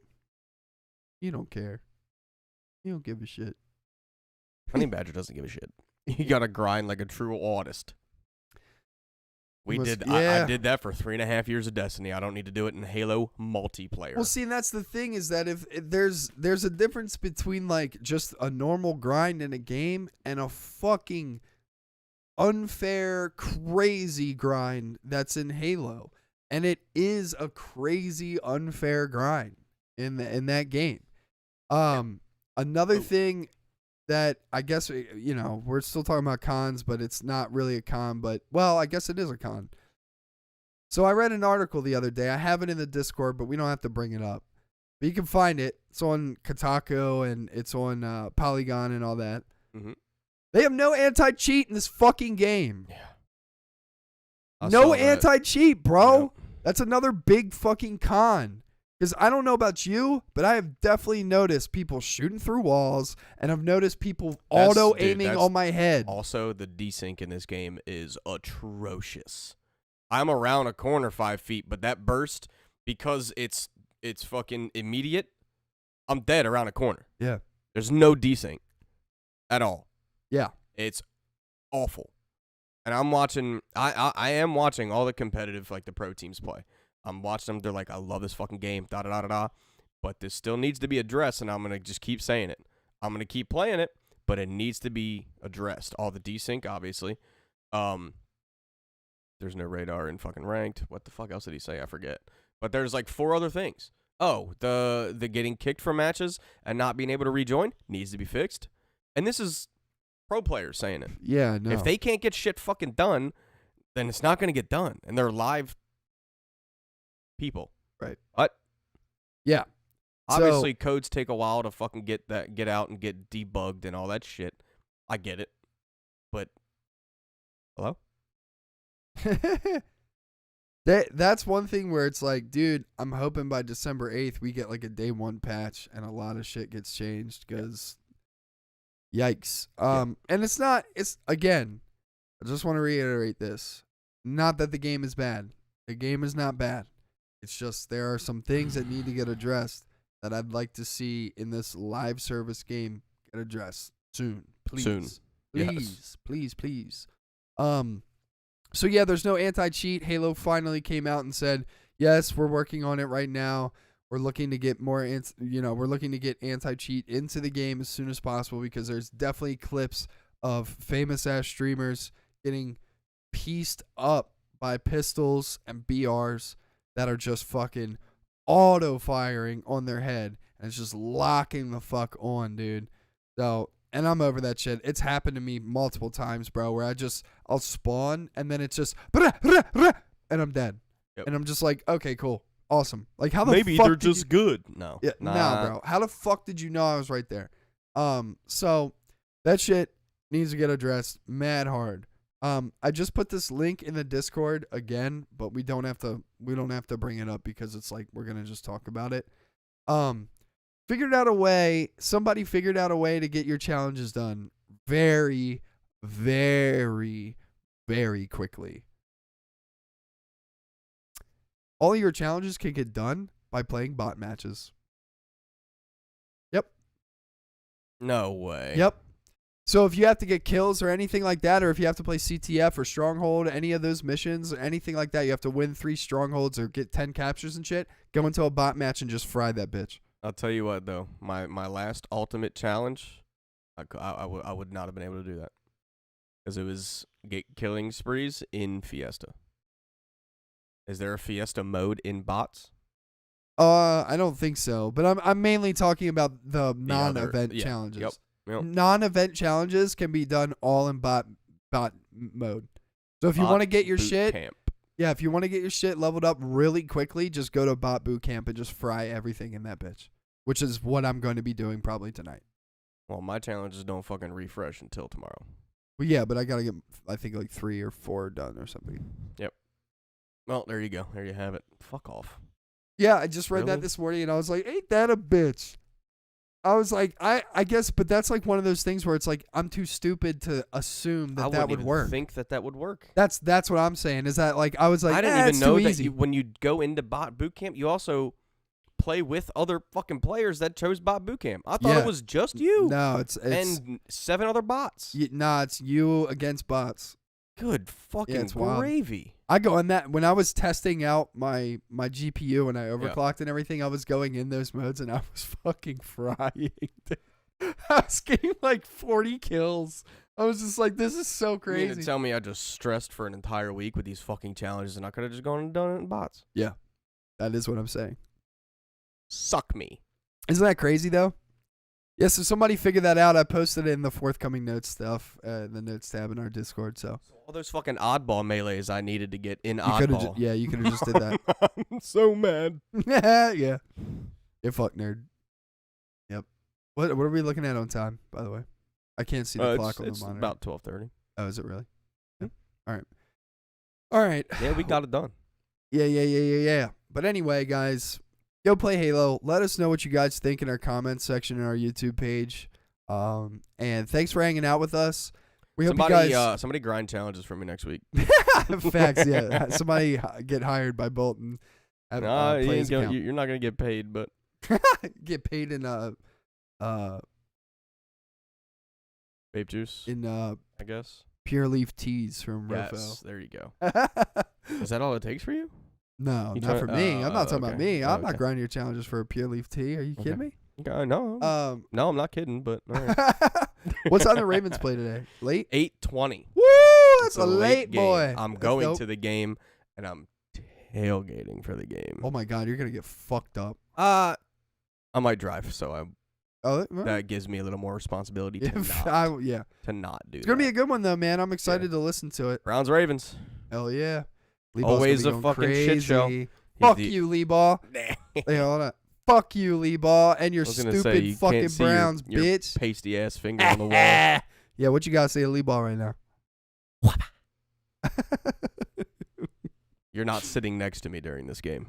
You don't care. You don't give a shit. Honey Badger doesn't give a shit. You gotta grind like a true artist. I did that for 3.5 years of Destiny. I don't need to do it in Halo multiplayer. Well, see, and that's the thing is that if there's a difference between like just a normal grind in a game and a fucking unfair, crazy grind that's in Halo, and it is a crazy, unfair grind in that game. Another thing that I guess, we're still talking about cons, but it's not really a con, but, well, I guess it is a con. So I read an article the other day. I have it in the Discord, but we don't have to bring it up. But you can find it. It's on Kotaku, and it's on Polygon and all that. Mm-hmm. They have no anti-cheat in this fucking game. Yeah. No anti-cheat, bro. Yep. That's another big fucking con. Because I don't know about you, but I have definitely noticed people shooting through walls, and I've noticed people auto-aiming on my head. Also, the desync in this game is atrocious. I'm around a corner 5 feet, but that burst, because it's fucking immediate, I'm dead around a corner. Yeah. There's no desync at all. Yeah. It's awful. And I'm watching, I am watching all the competitive, like the pro teams play. I'm watching them. They're like, I love this fucking game, da-da-da-da-da. But this still needs to be addressed, and I'm going to just keep saying it. I'm going to keep playing it, but it needs to be addressed. All the desync, obviously. There's no radar in fucking ranked. What the fuck else did he say? I forget. But there's like 4 other things. Oh, the getting kicked from matches and not being able to rejoin needs to be fixed. And this is pro players saying it. Yeah, no. If they can't get shit fucking done, then it's not going to get done. And they're live people. Right. What? Yeah. Obviously, codes take a while to fucking get out and get debugged and all that shit. I get it. But hello? That's one thing where it's like, dude, I'm hoping by December 8th we get like a day 1 patch and a lot of shit gets changed because yikes. And it's again, I just want to reiterate this. Not that the game is bad. The game is not bad. It's just there are some things that need to get addressed that I'd like to see in this live service game get addressed soon. Please. Soon. Please. Yes. Please. So yeah, there's no anti-cheat. Halo finally came out and said, yes, we're working on it right now. We're looking to get more, we're looking to get anti-cheat into the game as soon as possible because there's definitely clips of famous ass streamers getting pieced up by pistols and BRs that are just fucking auto-firing on their head. And it's just locking the fuck on, dude. So, and I'm over that shit. It's happened to me multiple times, bro, where I'll spawn, and then it's just, and I'm dead. Yep. And I'm just like, okay, cool. Awesome. Like, how the Maybe fuck they're did just you... good. No. Yeah, nah, bro. How the fuck did you know I was right there? So, that shit needs to get addressed mad hard. I just put this link in the Discord again, but we don't have to bring it up because it's like we're gonna just talk about it. Somebody figured out a way to get your challenges done very, very, very quickly. All of your challenges can get done by playing bot matches. Yep. No way. Yep. So if you have to get kills or anything like that, or if you have to play CTF or Stronghold, any of those missions, or anything like that, you have to win 3 strongholds or get 10 captures and shit, go into a bot match and just fry that bitch. I'll tell you what, though. My last ultimate challenge, I would not have been able to do that. Because it was killing sprees in Fiesta. Is there a Fiesta mode in bots? I don't think so, but I'm mainly talking about the non-event yeah, challenges. Yep. Non-event challenges can be done all in bot mode. So if you want to get your shit, if you want to get your shit leveled up really quickly, just go to bot boot camp and just fry everything in that bitch, which is what I'm going to be doing probably tonight. Well, my challenges don't fucking refresh until tomorrow. Well, yeah, but I gotta get, I think, like 3 or 4 done or something. Yep. Well, there you go. There you have it. Fuck off. Yeah, I just read Really? that this morning and I was like, ain't that a bitch? I was like, I guess, but that's like one of those things where it's like, I'm too stupid to assume that that would work. I think that would work. That's what I'm saying, is that like, I was like, I didn't even it's know too that easy. when you go into bot boot camp, you also play with other fucking players that chose bot boot camp. I thought Yeah. it was just you. No, it's and 7 other bots. nah, it's you against bots. Good fucking it's wild. gravy. I go on that when I was testing out my GPU and I overclocked and everything. I was going in those modes and I was fucking frying. I was getting like 40 kills. I was just like, this is so You crazy. mean to tell me I just stressed for an entire week with these fucking challenges and I could have just gone and done it in bots? Yeah, that is what I'm saying. Suck me. Isn't that crazy though? Yeah, so somebody figured that out. I posted it in the forthcoming notes stuff, the notes tab in our Discord. So All those fucking oddball melees I needed to get in you could have, oddball. you could have just did that. I'm so mad. Yeah, you fuck nerd. Yep. What are we looking at on time? By the way, I can't see the clock on the it's monitor. about 12:30. Oh, is it really? Yeah. All right. Yeah, we got it done. Yeah. But anyway, guys, go play Halo. Let us know what you guys think in our comments section in our YouTube page. And thanks for hanging out with us. We hope you guys. Somebody grind challenges for me next week. Facts, yeah. Somebody get hired by Bolton. You're not gonna get paid, but get paid in vape juice. I guess. Pure Leaf Teas from Yes, Rofo. there you go. Is that all it takes for you? No, You not for me. I'm not talking about me. I'm not grinding your challenges for a Pure Leaf Tea. Are you kidding me? No. No, I'm not kidding, but all right. What's on the Ravens play today? Late? 8:20. Woo! That's a late game. boy. I'm That's going dope. to the game, and I'm tailgating for the game. Oh my God, you're gonna get fucked up. I might drive, so Oh, that gives me a little more responsibility to yeah. not do. It's gonna be a good one though, man. I'm excited to listen to it. Browns Ravens. Hell yeah. Lee Always Ball's a gonna be going fucking shit show. crazy. Fuck you, Lee Ball. Hey, hold on. Fuck you, Lee Ball, and your I was gonna stupid say, you fucking can't see Browns, your bitch. Pasty ass finger on the wall. Yeah, what you gotta say to Lee Ball right now? You're not sitting next to me during this game.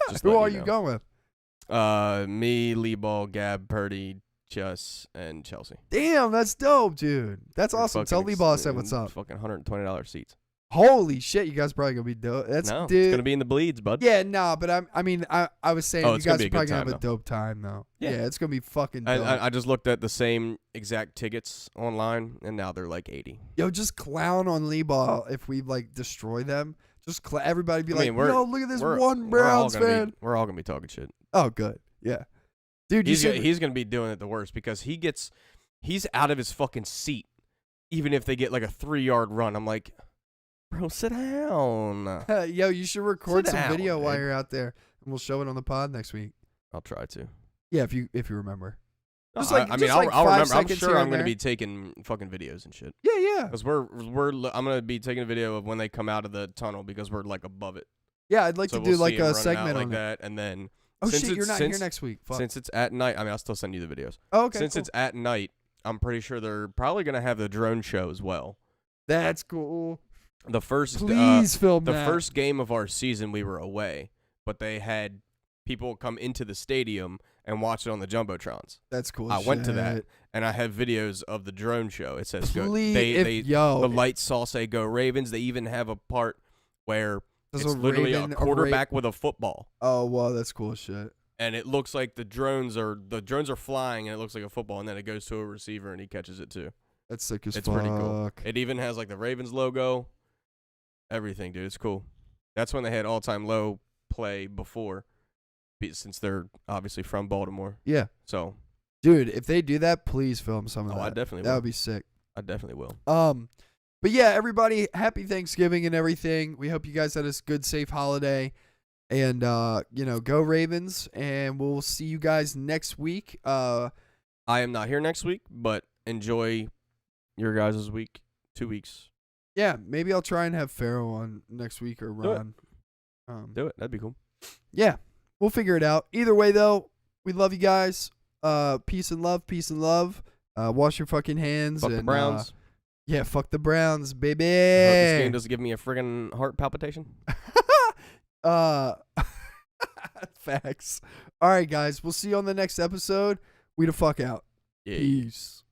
Just Who letting are you know. going with? Me, Lee Ball, Gab, Purdy, Chess, and Chelsea. Damn, that's dope, dude. That's We're awesome. Tell fucking Lee Ball I said what's up. Fucking $120 seats. Holy shit, you guys probably gonna be dope. That's No, dude. it's gonna be in the bleeds, bud. Yeah, no, but I was saying you it's gonna guys be are a probably good gonna have time, a dope time though. Yeah. Yeah, it's gonna be fucking dope. I just looked at the same exact tickets online, and now they're like 80. Yo, just clown on Lee Ball if we like destroy them. Just everybody be like, we're- yo, look at this we're- one we're all Browns gonna fan. we're all gonna be talking shit. Oh, good. Yeah, dude, He's gonna be doing it the worst because he's out of his fucking seat, even if they get like a 3-yard run. I'm like, bro, sit down. yo, you should record Sit some down, video while dude. you're out there, and we'll show it on the pod next week. I'll try to. Yeah, if you remember. Just I like- mean, just I'll like 5 remember. I'm seconds sure here I'm and gonna there. be taking fucking videos and shit. Yeah. Because I'm gonna be taking a video of when they come out of the tunnel because we're like above it. Yeah, I'd like So to we'll do like see 'em a running out segment like on that, and then Oh since shit, you're it's- not since, here next week. Fuck. Since it's at night, I mean, I'll still send you the videos. Oh, okay. Since cool. it's at night, I'm pretty sure they're probably gonna have the drone show as well. That's cool. The first, Please film the that. first game of our season, we were away, but they had people come into the stadium and watch it on the jumbotrons. That's cool. I went to that, and I have videos of the drone show. It says go. The lights all say "Go Ravens." They even have a part where There's it's a literally Raven- a a quarterback with a football, Oh, wow, that's cool as shit. and it looks like the drones are flying, and it looks like a football, and then it goes to a receiver, and he catches it too. That's sick as It's fuck. pretty cool. It even has like the Ravens logo, everything, dude. It's cool. That's when they had all-time low play before, since they're obviously from Baltimore. Yeah. So, dude, if they do that, please film some of that. I definitely that will. would be sick. I definitely will. But yeah, everybody, happy Thanksgiving and everything. We hope you guys had a good, safe holiday. And go Ravens, and we'll see you guys next week. I am not here next week, but enjoy your guys' week, 2 weeks. Yeah, maybe I'll try and have Pharaoh on next week or Ron. Do it. That'd be cool. Yeah, we'll figure it out. Either way, though, we love you guys. Peace and love. Peace and love. Wash your fucking hands. Fuck the Browns. Yeah, fuck the Browns, baby. I hope this game doesn't give me a friggin' heart palpitation. Facts. All right, guys. We'll see you on the next episode. We the fuck out. Yeah. Peace.